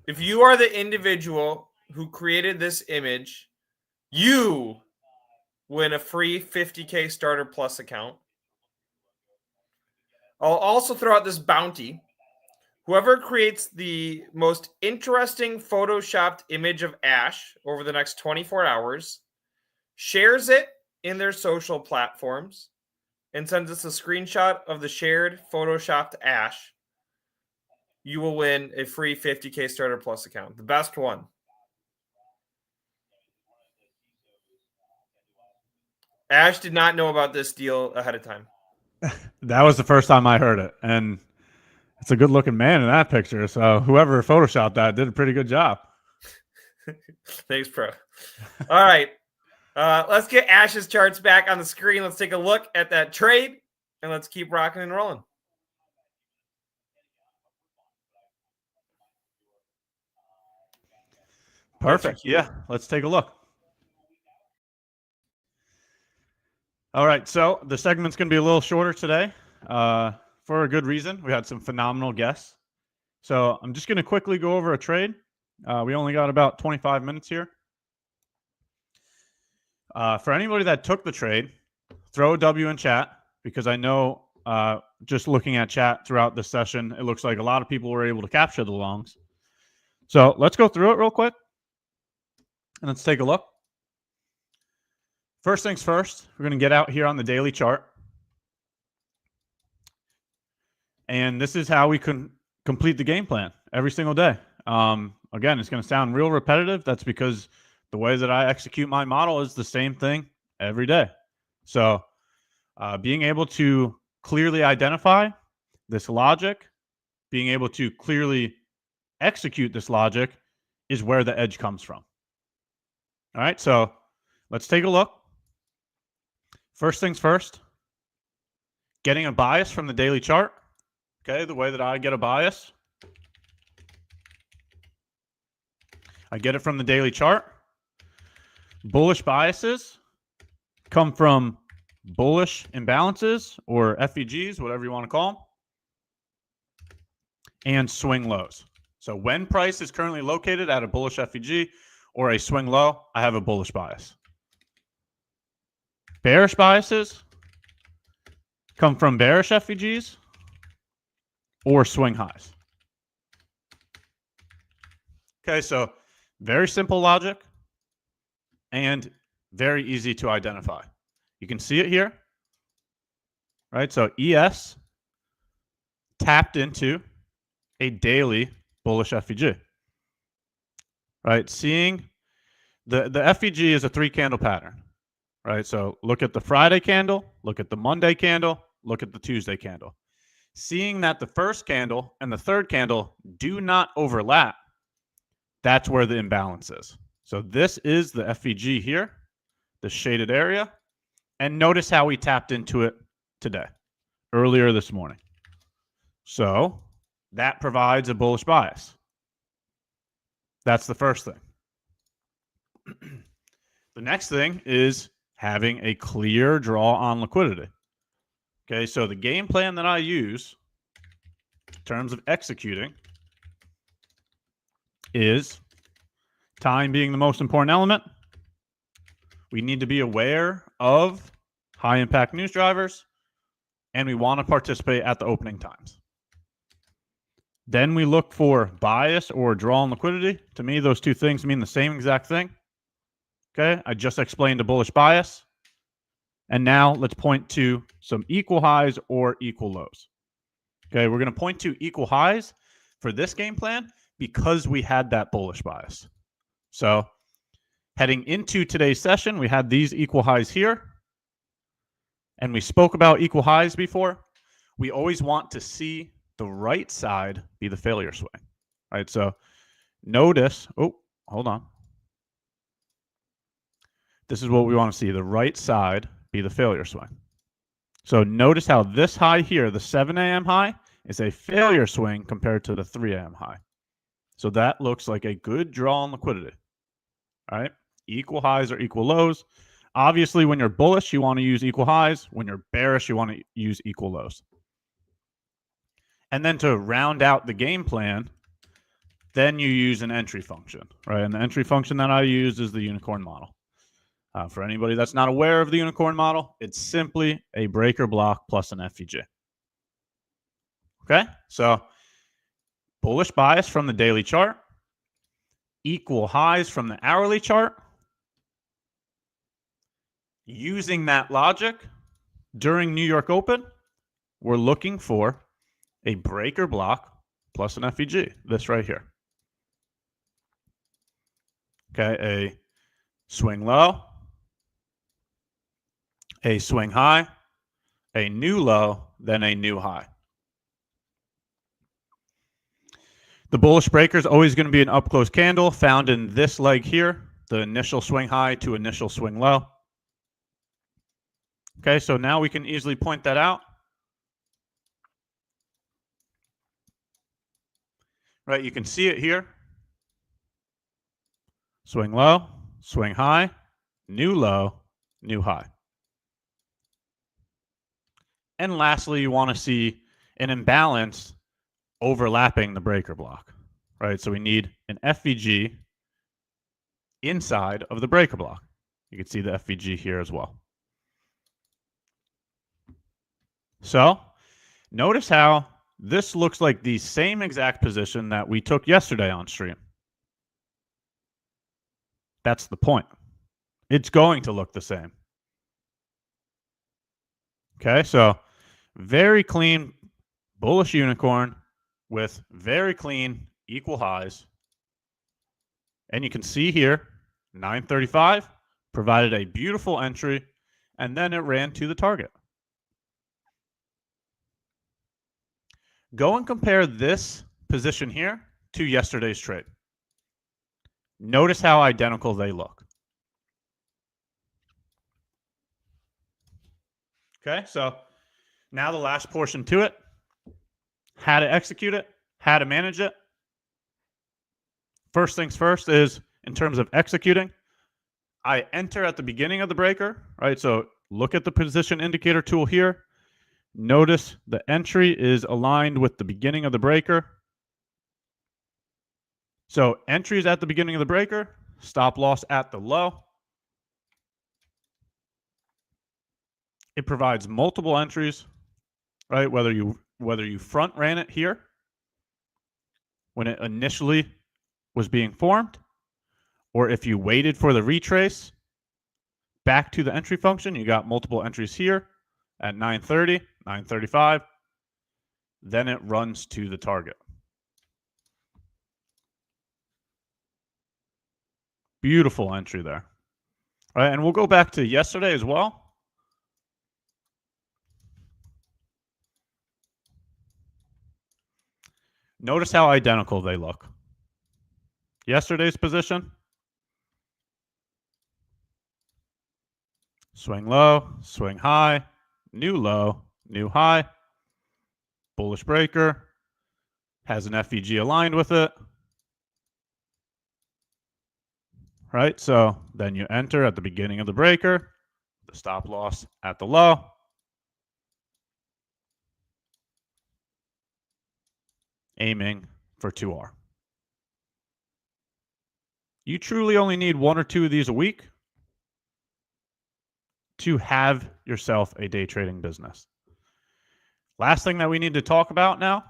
If you are the individual who created this image, you win a free 50K Starter Plus account. I'll also throw out this bounty. Whoever creates the most interesting photoshopped image of Ash over the next 24 hours, shares it in their social platforms, and sends us a screenshot of the shared photoshopped Ash, you will win a free 50K Starter Plus account. The best one. Ash did not know about this deal ahead of time. That was the first time I heard it, and it's a good-looking man in that picture, so whoever photoshopped that did a pretty good job. Thanks, bro. All right. Let's get Ash's charts back on the screen. Let's take a look at that trade, and let's keep rocking and rolling. Perfect. Yeah, let's take a look. All right, so the segment's going to be a little shorter today for a good reason. We had some phenomenal guests. So I'm just going to quickly go over a trade. We only got about 25 minutes here. For anybody that took the trade, throw a W in chat, because I know just looking at chat throughout the session, it looks like a lot of people were able to capture the longs. So let's go through it real quick, and let's take a look. First things first, we're going to get out here on the daily chart. And this is how we can complete the game plan every single day. Again, it's going to sound real repetitive. That's because the way that I execute my model is the same thing every day. So being able to clearly identify this logic, being able to clearly execute this logic is where the edge comes from. All right, so let's take a look. First things first, getting a bias from the daily chart. Okay, the way that I get a bias, I get it from the daily chart. Bullish biases come from bullish imbalances, or FEGs, whatever you want to call them, and swing lows. So when price is currently located at a bullish FEG or a swing low, I have a bullish bias. Bearish biases come from bearish FEGs or swing highs. Okay, so very simple logic and very easy to identify. You can see it here, right? So ES tapped into a daily bullish FEG, right? Seeing the FEG is a 3-candle pattern, right? So look at the Friday candle, look at the Monday candle, look at the Tuesday candle. Seeing that the first candle and the third candle do not overlap, that's where the imbalance is. So this is the FEG here, the shaded area. And notice how we tapped into it today, earlier this morning. So that provides a bullish bias. That's the first thing. The next thing is having a clear draw on liquidity. Okay, so the game plan that I use in terms of executing is time being the most important element. We need to be aware of high impact news drivers, and we want to participate at the opening times. Then we look for bias or draw on liquidity. To me, those two things mean the same exact thing. Okay, I just explained a bullish bias. And now let's point to some equal highs or equal lows. Okay, we're going to point to equal highs for this game plan because we had that bullish bias. So heading into today's session, we had these equal highs here. And we spoke about equal highs before. We always want to see the right side be the failure swing. Right, so notice, oh, hold on. This is what we want to see, the right side be the failure swing. So notice how this high here, the 7 a.m. high, is a failure swing compared to the 3 a.m. high. So that looks like a good draw on liquidity. All right, equal highs or equal lows. Obviously, when you're bullish, you want to use equal highs. When you're bearish, you want to use equal lows. And then to round out the game plan, then you use an entry function, right? And the entry function that I use is the unicorn model. For anybody that's not aware of the unicorn model, it's simply a breaker block plus an FVG. Okay, so bullish bias from the daily chart, equal highs from the hourly chart. Using that logic, during New York Open, we're looking for a breaker block plus an FVG, this right here. Okay, a swing low, a swing high, a new low, then a new high. The bullish breaker is always going to be an up close candle found in this leg here, the initial swing high to initial swing low. Okay, so now we can easily point that out. Right, you can see it here. Swing low, swing high, new low, new high. And lastly, you want to see an imbalance overlapping the breaker block, right? So we need an FVG inside of the breaker block. You can see the FVG here as well. So notice how this looks like the same exact position that we took yesterday on stream. That's the point. It's going to look the same. Okay, so very clean bullish unicorn with very clean equal highs. And you can see here, 935 provided a beautiful entry, and then it ran to the target. Go and compare this position here to yesterday's trade. Notice how identical they look. Okay, so now the last portion to it, how to execute it, how to manage it. First things first is in terms of executing, I enter at the beginning of the breaker, right? So look at the position indicator tool here. Notice the entry is aligned with the beginning of the breaker. So entries at the beginning of the breaker, stop loss at the low. It provides multiple entries, right? Whether you front ran it here when it initially was being formed, or if you waited for the retrace back to the entry function, you got multiple entries here at 930, 935. Then it runs to the target. Beautiful entry there. All right, and we'll go back to yesterday as well. Notice how identical they look. Yesterday's position, swing low, swing high, new low, new high, bullish breaker, has an FVG aligned with it. Right, so then you enter at the beginning of the breaker, the stop loss at the low. aiming for 2R. You truly only need 1 or 2 of these a week to have yourself a day trading business. Last thing that we need to talk about now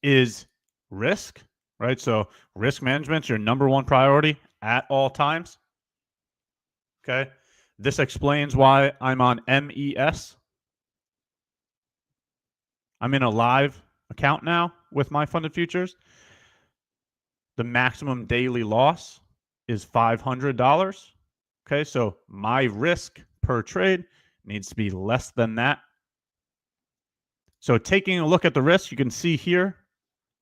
is risk, right? So risk management is your #1 priority at all times. Okay. This explains why I'm on MES. I'm in a live account now with MyFundedFutures. The maximum daily loss is $500. Okay, so my risk per trade needs to be less than that. So taking a look at the risk, you can see here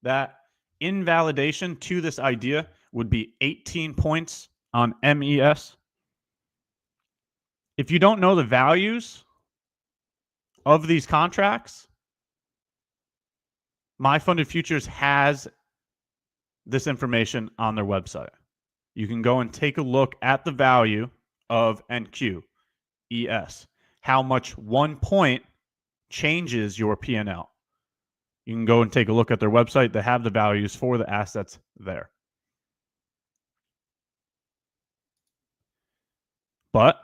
that invalidation to this idea would be 18 points on MES. If you don't know the values of these contracts, MyFundedFutures has this information on their website. You can go and take a look at the value of NQES, how much 1 point changes your P&L. You can go and take a look at their website. They have the values for the assets there. But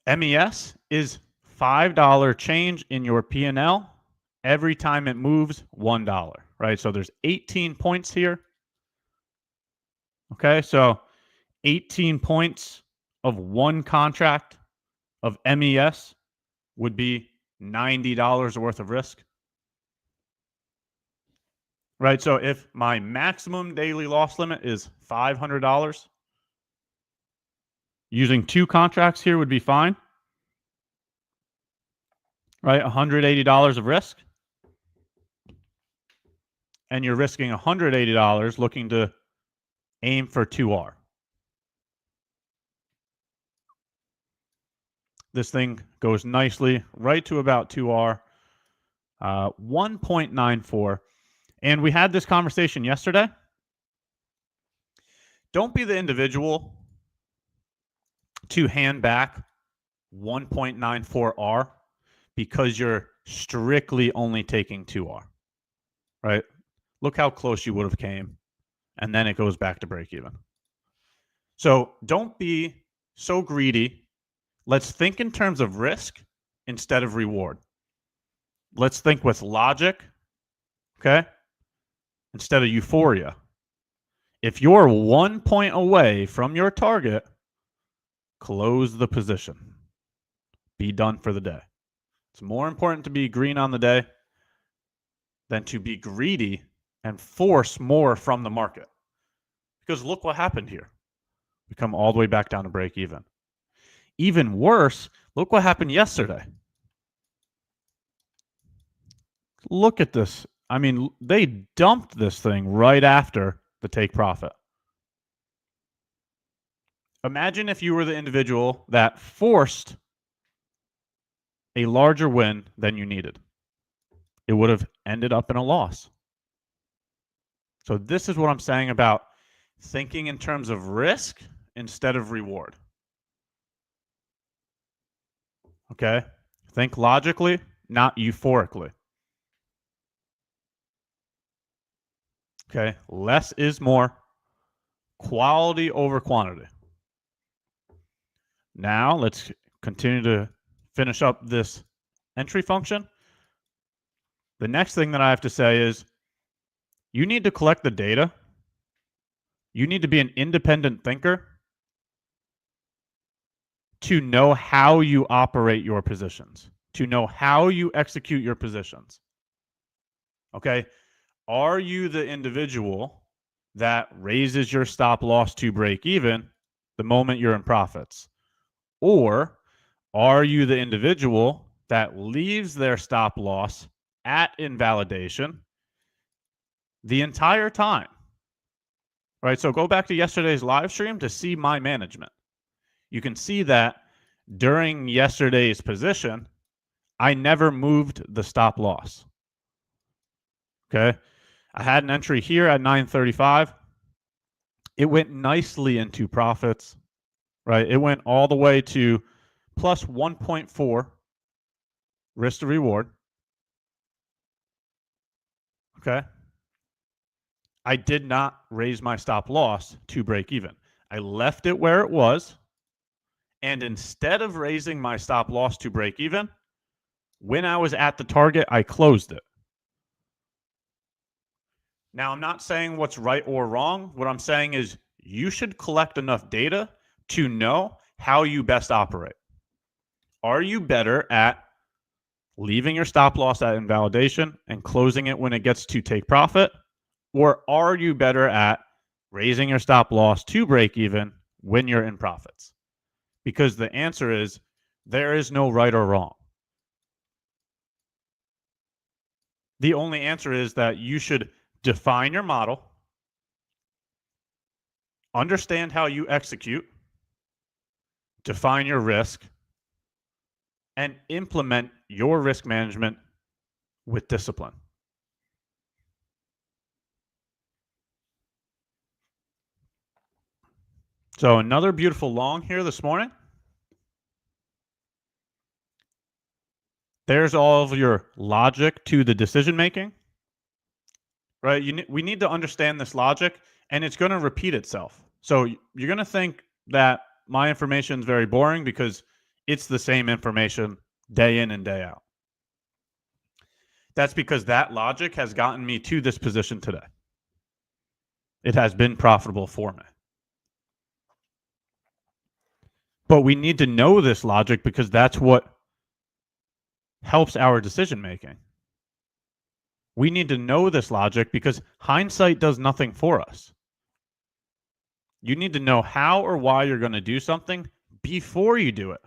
MES is $5 change in your P&L every time it moves $1, right? So there's 18 points here. Okay, so 18 points of one contract of MES would be $90 worth of risk. Right, so if my maximum daily loss limit is $500, using 2 contracts here would be fine. Right, $180 of risk. And you're risking $180 looking to aim for 2R. This thing goes nicely right to about 2R, 1.94. And we had this conversation yesterday. Don't be the individual to hand back 1.94R because you're strictly only taking 2R, right? Look how close you would have came, and then it goes back to break even. So don't be so greedy. Let's think in terms of risk instead of reward. Let's think with logic, okay, instead of euphoria. If you're 1 point away from your target, close the position. Be done for the day. It's more important to be green on the day than to be greedy and force more from the market. Because look what happened here. We come all the way back down to break even. Even worse, look what happened yesterday. Look at this. I mean, they dumped this thing right after the take profit. Imagine if you were the individual that forced a larger win than you needed. It would have ended up in a loss. So this is what I'm saying about thinking in terms of risk instead of reward. Okay? Think logically, not euphorically. Okay? Less is more. Quality over quantity. Now, let's continue to finish up this entry function. The next thing that I have to say is you need to collect the data. You need to be an independent thinker to know how you operate your positions, to know how you execute your positions. Okay? Are you the individual that raises your stop loss to break even the moment you're in profits? Or are you the individual that leaves their stop loss at invalidation the entire time? Right? So go back to yesterday's live stream to see my management. You can see that during yesterday's position, I never moved the stop loss. Okay? I had an entry here at 935. It went nicely into profits, right? It went all the way to plus 1.4 risk to reward. Okay. I did not raise my stop loss to break even. I left it where it was. And instead of raising my stop loss to break even, when I was at the target, I closed it. Now, I'm not saying what's right or wrong. What I'm saying is you should collect enough data to know how you best operate. Are you better at leaving your stop loss at invalidation and closing it when it gets to take profit? Or are you better at raising your stop loss to break even when you're in profits? Because the answer is there is no right or wrong. The only answer is that you should define your model, understand how you execute, define your risk, and implement your risk management with discipline. So another beautiful long here this morning. There's all of your logic to the decision making, right? We need to understand this logic, and it's going to repeat itself. So you're going to think that my information is very boring because it's the same information day in and day out. That's because that logic has gotten me to this position today. It has been profitable for me. But we need to know this logic because that's what helps our decision making. We need to know this logic because hindsight does nothing for us. You need to know how or why you're going to do something before you do it.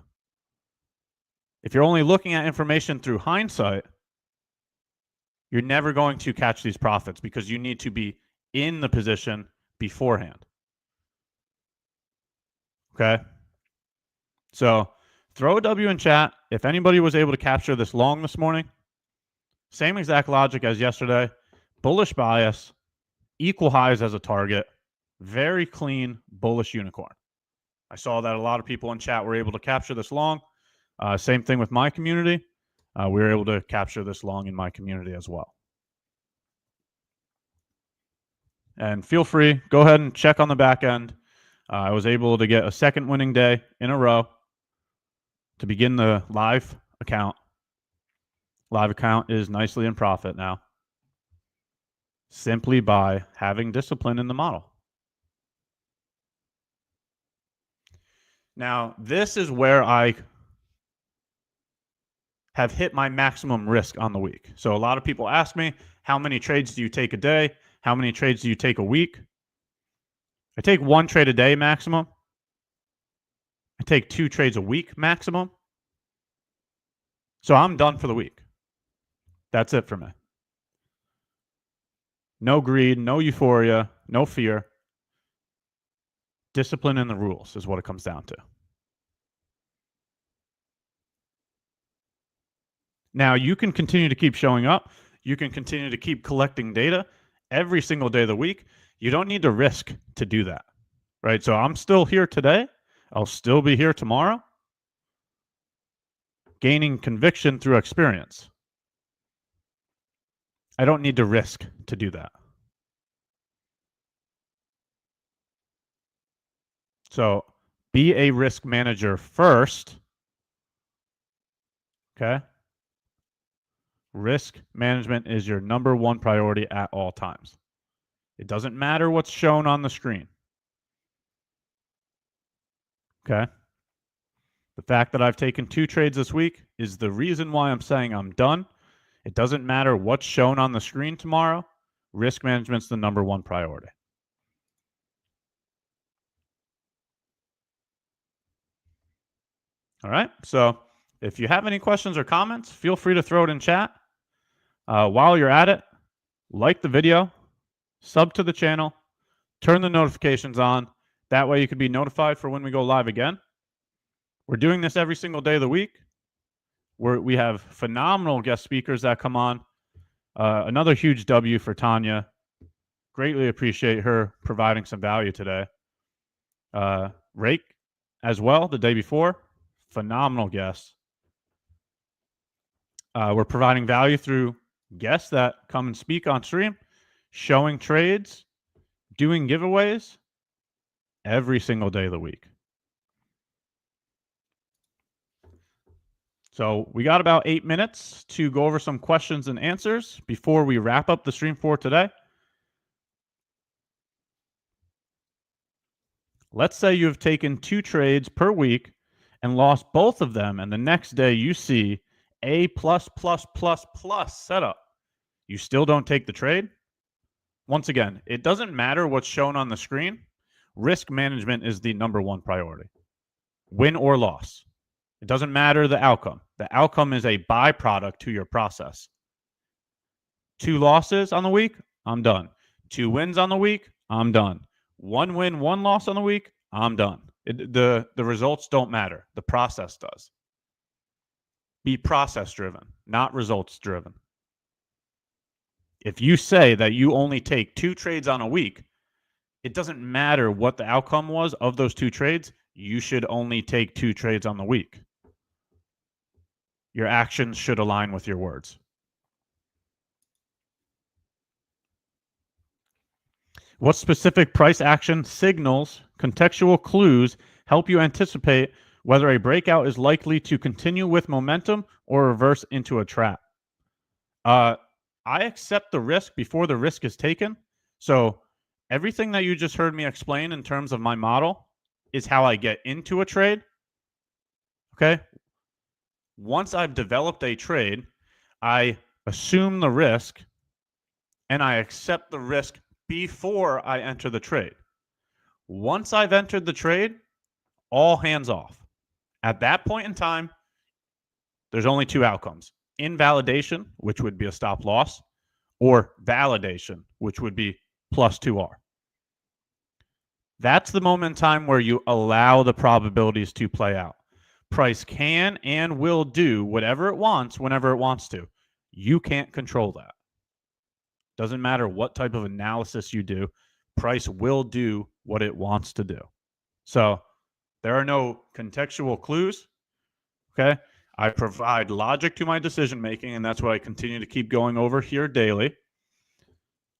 If you're only looking at information through hindsight, you're never going to catch these profits because you need to be in the position beforehand. Okay? So throw a W in chat if anybody was able to capture this long this morning. Same exact logic as yesterday. Bullish bias, equal highs as a target, very clean bullish unicorn. I saw that a lot of people in chat were able to capture this long. Same thing with my community. We were able to capture this long in my community as well. And feel free, go ahead and check on the back end. I was able to get a second winning day in a row to begin the live account. Live account is nicely in profit now, simply by having discipline in the model. Now, this is where I have hit my maximum risk on the week. So a lot of people ask me, how many trades do you take a day? How many trades do you take a week? I take 1 trade a day maximum. I take 2 trades a week maximum. So I'm done for the week. That's it for me. No greed, no euphoria, no fear. Discipline in the rules is what it comes down to. Now, you can continue to keep showing up. You can continue to keep collecting data every single day of the week. You don't need to risk to do that, right? So I'm still here today. I'll still be here tomorrow, gaining conviction through experience. I don't need to risk to do that. So be a risk manager first. Okay? Risk management is your #1 priority at all times. It doesn't matter what's shown on the screen. Okay? The fact that I've taken 2 trades this week is the reason why I'm saying I'm done. It doesn't matter what's shown on the screen tomorrow. Risk management's the #1 priority. All right. So if you have any questions or comments, feel free to throw it in chat. While you're at it, like the video, sub to the channel, turn the notifications on. That way you can be notified for when we go live again. We're doing this every single day of the week. We have phenomenal guest speakers that come on. Another huge W for Tanja. Greatly appreciate her providing some value today. Rake as well the day before. Phenomenal guest. We're providing value through guests that come and speak on stream, showing trades, doing giveaways every single day of the week. So we got about 8 minutes to go over some questions and answers before we wrap up the stream for today. Let's say you've taken 2 trades per week and lost both of them, and the next day you see a plus setup. You still don't take the trade? Once again, it doesn't matter what's shown on the screen. Risk management is the #1 priority. Win or loss. It doesn't matter the outcome. The outcome is a byproduct to your process. 2 losses on the week, I'm done. 2 wins on the week, I'm done. 1 win, 1 loss on the week, I'm done. The results don't matter. The process does. Be process driven, not results driven. If you say that you only take 2 trades on a week, it doesn't matter what the outcome was of those 2 trades. You should only take 2 trades on the week. Your actions should align with your words. What specific price action signals, contextual clues help you anticipate whether a breakout is likely to continue with momentum or reverse into a trap? I accept the risk before the risk is taken. So everything that you just heard me explain in terms of my model is how I get into a trade. Okay? Once I've developed a trade, I assume the risk and I accept the risk before I enter the trade. Once I've entered the trade, all hands off. At that point in time, there's only 2 outcomes. Invalidation, which would be a stop loss, or validation, which would be plus 2R. That's the moment in time where you allow the probabilities to play out. Price can and will do whatever it wants whenever it wants to. You can't control that. Doesn't matter what type of analysis you do, price will do what it wants to do. So there are no contextual clues. Okay. I provide logic to my decision making, and that's what I continue to keep going over here daily.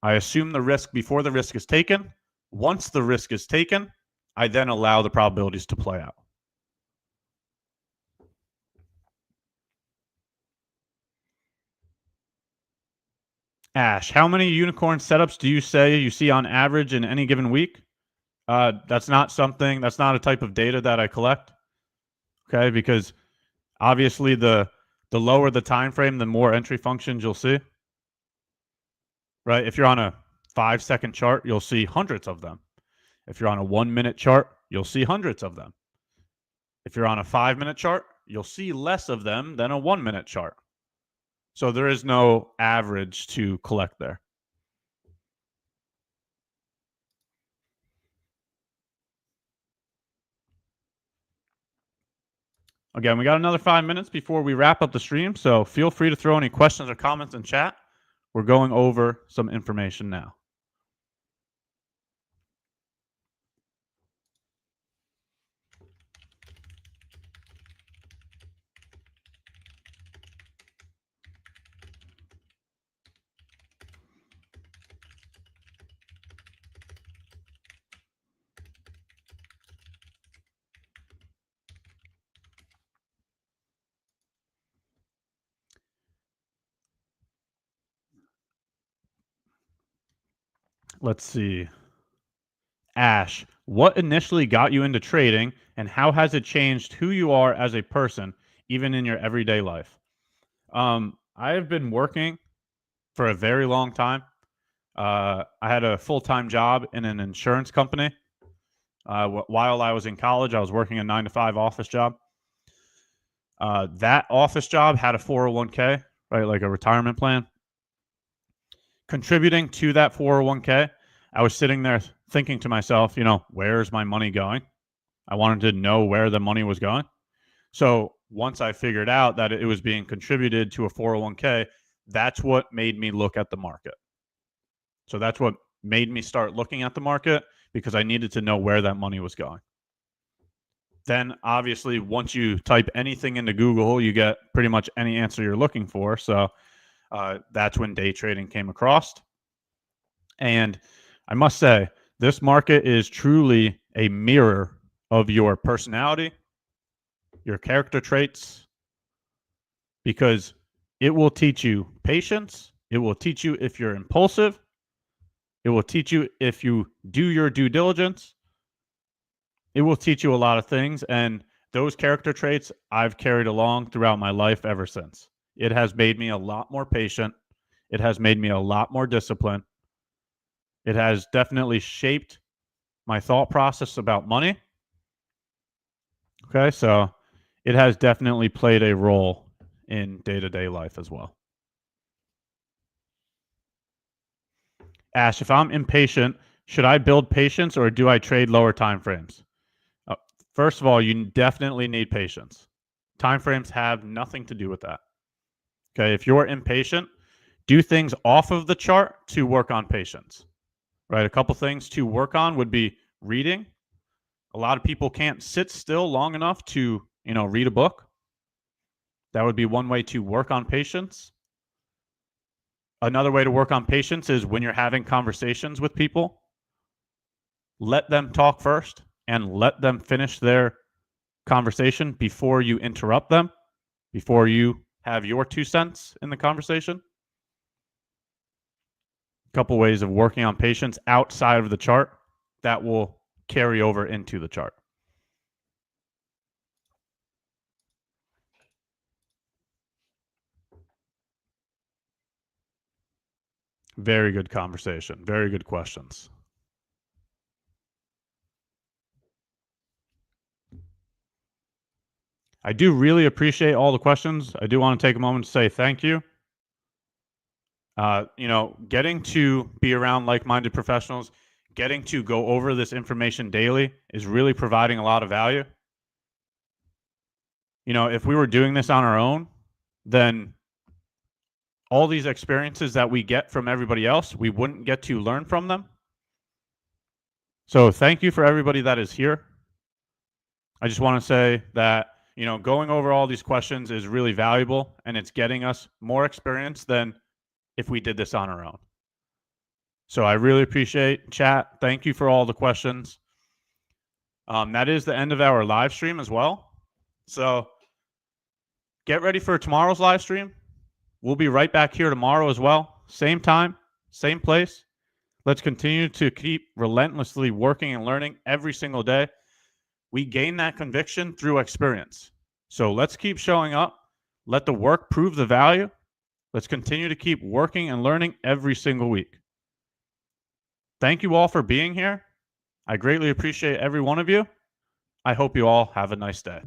I assume the risk before the risk is taken. Once the risk is taken, I then allow the probabilities to play out. Ash, how many unicorn setups do you say you see on average in any given week? That's not a type of data that I collect. Okay, because obviously the lower the time frame, the more entry functions you'll see. Right? If you're on a 5-second chart, you'll see hundreds of them. If you're on a 1-minute chart, you'll see hundreds of them. If you're on a 5-minute chart, you'll see less of them than a 1-minute chart. So there is no average to collect there. Again, we got another 5 minutes before we wrap up the stream, so feel free to throw any questions or comments in chat. We're going over some information now. Let's see. Ash, what initially got you into trading, and how has it changed who you are as a person, even in your everyday life? I have been working for a very long time. I had a full-time job in an insurance company. While I was in college, I was working a 9-to-5 office job. That office job had a 401k, right, like a retirement plan. Contributing to that 401k, I was sitting there thinking to myself, where's my money going? I wanted to know where the money was going. So once I figured out that it was being contributed to a 401k, that's what made me look at the market. So that's what made me start looking at the market, because I needed to know where that money was going. Then obviously, once you type anything into Google, you get pretty much any answer you're looking for. So That's when day trading came across. And I must say, this market is truly a mirror of your personality, your character traits, because it will teach you patience. It will teach you if you're impulsive. It will teach you if you do your due diligence. It will teach you a lot of things. And those character traits I've carried along throughout my life ever since. It has made me a lot more patient. It has made me a lot more disciplined. It has definitely shaped my thought process about money. Okay, so it has definitely played a role in day-to-day life as well. Ash, if I'm impatient, should I build patience or do I trade lower time frames? First of all, you definitely need patience. Time frames have nothing to do with that. Okay, if you're impatient, do things off of the chart to work on patience. Right, a couple things to work on would be reading. A lot of people can't sit still long enough to, read a book. That would be one way to work on patience. Another way to work on patience is when you're having conversations with people, let them talk first and let them finish their conversation before you interrupt them, before you have your 2 cents in the conversation. A couple ways of working on patience outside of the chart that will carry over into the chart. Very good conversation. Very good questions. I do really appreciate all the questions. I do want to take a moment to say thank you. Getting to be around like-minded professionals, getting to go over this information daily is really providing a lot of value. If we were doing this on our own, then all these experiences that we get from everybody else, we wouldn't get to learn from them. So thank you for everybody that is here. I just want to say that, going over all these questions is really valuable, and it's getting us more experience than if we did this on our own. So I really appreciate chat. Thank you for all the questions. That is the end of our live stream as well. So get ready for tomorrow's live stream. We'll be right back here tomorrow as well. Same time, same place. Let's continue to keep relentlessly working and learning every single day. We gain that conviction through experience. So let's keep showing up. Let the work prove the value. Let's continue to keep working and learning every single week. Thank you all for being here. I greatly appreciate every one of you. I hope you all have a nice day.